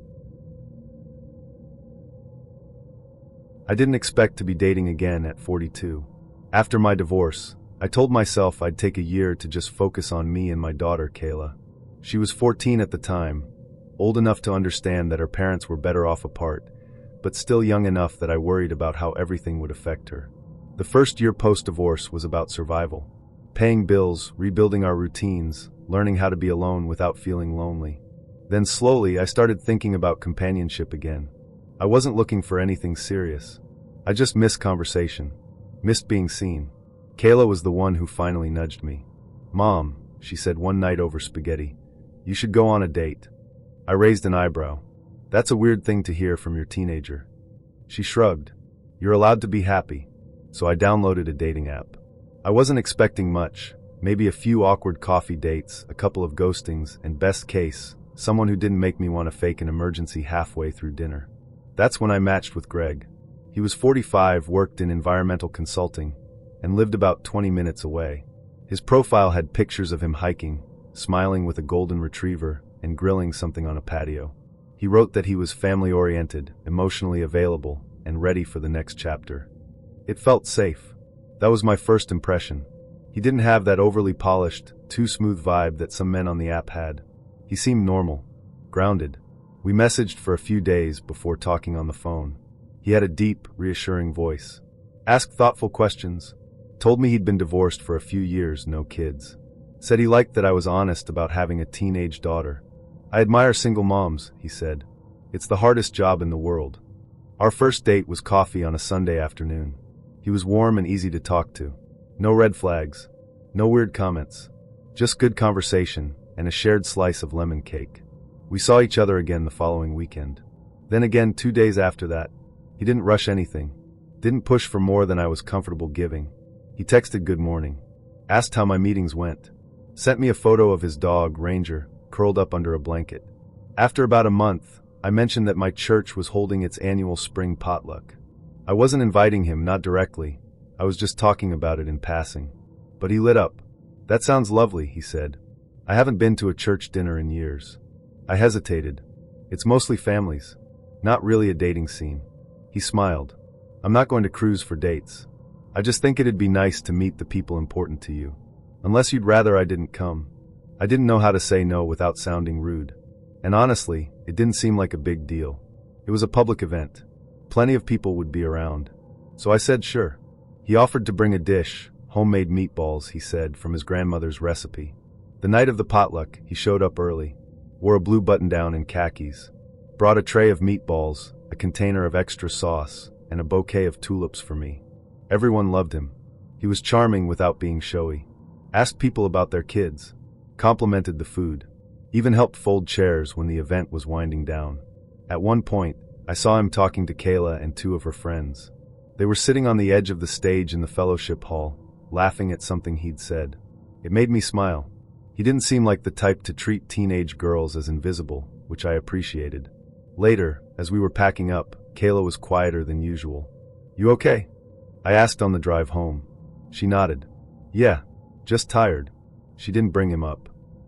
I didn't expect to be dating again at 42. After my divorce, I told myself I'd take a year to just focus on me and my daughter, Kayla. She was 14 at the time, old enough to understand that her parents were better off apart, but still young enough that I worried about how everything would affect her. The first year post-divorce was about survival. Paying bills, rebuilding our routines, learning how to be alone without feeling lonely. Then slowly, I started thinking about companionship again. I wasn't looking for anything serious. I just missed conversation, missed being seen. Kayla was the one who finally nudged me. "Mom," she said one night over spaghetti, "you should go on a date." I raised an eyebrow. "That's a weird thing to hear from your teenager." She shrugged. "You're allowed to be happy." So I downloaded a dating app. I wasn't expecting much, maybe a few awkward coffee dates, a couple of ghostings, and best case, someone who didn't make me want to fake an emergency halfway through dinner. That's when I matched with Greg. He was 45, worked in environmental consulting, and lived about 20 minutes away. His profile had pictures of him hiking, smiling with a golden retriever, and grilling something on a patio. He wrote that he was family-oriented, emotionally available, and ready for the next chapter. It felt safe. That was my first impression. He didn't have that overly polished, too smooth vibe that some men on the app had. He seemed normal, grounded. We messaged for a few days before talking on the phone. He had a deep, reassuring voice. Asked thoughtful questions. Told me he'd been divorced for a few years, no kids. Said he liked that I was honest about having a teenage daughter. "I admire single moms," he said. "It's the hardest job in the world." Our first date was coffee on a Sunday afternoon. He was warm and easy to talk to. No red flags. No weird comments. Just good conversation and a shared slice of lemon cake. We saw each other again the following weekend. Then again 2 days after that. He didn't rush anything. Didn't push for more than I was comfortable giving. He texted good morning. Asked how my meetings went. Sent me a photo of his dog, Ranger, curled up under a blanket. After about a month, I mentioned that my church was holding its annual spring potluck. I wasn't inviting him, not directly. I was just talking about it in passing. But he lit up. "That sounds lovely," he said. "I haven't been to a church dinner in years." I hesitated. "It's mostly families. Not really a dating scene." He smiled. "I'm not going to cruise for dates. I just think it'd be nice to meet the people important to you. Unless you'd rather I didn't come." I didn't know how to say no without sounding rude. And honestly, it didn't seem like a big deal. It was a public event. Plenty of people would be around. So I said sure. He offered to bring a dish, homemade meatballs, he said, from his grandmother's recipe. The night of the potluck, he showed up early, wore a blue button-down and khakis, brought a tray of meatballs, a container of extra sauce, and a bouquet of tulips for me. Everyone loved him. He was charming without being showy. Asked people about their kids. Complimented the food. Even helped fold chairs when the event was winding down. At one point, I saw him talking to Kayla and 2 of her friends. They were sitting on the edge of the stage in the fellowship hall, laughing at something he'd said. It made me smile. He didn't seem like the type to treat teenage girls as invisible, which I appreciated. Later, as we were packing up, Kayla was quieter than usual. "You okay?" I asked on the drive home. She nodded. "Yeah, just tired." She didn't bring him up.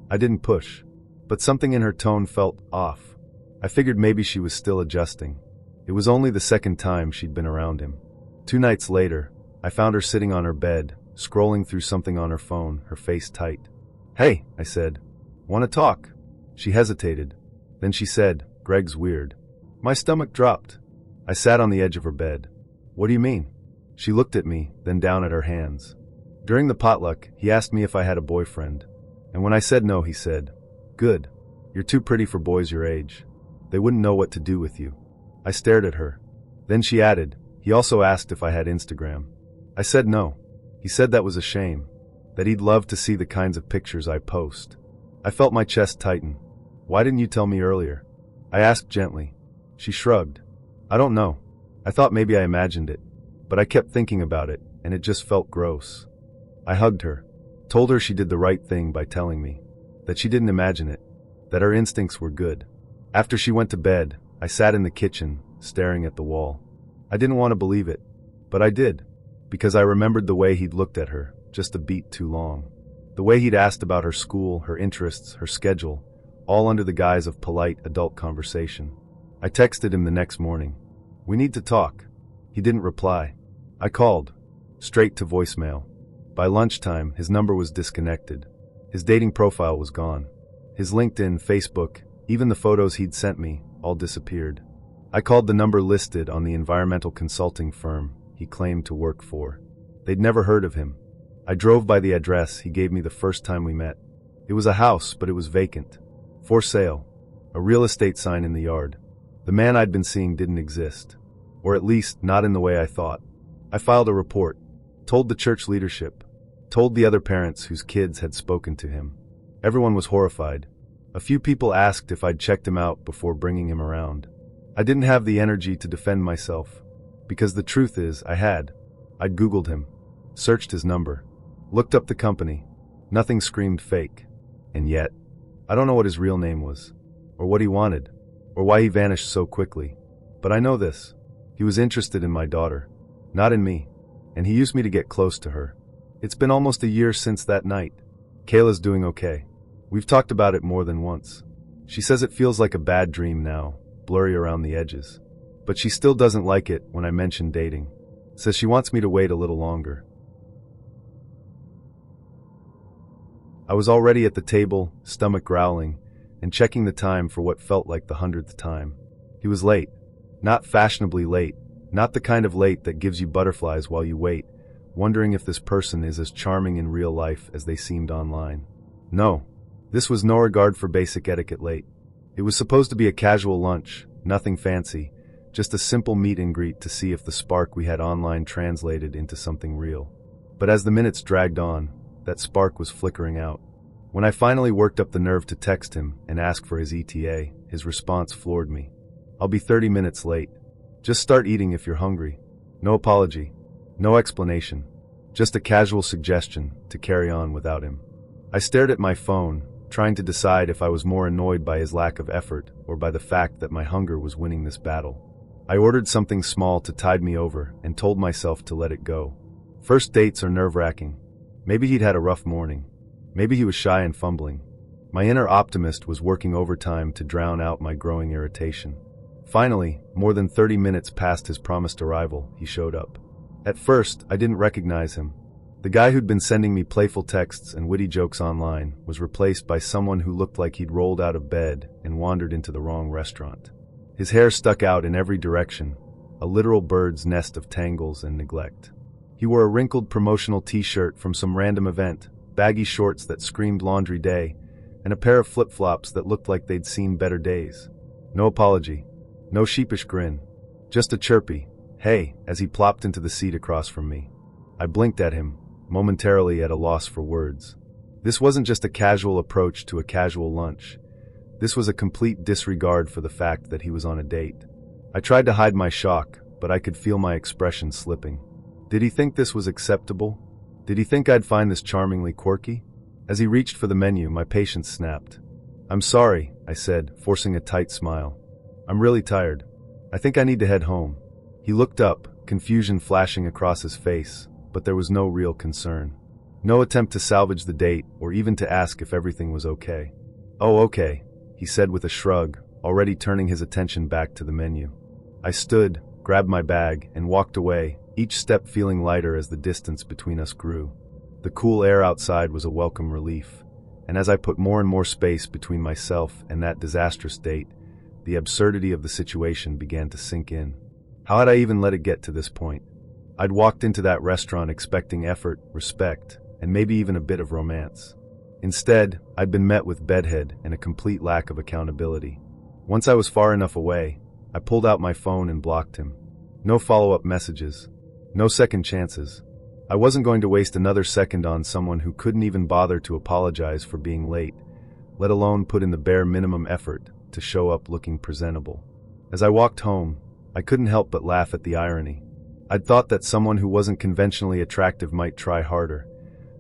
I didn't push. But something in her tone felt off. I figured maybe she was still adjusting. It was only the second time she'd been around him. 2 nights later, I found her sitting on her bed, scrolling through something on her phone, her face tight. "Hey," I said. "Want to talk?" She hesitated. Then she said, "Greg's weird." My stomach dropped. I sat on the edge of her bed. "What do you mean?" She looked at me, then down at her hands. During the potluck, he asked me if I had a boyfriend. And when I said no, he said, "Good. You're too pretty for boys your age. They wouldn't know what to do with you." I stared at her. Then she added, "He also asked if I had Instagram." I said no. He said that was a shame, that he'd love to see the kinds of pictures I post. I felt my chest tighten. "Why didn't you tell me earlier?" I asked gently. She shrugged. "I don't know. I thought maybe I imagined it. But I kept thinking about it, and it just felt gross." I hugged her, told her she did the right thing by telling me, that she didn't imagine it, that her instincts were good. After she went to bed, I sat in the kitchen, staring at the wall. I didn't want to believe it, but I did, because I remembered the way he'd looked at her, just a beat too long. The way he'd asked about her school, her interests, her schedule, all under the guise of polite adult conversation. I texted him the next morning. "We need to talk." He didn't reply. I called, straight to voicemail. By lunchtime, his number was disconnected. His dating profile was gone. His LinkedIn, Facebook, even the photos he'd sent me, all disappeared. I called the number listed on the environmental consulting firm he claimed to work for. They'd never heard of him. I drove by the address he gave me the first time we met. It was a house, but it was vacant. For sale. A real estate sign in the yard. The man I'd been seeing didn't exist. Or at least, not in the way I thought. I filed a report. Told the church leadership. Told the other parents whose kids had spoken to him. Everyone was horrified. A few people asked if I'd checked him out before bringing him around. I didn't have the energy to defend myself. Because the truth is, I had. I'd Googled him. Searched his number. Looked up the company. Nothing screamed fake. And yet, I don't know what his real name was. Or what he wanted. Or why he vanished so quickly. But I know this. He was interested in my daughter. Not in me. And he used me to get close to her. It's been almost a year since that night. Kayla's doing okay. We've talked about it more than once. She says it feels like a bad dream now, blurry around the edges. But she still doesn't like it when I mention dating. Says she wants me to wait a little longer. I was already at the table, stomach growling, and checking the time for what felt like the 100th time. He was late. Not fashionably late. Not the kind of late that gives you butterflies while you wait, wondering if this person is as charming in real life as they seemed online. No. This was no regard for basic etiquette late. It was supposed to be a casual lunch, nothing fancy, just a simple meet and greet to see if the spark we had online translated into something real. But as the minutes dragged on, that spark was flickering out. When I finally worked up the nerve to text him and ask for his ETA, his response floored me. "I'll be 30 minutes late. Just start eating if you're hungry." No apology. No explanation. Just a casual suggestion to carry on without him. I stared at my phone, trying to decide if I was more annoyed by his lack of effort or by the fact that my hunger was winning this battle. I ordered something small to tide me over and told myself to let it go. First dates are nerve-wracking. Maybe he'd had a rough morning. Maybe he was shy and fumbling. My inner optimist was working overtime to drown out my growing irritation. Finally, more than 30 minutes past his promised arrival, he showed up. At first, I didn't recognize him. The guy who'd been sending me playful texts and witty jokes online was replaced by someone who looked like he'd rolled out of bed and wandered into the wrong restaurant. His hair stuck out in every direction, a literal bird's nest of tangles and neglect. He wore a wrinkled promotional t-shirt from some random event, baggy shorts that screamed laundry day, and a pair of flip-flops that looked like they'd seen better days. No apology. No sheepish grin. Just a chirpy, "Hey," as he plopped into the seat across from me. I blinked at him, momentarily at a loss for words. This wasn't just a casual approach to a casual lunch. This was a complete disregard for the fact that he was on a date. I tried to hide my shock, but I could feel my expression slipping. Did he think this was acceptable? Did he think I'd find this charmingly quirky? As he reached for the menu, my patience snapped. "I'm sorry," I said, forcing a tight smile. "I'm really tired. I think I need to head home." He looked up, confusion flashing across his face, but there was no real concern. No attempt to salvage the date or even to ask if everything was okay. "Oh, okay," he said with a shrug, already turning his attention back to the menu. I stood, grabbed my bag, and walked away, each step feeling lighter as the distance between us grew. The cool air outside was a welcome relief, and as I put more and more space between myself and that disastrous date, the absurdity of the situation began to sink in. How had I even let it get to this point? I'd walked into that restaurant expecting effort, respect, and maybe even a bit of romance. Instead, I'd been met with bedhead and a complete lack of accountability. Once I was far enough away, I pulled out my phone and blocked him. No follow-up messages. No second chances. I wasn't going to waste another second on someone who couldn't even bother to apologize for being late, let alone put in the bare minimum effort to show up looking presentable. As I walked home, I couldn't help but laugh at the irony. I'd thought that someone who wasn't conventionally attractive might try harder,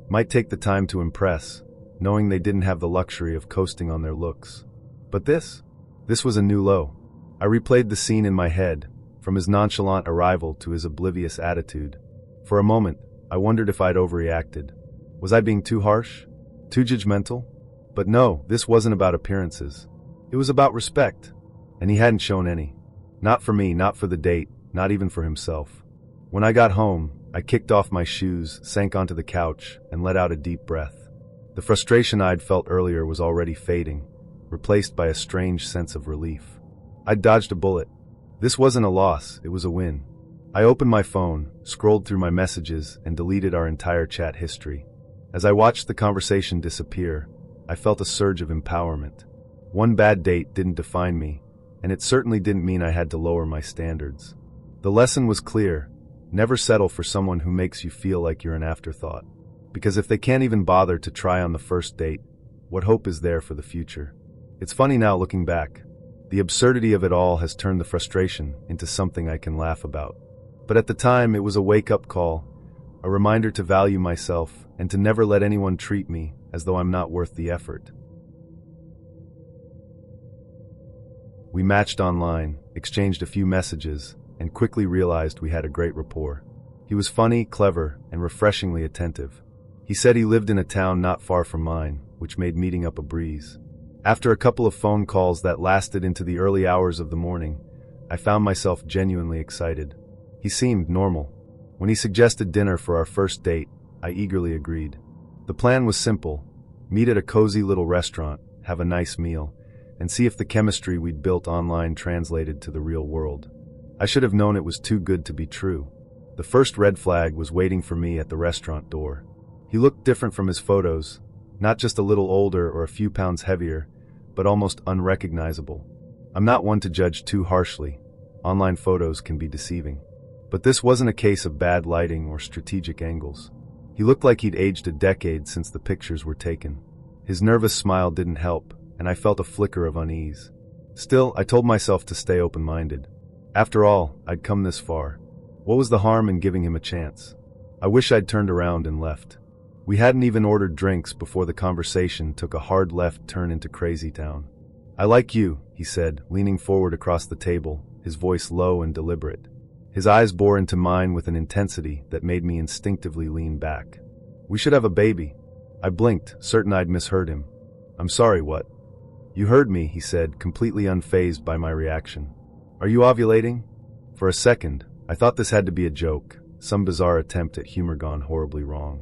might take the time to impress, knowing they didn't have the luxury of coasting on their looks. But this was a new low. I replayed the scene in my head, from his nonchalant arrival to his oblivious attitude. For a moment, I wondered if I'd overreacted. Was I being too harsh? Too judgmental? But no, this wasn't about appearances. It was about respect, and he hadn't shown any. Not for me, not for the date, not even for himself. When I got home, I kicked off my shoes, sank onto the couch, and let out a deep breath. The frustration I'd felt earlier was already fading, replaced by a strange sense of relief. I'd dodged a bullet. This wasn't a loss, it was a win. I opened my phone, scrolled through my messages, and deleted our entire chat history. As I watched the conversation disappear, I felt a surge of empowerment. One bad date didn't define me, and it certainly didn't mean I had to lower my standards. The lesson was clear: never settle for someone who makes you feel like you're an afterthought. Because if they can't even bother to try on the first date, what hope is there for the future? It's funny now looking back. The absurdity of it all has turned the frustration into something I can laugh about. But at the time, it was a wake-up call, a reminder to value myself and to never let anyone treat me as though I'm not worth the effort. We matched online, exchanged a few messages, and quickly realized we had a great rapport. He was funny, clever, and refreshingly attentive. He said he lived in a town not far from mine, which made meeting up a breeze. After a couple of phone calls that lasted into the early hours of the morning, I found myself genuinely excited. He seemed normal. When he suggested dinner for our first date, I eagerly agreed. The plan was simple: meet at a cozy little restaurant, have a nice meal, and see if the chemistry we'd built online translated to the real world. I should have known it was too good to be true. The first red flag was waiting for me at the restaurant door. He looked different from his photos, not just a little older or a few pounds heavier, but almost unrecognizable. I'm not one to judge too harshly. Online photos can be deceiving. But this wasn't a case of bad lighting or strategic angles. He looked like he'd aged a decade since the pictures were taken. His nervous smile didn't help, and I felt a flicker of unease. Still, I told myself to stay open-minded. After all, I'd come this far. What was the harm in giving him a chance? I wish I'd turned around and left. We hadn't even ordered drinks before the conversation took a hard left turn into Crazy Town. "I like you," he said, leaning forward across the table, his voice low and deliberate. His eyes bore into mine with an intensity that made me instinctively lean back. "We should have a baby." I blinked, certain I'd misheard him. "I'm sorry, what?" "You heard me," he said, completely unfazed by my reaction. "Are you ovulating?" For a second, I thought this had to be a joke, some bizarre attempt at humor gone horribly wrong.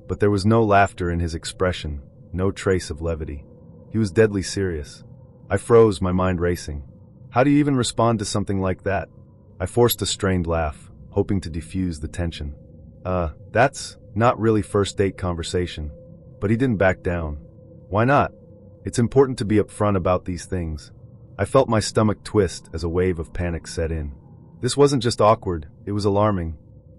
But there was no laughter in his expression, no trace of levity. He was deadly serious. I froze, my mind racing. How do you even respond to something like that? I forced a strained laugh, hoping to defuse the tension. That's not really first date conversation." But he didn't back down. "Why not? It's important to be upfront about these things." I felt my stomach twist as a wave of panic set in. This wasn't just awkward, it was alarming.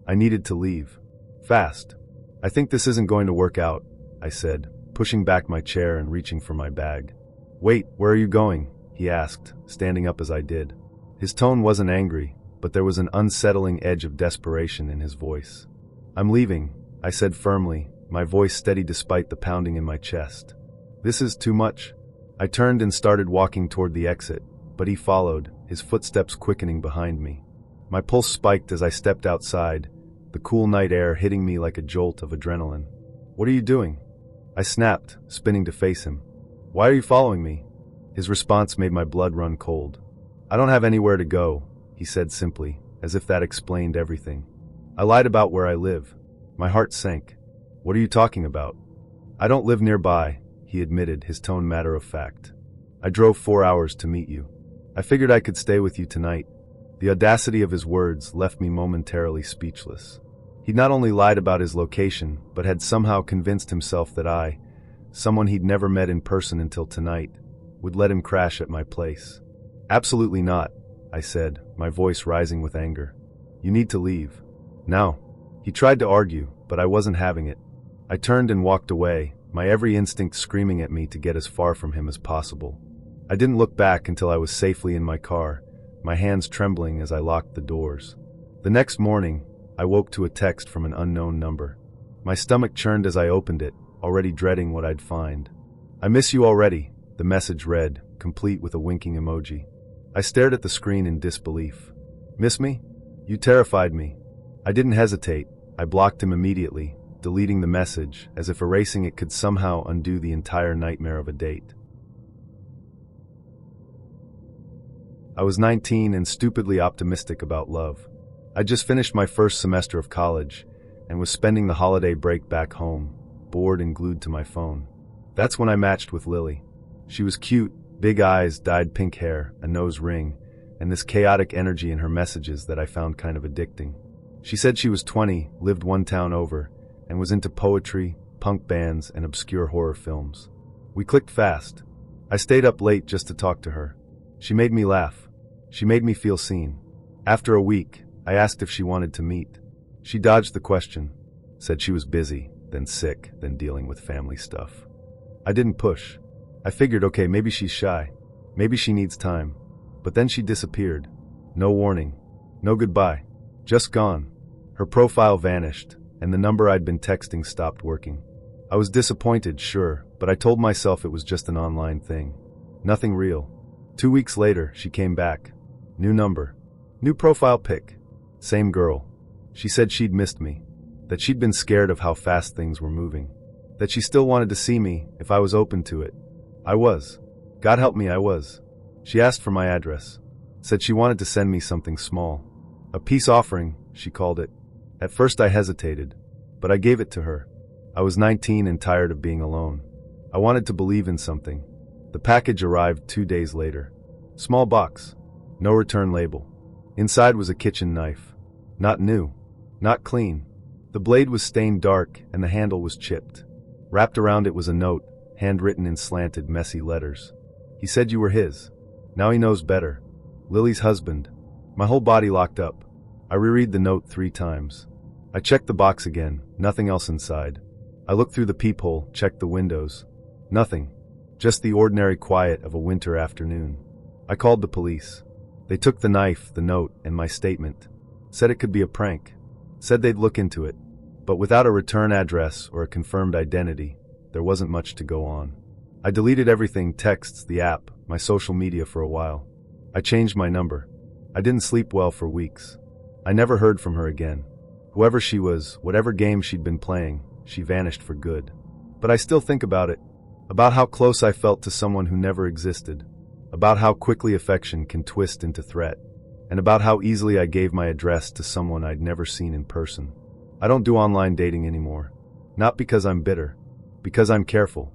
I needed to leave. Fast. "I think this isn't going to work out," I said, pushing back my chair and reaching for my bag. "Wait, where are you going?" he asked, standing up as I did. His tone wasn't angry, but there was an unsettling edge of desperation in his voice. "I'm leaving," I said firmly, my voice steady despite the pounding in my chest. "This is too much." I turned and started walking toward the exit, but he followed, his footsteps quickening behind me. My pulse spiked as I stepped outside, the cool night air hitting me like a jolt of adrenaline. What are you doing? I snapped, spinning to face him. Why are you following me? His response made my blood run cold. I don't have anywhere to go, he said simply, as if that explained everything. I lied about where I live. My heart sank. What are you talking about? I don't live nearby, he admitted, his tone matter of fact. I drove 4 hours to meet you. I figured I could stay with you tonight. The audacity of his words left me momentarily speechless. He'd not only lied about his location, but had somehow convinced himself that I, someone he'd never met in person until tonight, would let him crash at my place. Absolutely not, I said, my voice rising with anger. You need to leave. Now. He tried to argue, but I wasn't having it. I turned and walked away, my every instinct screaming at me to get as far from him as possible. I didn't look back until I was safely in my car, my hands trembling as I locked the doors. The next morning, I woke to a text from an unknown number. My stomach churned as I opened it, already dreading what I'd find. I miss you already, the message read, complete with a winking emoji. I stared at the screen in disbelief. Miss me? You terrified me. I didn't hesitate. I blocked him immediately, deleting the message, as if erasing it could somehow undo the entire nightmare of a date. I was 19 and stupidly optimistic about love. I'd just finished my first semester of college and was spending the holiday break back home, bored and glued to my phone. That's when I matched with Lily. She was cute, big eyes, dyed pink hair, a nose ring, and this chaotic energy in her messages that I found kind of addicting. She said she was 20, lived one town over, and was into poetry, punk bands, and obscure horror films. We clicked fast. I stayed up late just to talk to her. She made me laugh. She made me feel seen. After a week, I asked if she wanted to meet. She dodged the question, said she was busy, then sick, then dealing with family stuff. I didn't push. I figured, okay, maybe she's shy. Maybe she needs time. But then she disappeared. No warning. No goodbye. Just gone. Her profile vanished, and the number I'd been texting stopped working. I was disappointed, sure, but I told myself it was just an online thing. Nothing real. 2 weeks later, she came back. New number. New profile pic. Same girl. She said she'd missed me. That she'd been scared of how fast things were moving. That she still wanted to see me, if I was open to it. I was. God help me, I was. She asked for my address. Said she wanted to send me something small. A peace offering, she called it. At first I hesitated, but I gave it to her. I was 19 and tired of being alone. I wanted to believe in something. The package arrived 2 days later. Small box. No return label. Inside was a kitchen knife. Not new. Not clean. The blade was stained dark and the handle was chipped. Wrapped around it was a note, handwritten in slanted, messy letters. He said you were his. Now he knows better. Lily's husband. My whole body locked up. I reread the note 3 times. I checked the box again, nothing else inside. I looked through the peephole, checked the windows. Nothing. Just the ordinary quiet of a winter afternoon. I called the police. They took the knife, the note, and my statement. Said it could be a prank. Said they'd look into it. But without a return address or a confirmed identity, there wasn't much to go on. I deleted everything, texts, the app, my social media for a while. I changed my number. I didn't sleep well for weeks. I never heard from her again. Whoever she was, whatever game she'd been playing, she vanished for good. But I still think about it. About how close I felt to someone who never existed. About how quickly affection can twist into threat. And about how easily I gave my address to someone I'd never seen in person. I don't do online dating anymore. Not because I'm bitter. Because I'm careful.